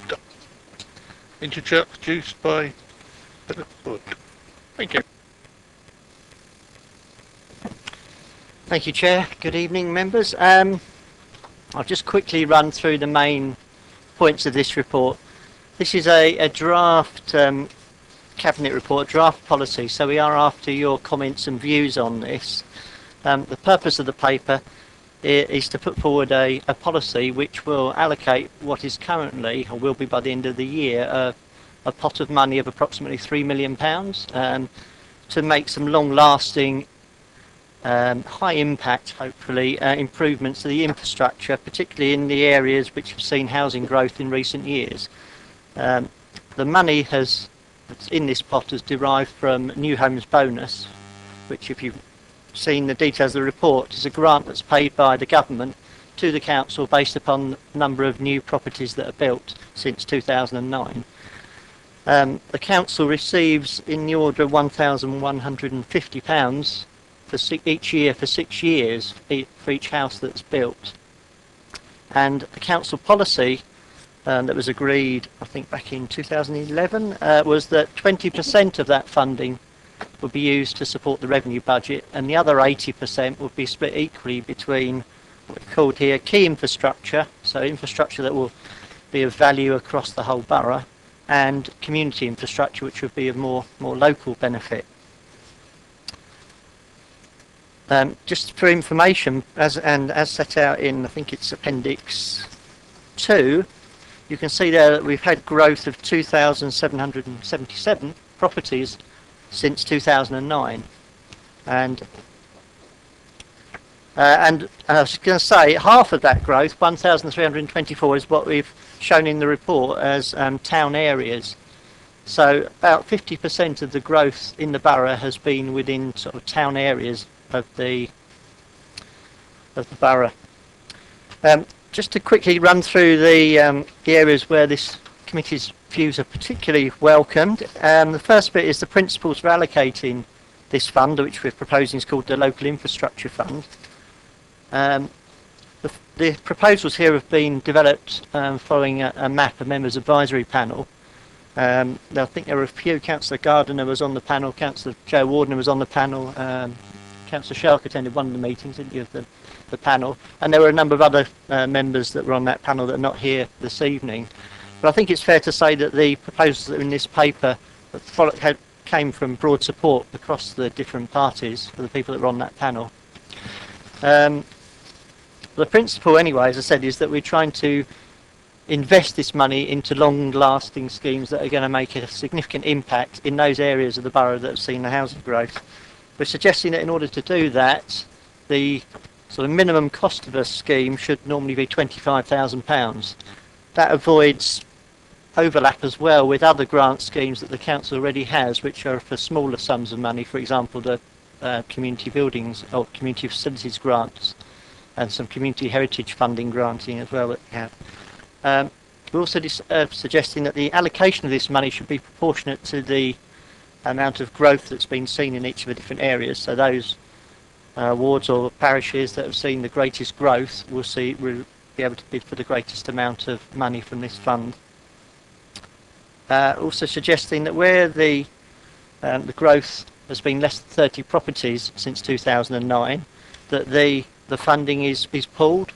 Introduced by Mr. Hood. Thank you. Thank you, Chair. Good evening, members. I'll just quickly run through the main points of this report. This is a draft Cabinet report, draft policy, so we are after your comments and views on this. The purpose of the paper is to put forward a policy which will allocate what is currently, or will be by the end of the year, a pot of money of approximately £3 million to make some long-lasting high impact, hopefully, improvements to the infrastructure, particularly in the areas which have seen housing growth in recent years. The money that's in this pot is derived from New Homes Bonus, which, if you've seen the details of the report, is a grant that's paid by the government to the council based upon the number of new properties that are built since 2009. The council receives in the order of £1,150 each year for 6 years for each house that's built. And the council policy that was agreed, I think, back in 2011, was that 20% of that funding would be used to support the revenue budget, and the other 80% would be split equally between what we called here key infrastructure, so infrastructure that will be of value across the whole borough, and community infrastructure, which would be of more local benefit. just for information, as set out in, I think it's Appendix 2, you can see there that we've had growth of 2,777 properties since 2009. And I was going to say, half of that growth, 1,324, is what we've shown in the report as town areas. So about 50% of the growth in the borough has been within sort of town areas of the borough. Just to quickly run through the areas where this committee's views are particularly welcomed. The first bit is the principles for allocating this fund, which we're proposing is called the Local Infrastructure Fund. The proposals here have been developed following a map, a members' advisory panel. I think there were a few. Councillor Gardiner was on the panel, Councillor Joe Wardener was on the panel, Councillor Shark attended one of the meetings, didn't you, of the panel, and there were a number of other members that were on that panel that are not here this evening. But I think it's fair to say that the proposals that are in this paper came from broad support across the different parties for the people that were on that panel. The principle, anyway, as I said, is that we're trying to invest this money into long-lasting schemes that are going to make a significant impact in those areas of the borough that have seen the housing growth. We're suggesting that in order to do that, the sort of minimum cost of a scheme should normally be £25,000. That avoids overlap as well with other grant schemes that the council already has, which are for smaller sums of money, for example the community buildings or community facilities grants and some community heritage funding granting as well that we have. We're also suggesting that the allocation of this money should be proportionate to the amount of growth that's been seen in each of the different areas. So those wards or parishes that have seen the greatest growth will be able to bid for the greatest amount of money from this fund. Also suggesting that where the growth has been less than 30 properties since 2009, that the funding is pooled,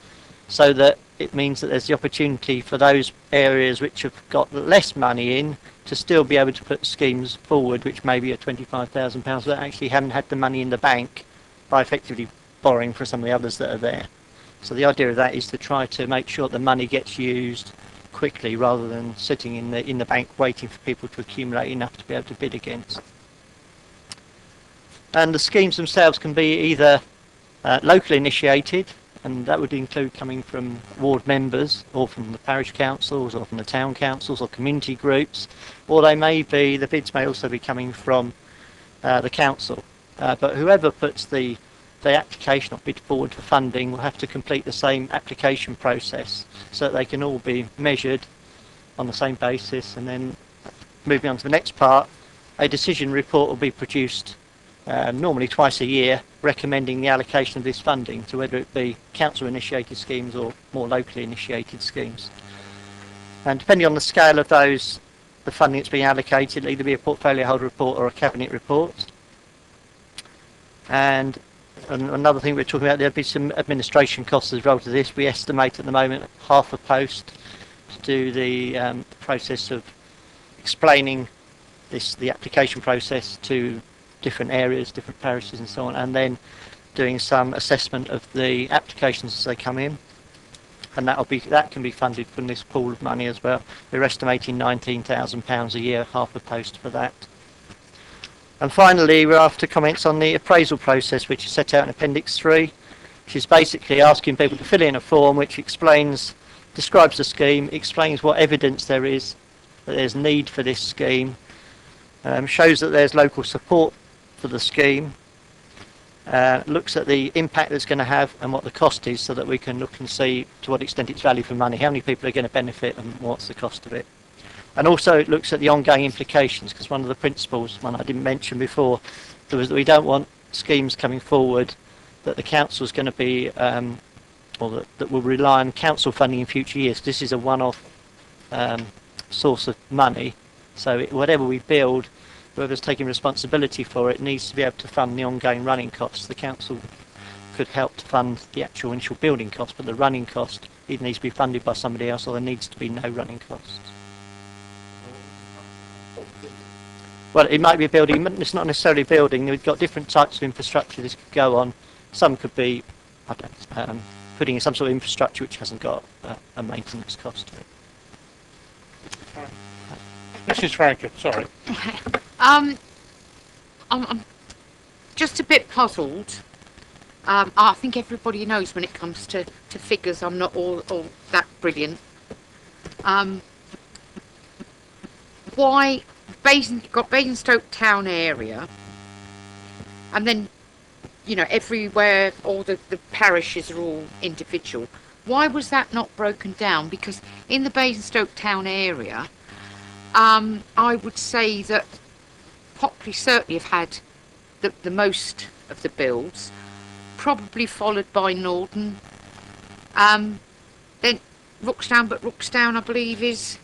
so that it means that there's the opportunity for those areas which have got less money in to still be able to put schemes forward which maybe are £25,000 but actually haven't had the money in the bank by effectively borrowing from some of the others that are there. So the idea of that is to try to make sure the money gets used quickly rather than sitting in the bank waiting for people to accumulate enough to be able to bid against. And the schemes themselves can be either locally initiated, and that would include coming from ward members or from the parish councils or from the town councils or community groups, or the bids may also be coming from the council. But whoever puts the application or bid forward for funding will have to complete the same application process so that they can all be measured on the same basis. And then moving on to the next part, a decision report will be produced normally twice a year, recommending the allocation of this funding to whether it be council initiated schemes or more locally initiated schemes. And depending on the scale of the funding that's being allocated, it'll either be a portfolio holder report or a cabinet report. And another thing we're talking about, there'll be some administration costs as a result of this. We estimate at the moment half a post to do the process of explaining the application process to different areas, different parishes and so on, and then doing some assessment of the applications as they come in. And that can be funded from this pool of money as well. We're estimating £19,000 a year, half a post for that. And finally, we're after comments on the appraisal process, which is set out in Appendix 3, which is basically asking people to fill in a form which describes the scheme, explains what evidence there is that there's need for this scheme, shows that there's local support for the scheme, looks at the impact it's going to have and what the cost is, so that we can look and see to what extent it's value for money, how many people are going to benefit and what's the cost of it. And also it looks at the ongoing implications, because one of the principles, one I didn't mention before, was that we don't want schemes coming forward that the council is going to be, or that will rely on council funding in future years. This is a one-off source of money, so whatever we build, whoever's taking responsibility for it needs to be able to fund the ongoing running costs. The council could help to fund the actual initial building cost, but the running cost either needs to be funded by somebody else or there needs to be no running costs. Well, it might be a building, it's not necessarily a building. We've got different types of infrastructure this could go on. Some could be, I don't know, putting in some sort of infrastructure which hasn't got a maintenance cost to it. Mrs. Franklin, sorry. I'm just a bit puzzled. I think everybody knows when it comes to figures, I'm not all that brilliant. Why got Basingstoke town area, and then, you know, everywhere, all the parishes are all individual. Why was that not broken down? Because in the Basingstoke town area, I would say that Popley certainly have had the most of the builds, probably followed by Norden. Then Rookstown, but Rookstown I believe is,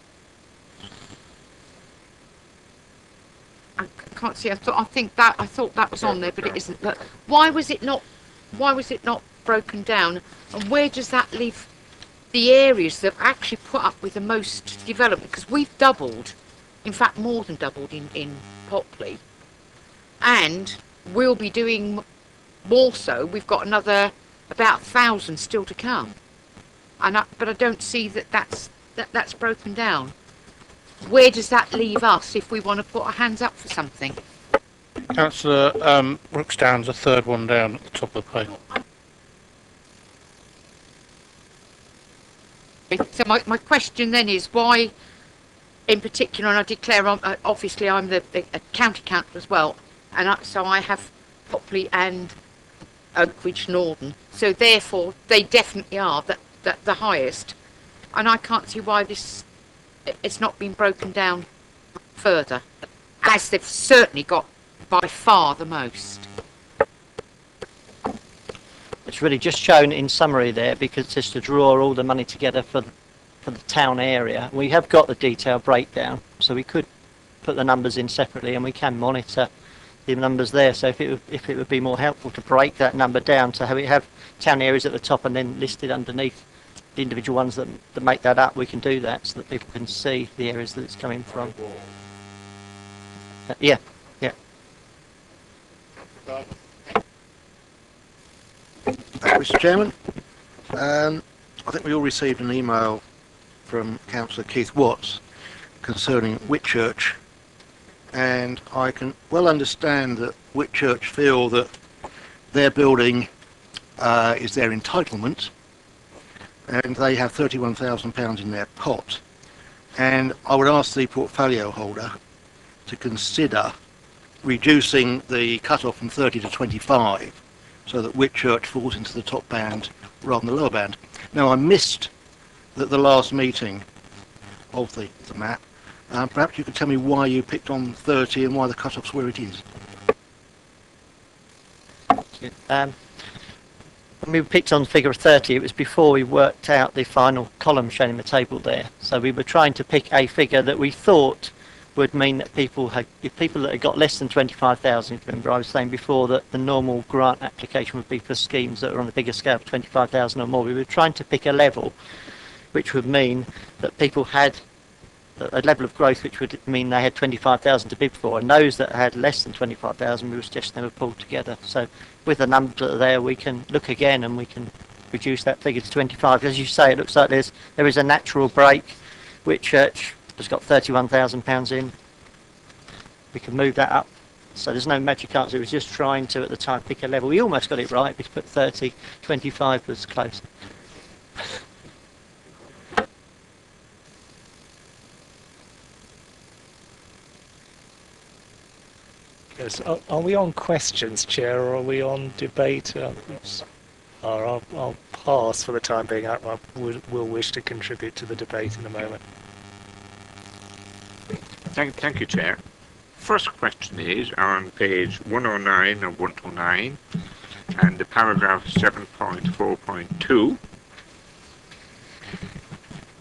I can't see. I thought that was on there, but it isn't. But why was it not broken down? And where does that leave the areas that actually put up with the most development? Because we've doubled, in fact more than doubled in Popley, and we'll be doing more so. We've got another about 1,000 still to come, but I don't see that's broken down. Where does that leave us if we want to put our hands up for something? Councillor, Rookstown's the third one down at the top of the page. So my question then is why, in particular, and I declare obviously I'm the county council as well, and so I have Popley and Oakridge Norden. So therefore they definitely are the highest, and I can't see why it's not been broken down further, as they've certainly got by far the most. It's really just shown in summary there because just to draw all the money together for the town area. We have got the detailed breakdown, so we could put the numbers in separately and we can monitor the numbers there. So if it would be more helpful to break that number down to how we have town areas at the top and then listed underneath the individual ones that make that up, we can do that so that people can see the areas that it's coming from. Yeah. Mr. Chairman, I think we all received an email from Councillor Keith Watts concerning Whitchurch, and I can well understand that Whitchurch feel that their building is their entitlement, and they have £31,000 in their pot. And I would ask the portfolio holder to consider reducing the cut-off from 30 to 25, so that Whitchurch falls into the top band rather than the lower band. Now, I missed the last meeting of the map. Perhaps you could tell me why you picked on 30 and why the cut-off's where it is. When we picked on figure 30, it was before we worked out the final column shown in the table there. So we were trying to pick a figure that we thought would mean that if people that had got less than 25,000, remember I was saying before that the normal grant application would be for schemes that are on the bigger scale, 25,000 or more. We were trying to pick a level which would mean that people had a level of growth which would mean they had 25,000 to bid for, and those that had less than 25,000 we were suggesting they were pulled together. So with the numbers that are there, we can look again and we can reduce that figure to 25. As you say, it looks like there is a natural break. Whitchurch has got £31,000 in. We can move that up. So there's no magic answer. It was just trying to, at the time, pick a level. We almost got it right. We put 30, 25 was close. Yes. Are we on questions, Chair, or are we on debate? I'll pass for the time being. I will wish to contribute to the debate in a moment. Thank you, Chair. First question is on page 109 and 109 and the paragraph 7.4.2.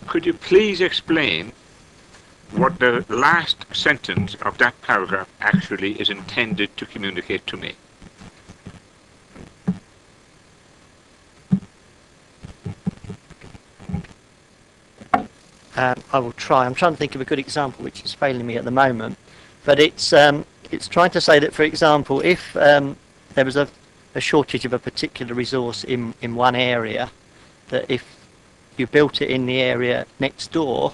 Could you please explain what the last sentence of that paragraph actually is intended to communicate to me? I will try. I'm trying to think of a good example which is failing me at the moment, but it's trying to say that, for example, if there was a a shortage of a particular resource in one area, that if you built it in the area next door,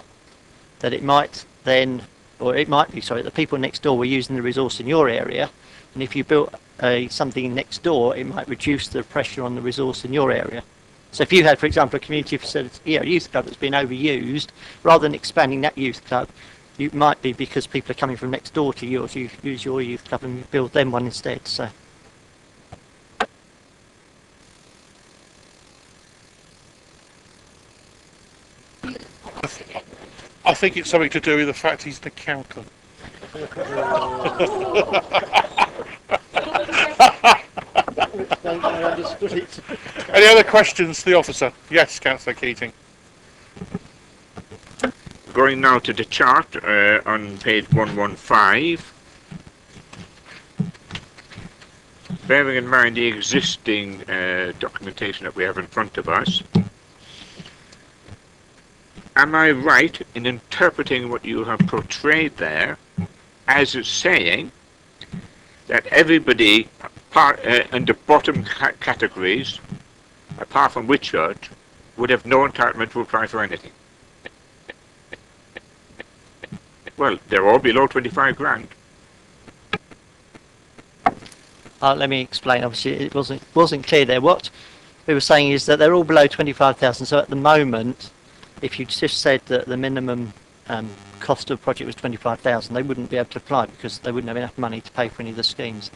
that it might then, or it might be, sorry, the people next door were using the resource in your area, and if you built something next door, it might reduce the pressure on the resource in your area. So if you had, for example, a community facility, a youth club that's been overused, rather than expanding that youth club, it might be because people are coming from next door to yours, you use your youth club and build them one instead. So. I think it's something to do with the fact he's an accountant. Any other questions to the officer? Yes, Councillor Keating. Going now to the chart on page 115. Bearing in mind the existing documentation that we have in front of us, am I right in interpreting what you have portrayed there as saying that everybody in the bottom categories, apart from Whitchurch, would have no entitlement to apply for anything? Well, they're all below 25 grand. Let me explain. Obviously, it wasn't clear there. What we were saying is that they're all below 25,000. So at the moment, if you just said that the minimum cost of the project was 25,000, they wouldn't be able to apply because they wouldn't have enough money to pay for any of the schemes.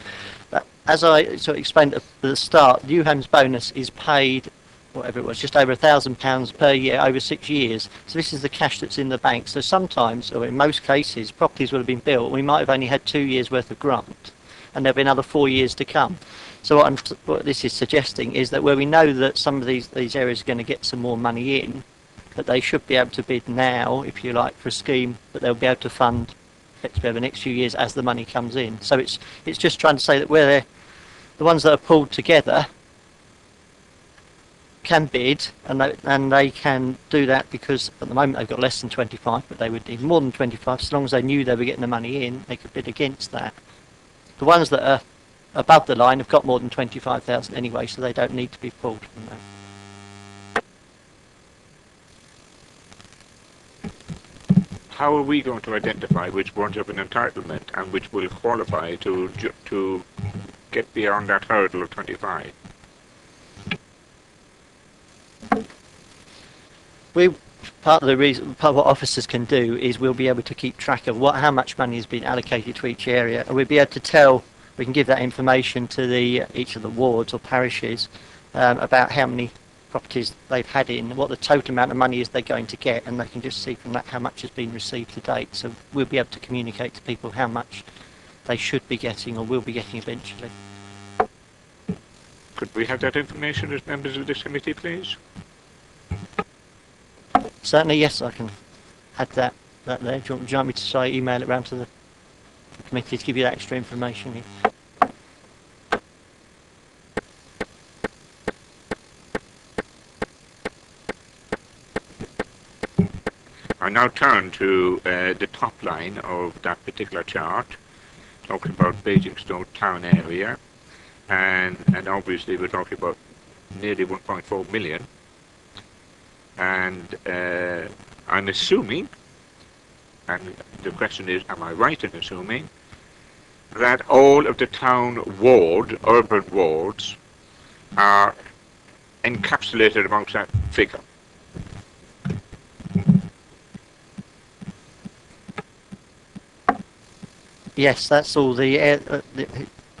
But as I sort of explained at the start, the New Homes bonus is paid, whatever it was, just over £1,000 per year over 6 years. So this is the cash that's in the bank. So sometimes, or in most cases, properties would have been built. We might have only had 2 years worth of grant, and there'll be another 4 years to come. So what this is suggesting is that where we know that some of these areas are going to get some more money in, that they should be able to bid now, if you like, for a scheme that they'll be able to fund over the next few years as the money comes in. So it's just trying to say that where they're, the ones that are pulled together can bid, and they can do that because at the moment they've got less than 25, but they would need more than 25. So long as they knew they were getting the money in, they could bid against that. The ones that are above the line have got more than 25,000 anyway, so they don't need to be pulled from that. How are we going to identify which ones have an entitlement and which will qualify to get beyond that hurdle of 25? Part of what officers can do is we'll be able to keep track of how much money has been allocated to each area, and we'll be able to tell. We can give that information to each of the wards or parishes about how many properties they've had in, what the total amount of money is they're going to get, and they can just see from that how much has been received to date. So we'll be able to communicate to people how much they should be getting or will be getting eventually. Could we have that information as members of this committee, please? Certainly, yes, I can add that there. Do you want me to email it round to the committee to give you that extra information here? I now turn to the top line of that particular chart, talking about Basingstoke town area, and obviously we're talking about nearly 1.4 million. And I'm assuming, and the question is, am I right in assuming, that all of the town urban wards, are encapsulated amongst that figure? Yes, that's all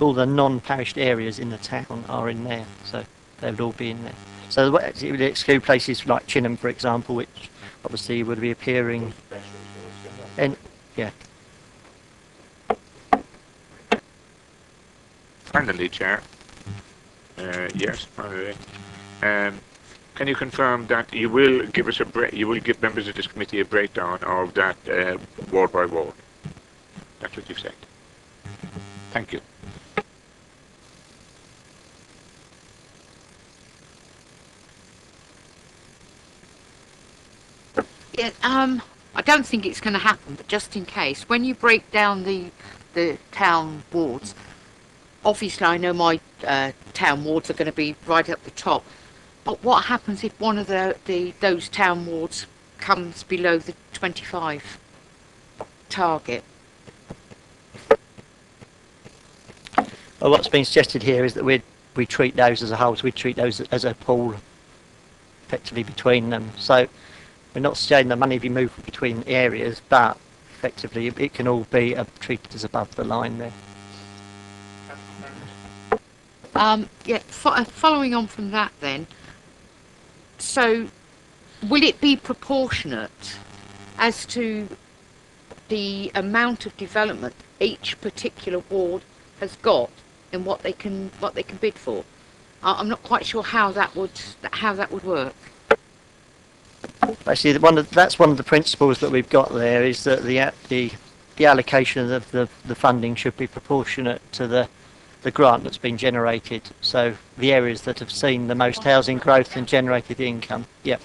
all the non-parished areas in the town are in there, so they would all be in there. So it would exclude places like Chinham, for example, which obviously would be appearing. And yeah. Finally, Chair. Yes. Can you confirm that you will give us you will give members of this committee a breakdown of that ward by ward? That's what you've said. Thank you. Yeah, I don't think it's going to happen, but just in case, when you break down the town wards, obviously I know my town wards are going to be right up the top. But what happens if one of those town wards comes below the 25 target? Well, what's been suggested here is that we treat those as a whole, so we treat those as a pool effectively between them. So we're not saying the money be moved between areas, but effectively it can all be treated as above the line there. Following on from that then, so will it be proportionate as to the amount of development each particular ward has got and what they can bid for? I'm not quite sure how that would work. Actually, that's one of the principles that we've got there, is that the allocation of the funding should be proportionate to the grant that's been generated. So the areas that have seen the most housing growth and generated income. Yep.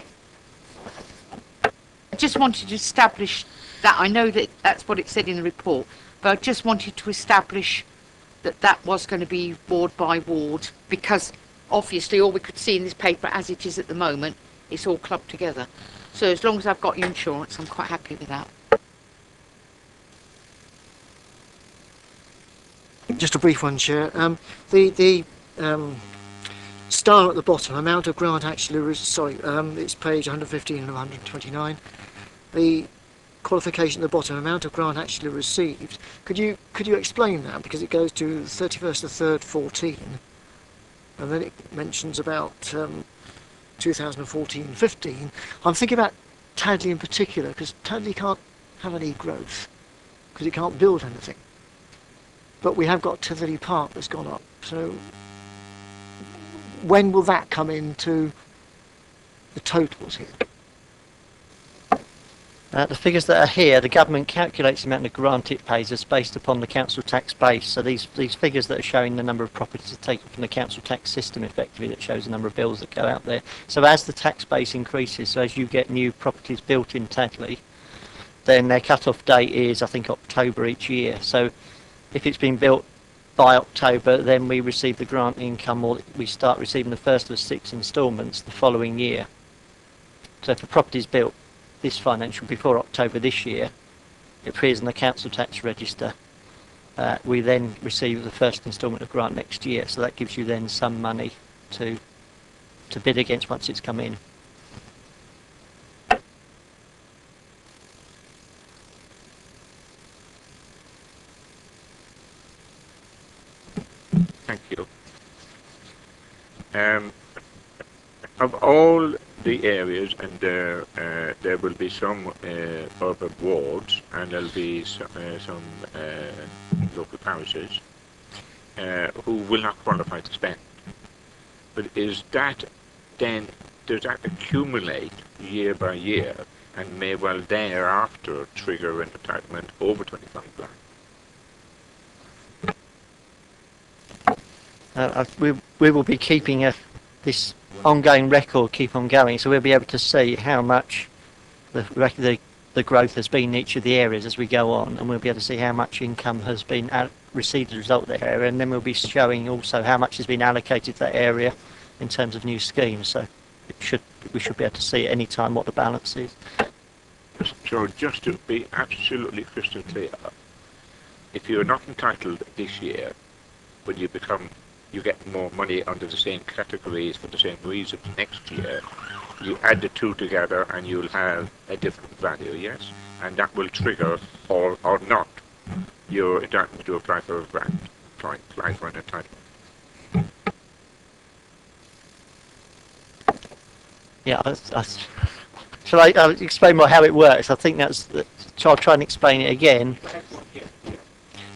I just wanted to establish that. I know that that's what it said in the report, but I just wanted to establish that was going to be ward by ward, because obviously all we could see in this paper as it is at the moment, it's all clubbed together. So as long as I've got your insurance, I'm quite happy with that. Just a brief one, Chair. The star at the bottom, amount of grant actually, it's page 115 and 129. The qualification at the bottom, amount of grant actually received. Could you explain that? Because it goes to 31st of 3rd 14, and then it mentions about 2014-15. I'm thinking about Tadley in particular, because Tadley can't have any growth because it can't build anything. But we have got Tivoli Park that's gone up. So when will that come into the totals here? The figures that are here, the government calculates the amount of grant it pays us based upon the council tax base. So these figures that are showing the number of properties are taken from the council tax system, effectively, that shows the number of bills that go out there. So as the tax base increases, so as you get new properties built in Tadley, then their cut-off date is, I think, October each year. So if it's been built by October, then we receive the grant income, or we start receiving the first of 6 instalments the following year. So if the property is built this financial before October this year, it appears in the council tax register. We then receive the first instalment of grant next year, so that gives you then some money to bid against once it's come in. Thank you. Of all the areas, and there will be some urban wards, and there'll be some local parishes who will not qualify to spend. But is that then, does that accumulate year by year and may well thereafter trigger an entitlement over 25 grand? We will be keeping this ongoing record keep on going, so we'll be able to see how much the growth has been in each of the areas as we go on, and we'll be able to see how much income has been received as a result of that area, and then we'll be showing also how much has been allocated to that area in terms of new schemes. So we should be able to see at any time what the balance is. So just to be absolutely crystal clear, if you're not entitled this year, when you get more money under the same categories for the same reasons next year, you add the two together and you'll have a different value, yes? And that will trigger, or not, your entitlement to apply for a grant, apply for an entitlement. Yeah, shall I explain more how it works? I think I'll try and explain it again.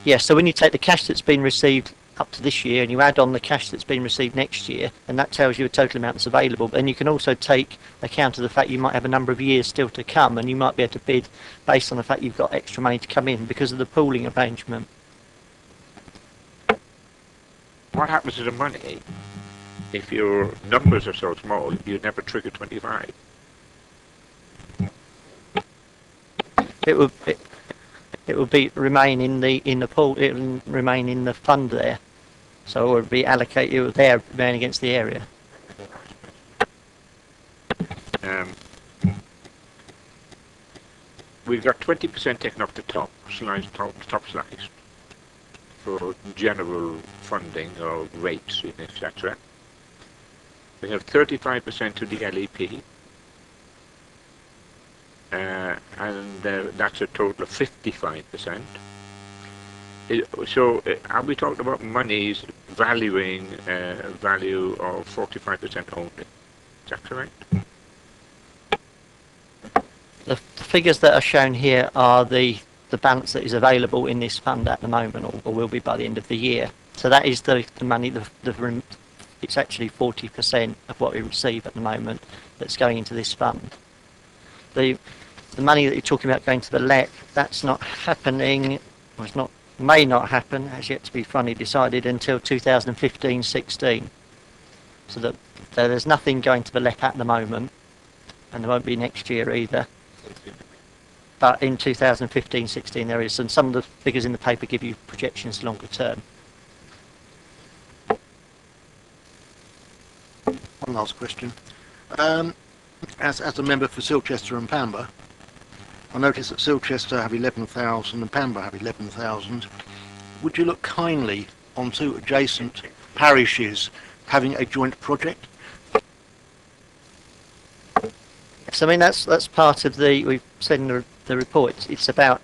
Yeah, so when you take the cash that's been received up to this year and you add on the cash that's been received next year, and that tells you a total amount that's available. But then you can also take account of the fact you might have a number of years still to come, and you might be able to bid based on the fact you've got extra money to come in because of the pooling arrangement. What happens to the money if your numbers are so small you never trigger 25? It will remain in the pool. It will remain in the fund there. So it would be allocated there ran against the area. We've got 20% taken off the top slice for general funding or rates, etc. We have 35% to the LEP, and that's a total of 55%. So are we talking about monies valuing value of 45% only? Is that correct? The figures that are shown here are the balance that is available in this fund at the moment, or will be by the end of the year. So that is the money, it's actually 40% of what we receive at the moment that's going into this fund. The money that you're talking about going to the LEP, that's not happening, or it's not, may not happen, has yet to be finally decided until 2015-16. So that there's nothing going to the LEP at the moment, and there won't be next year either. But in 2015-16 there is, and some of the figures in the paper give you projections longer term. One last question. As a member for Silchester and Pamber, I notice that Silchester have 11,000 and Pamber have 11,000. Would you look kindly on two adjacent parishes having a joint project? So I mean that's part of we've said in the report, it's about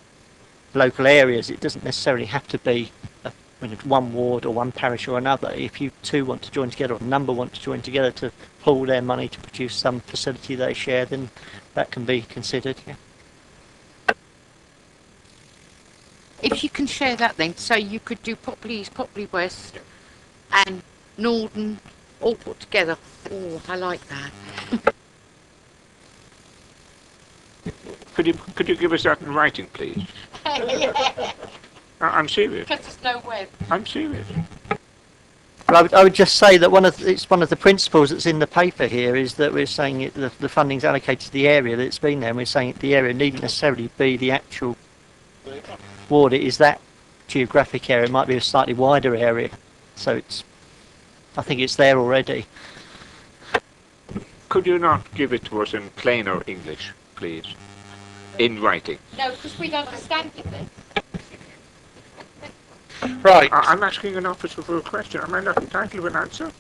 local areas. It doesn't necessarily have to be one ward or one parish or another. If you two want to join together, or a number want to join together to pool their money to produce some facility they share, then that can be considered. Yeah. If you can share that then, so you could do Popley East, Popley West and Norden all put together. Oh, I like that. Could you give us that in writing, please? Yeah. I'm serious. Because there's no web. I'm serious. Well, I would just say that one of the principles that's in the paper here is that we're saying the funding's allocated to the area that it's been there, and we're saying the area needn't necessarily be the actual ward. It is that geographic area. It might be a slightly wider area, so I think it's there already. Could you not give it to us in plainer English, please? In writing. No, because we don't understand it then. Right. I'm asking an officer for a question. Am I not entitled to an answer?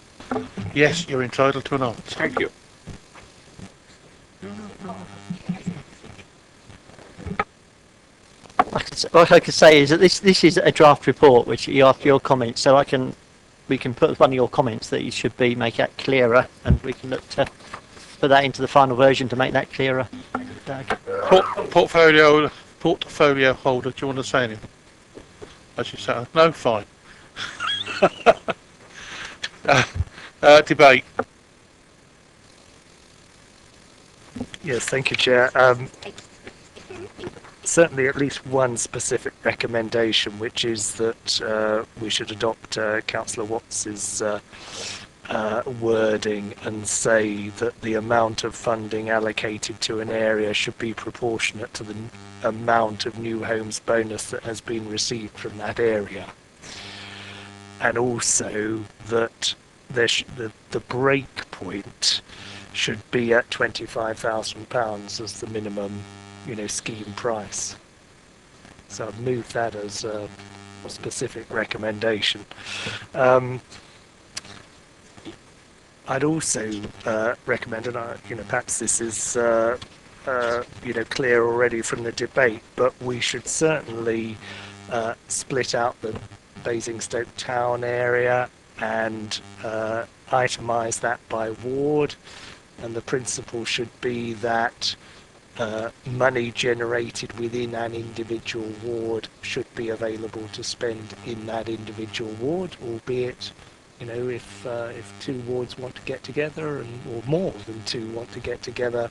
Yes, you're entitled to an answer. Thank you. What I could say is that this is a draft report, which you ask for your comments, so we can put one of your comments that you should make that clearer, and we can look to put that into the final version to make that clearer. Portfolio holder, do you want to say anything? As you say, no, fine. Debate. Yes, thank you, Chair. Certainly at least one specific recommendation, which is that we should adopt Councillor Watts's wording and say that the amount of funding allocated to an area should be proportionate to the amount of new homes bonus that has been received from that area. And also that the break point should be at £25,000 as the minimum, scheme price. So I've moved that as a specific recommendation. I'd also recommend, and perhaps this is clear already from the debate, but we should certainly split out the Basingstoke town area and itemise that by ward, and the principle should be that money generated within an individual ward should be available to spend in that individual ward, albeit if two wards want to get together, or more than two want to get together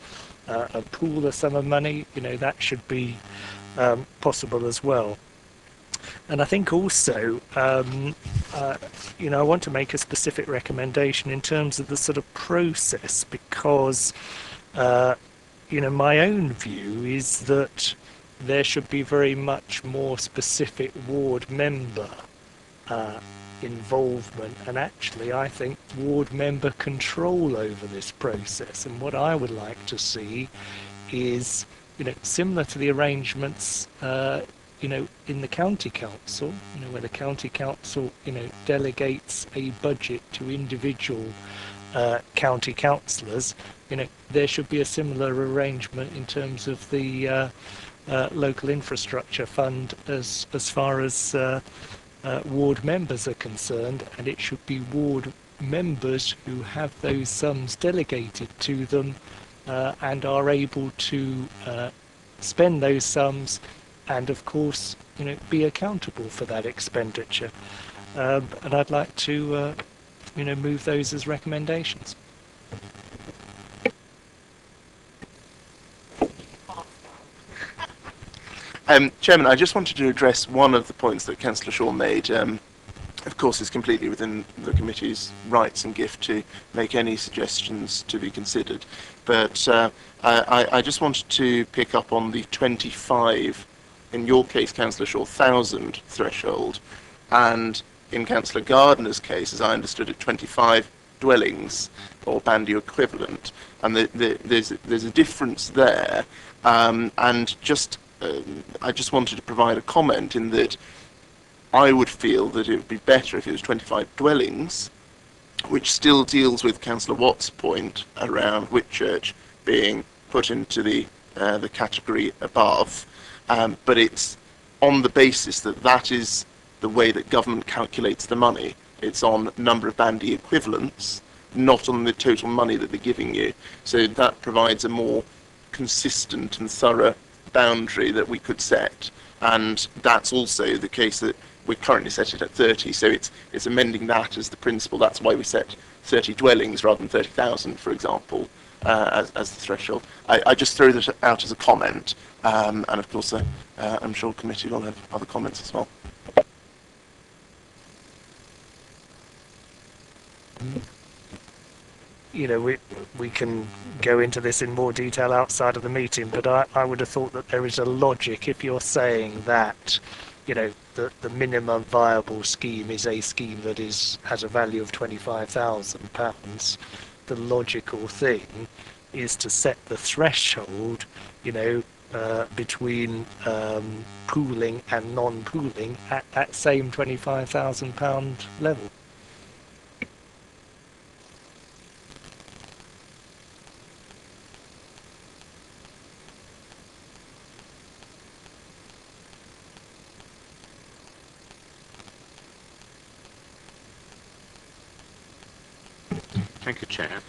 and pool a sum of money, that should be possible as well. And I think also, I want to make a specific recommendation in terms of the sort of process, because, my own view is that there should be very much more specific ward member involvement and actually, I think, ward member control over this process. And what I would like to see is, similar to the arrangements, in the county council, where the county council, delegates a budget to individual county councillors, there should be a similar arrangement in terms of the local infrastructure fund as far as ward members are concerned, and it should be ward members who have those sums delegated to them and are able to spend those sums and of course be accountable for that expenditure, and I'd like to move those as recommendations. Chairman, I just wanted to address one of the points that Councillor Shaw made. Of course, it's completely within the committee's rights and gift to make any suggestions to be considered. But I just wanted to pick up on the 25, in your case, Councillor Shaw, 1,000 threshold, and in Councillor Gardner's case, as I understood it, 25 dwellings or bandy equivalent. And there's a difference there, and just I just wanted to provide a comment in that I would feel that it would be better if it was 25 dwellings, which still deals with Councillor Watt's point around Whitchurch being put into the category above, but it's on the basis that that is the way that government calculates the money. It's on number of bandy equivalents, not on the total money that they're giving you. So that provides a more consistent and thorough boundary that we could set, and that's also the case that we currently set it at 30, so it's amending that as the principle. That's why we set 30 dwellings rather than 30,000, for example, as the threshold. I just throw that out as a comment, and of course I'm sure committee will have other comments as well. We can go into this in more detail outside of the meeting, but I would have thought that there is a logic if you're saying that, the minimum viable scheme is a scheme that has a value of £25,000. The logical thing is to set the threshold, between pooling and non-pooling at that same £25,000 level. Thank you, Chair.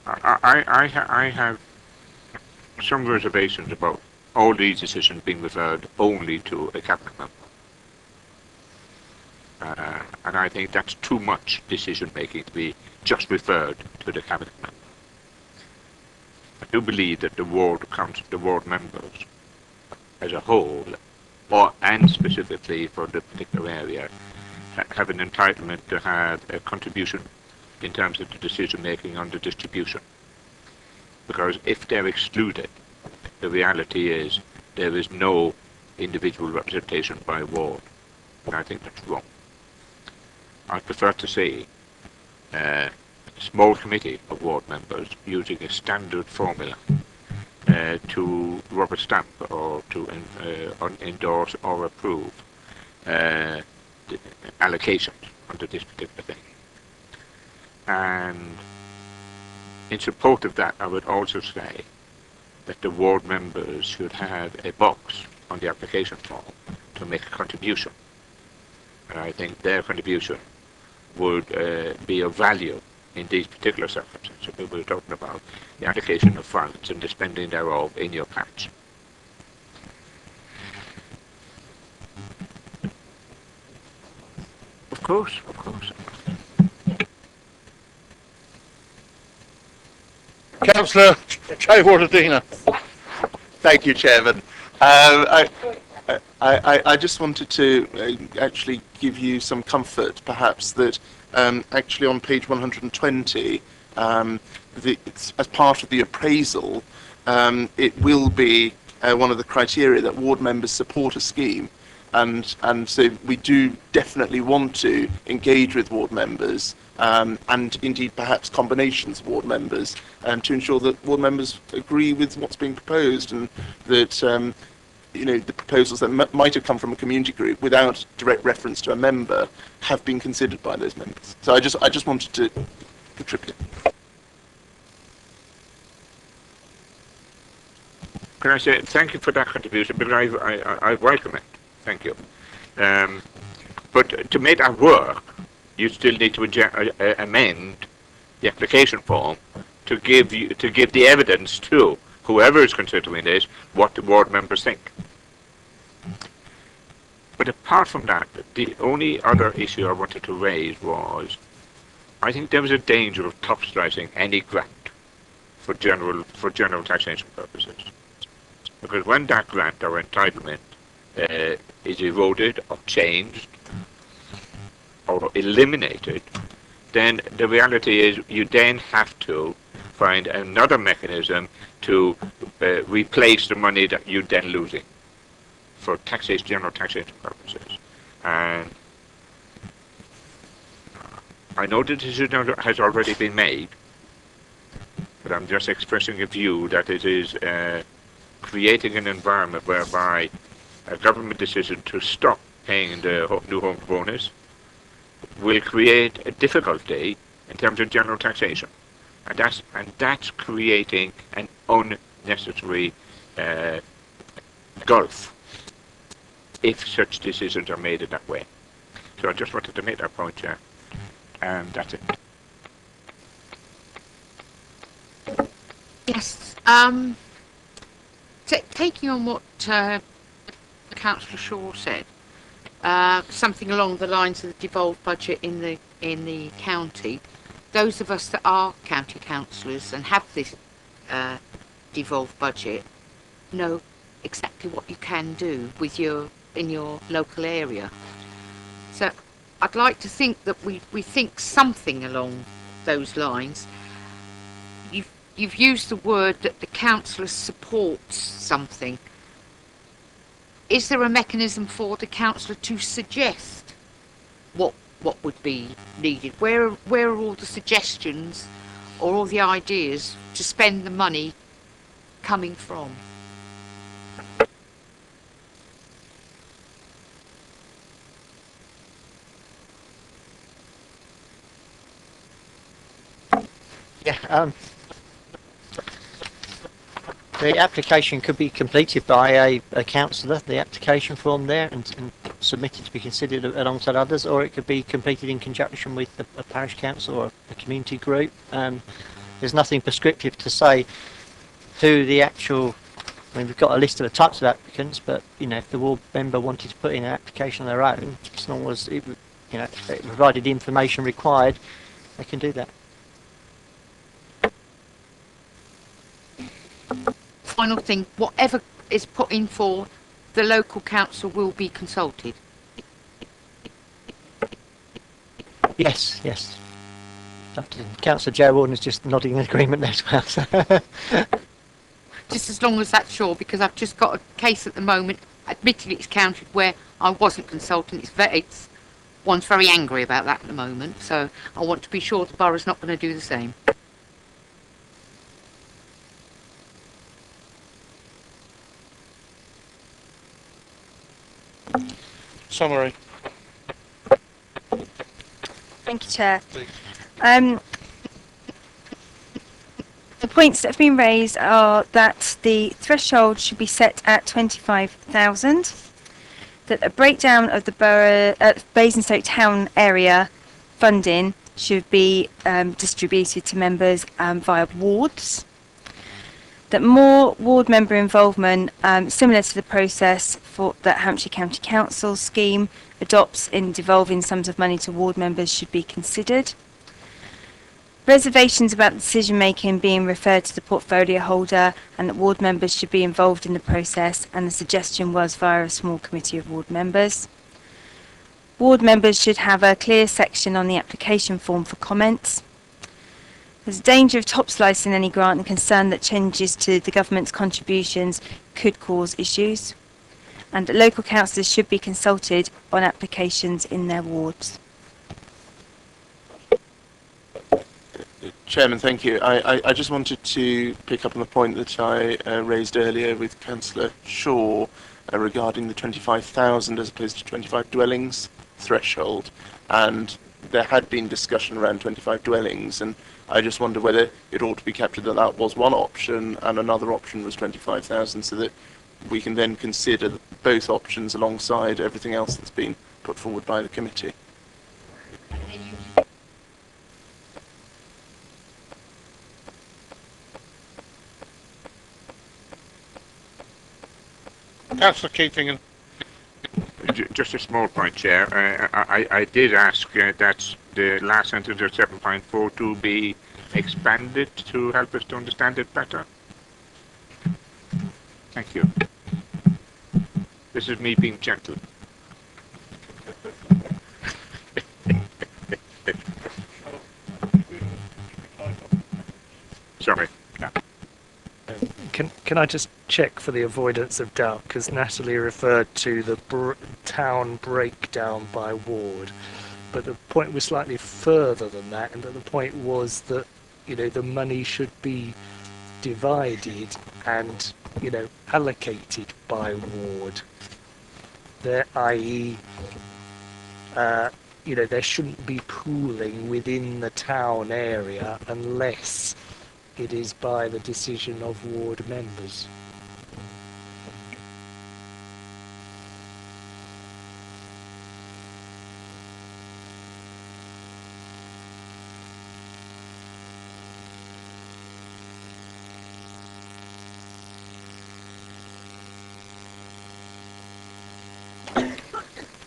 I have some reservations about all these decisions being referred only to a cabinet member. And I think that's too much decision making to be just referred to the cabinet member. I do believe that the ward members as a whole, and specifically for the particular area, have an entitlement to have a contribution in terms of the decision making on the distribution. Because if they're excluded, the reality is there is no individual representation by ward. And I think that's wrong. I prefer to see a small committee of ward members using a standard formula to rubber stamp or to endorse or approve allocations under this particular thing. And in support of that, I would also say that the ward members should have a box on the application form to make a contribution. And I think their contribution would be of value in these particular circumstances. We were talking about the allocation of funds and the spending thereof in your patch. Of course. Councillor Wardadina. Thank you, Chairman. I just wanted to actually give you some comfort, perhaps, that actually on page 120, as part of the appraisal, it will be one of the criteria that ward members support a scheme. and so we do definitely want to engage with ward members, and indeed perhaps combinations of ward members, to ensure that ward members agree with what's being proposed, and that the proposals that might have come from a community group without direct reference to a member have been considered by those members. So I just wanted to contribute. Can I say thank you for that contribution, because I welcome it. Thank you. But to make that work, you still need to amend the application form to give the evidence to whoever is considering this what the ward members think. But apart from that, the only other issue I wanted to raise was, I think there was a danger of topslicing any grant for general taxation purposes. Because when that grant or entitlement is eroded or changed or eliminated, then the reality is you then have to find another mechanism to replace the money that you're then losing for general taxation purposes. And I know the decision has already been made, but I'm just expressing a view that it is creating an environment whereby a government decision to stop paying the new home bonus will create a difficulty in terms of general taxation, and that's creating an unnecessary gulf if such decisions are made in that way. So I just wanted to make that point, Chair, and that's it. Yes. Taking on what Councillor Shaw said, something along the lines of the devolved budget in the county. Those of us that are county councillors and have this devolved budget know exactly what you can do with in your local area. So I'd like to think that we think something along those lines. You've used the word that the councillor supports something. Is there a mechanism for the councillor to suggest what would be needed? Where are all the suggestions or all the ideas to spend the money coming from? Yeah, the application could be completed by a councillor, the application form there, and submitted to be considered alongside others, or it could be completed in conjunction with a parish council or a community group. There's nothing prescriptive to say who the actual. I mean, we've got a list of the types of applicants, but if the ward member wanted to put in an application on their own, as long as it provided the information required, they can do that. Final thing, whatever is put in for, the local council will be consulted. Yes. Councillor Gerald is just nodding in agreement there as well. So. Just as long as that's sure, because I've just got a case at the moment, admittedly it's counted, where I wasn't consulted. One's very angry about that at the moment, so I want to be sure the borough's not going to do the same. Summary. Thank you, Chair. The points that have been raised are that the threshold should be set at 25,000, that a breakdown of the borough Basingstoke town area funding should be distributed to members via wards, that more ward member involvement, similar to the process that Hampshire County Council scheme adopts in devolving sums of money to ward members, should be considered. Reservations about the decision making being referred to the portfolio holder, and that ward members should be involved in the process, and the suggestion was via a small committee of ward members. Ward members should have a clear section on the application form for comments. There's a danger of top slicing any grant and concern that changes to the government's contributions could cause issues. and that local councillors should be consulted on applications in their wards. Chairman, thank you. I just wanted to pick up on the point that I raised earlier with Councillor Shaw regarding the 25,000 as opposed to 25 dwellings threshold, and there had been discussion around 25 dwellings, and I just wonder whether it ought to be captured that that was one option and another option was 25,000, so that we can then consider both options alongside everything else that's been put forward by the committee. Councillor Keating. Just a small point, Chair. I did ask that the last sentence of 7.42 be expanded to help us to understand it better. Thank you. This is me being gentle. Sorry. Yeah. Can I just check for the avoidance of doubt, because Natalie referred to the town breakdown by ward, but the point was slightly further than that, and that the point was that, you know, the money should be divided and, you know, allocated by ward. There, i.e., you know, there shouldn't be pooling within the town area unless it is by the decision of ward members.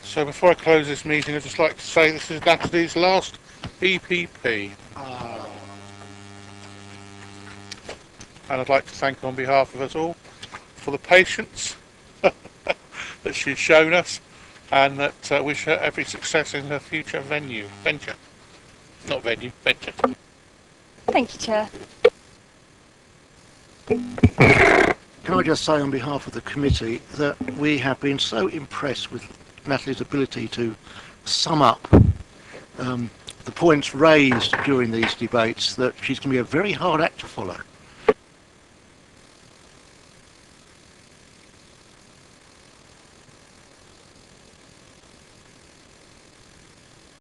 So before I close this meeting, I'd just like to say this is Natalie's last EPP. And I'd like to thank her on behalf of us all for the patience that she's shown us, and that wish her every success in her future venture. Not venue, venture. Thank you, Chair. Can I just say on behalf of the committee that we have been so impressed with Natalie's ability to sum up the points raised during these debates that she's going to be a very hard act to follow.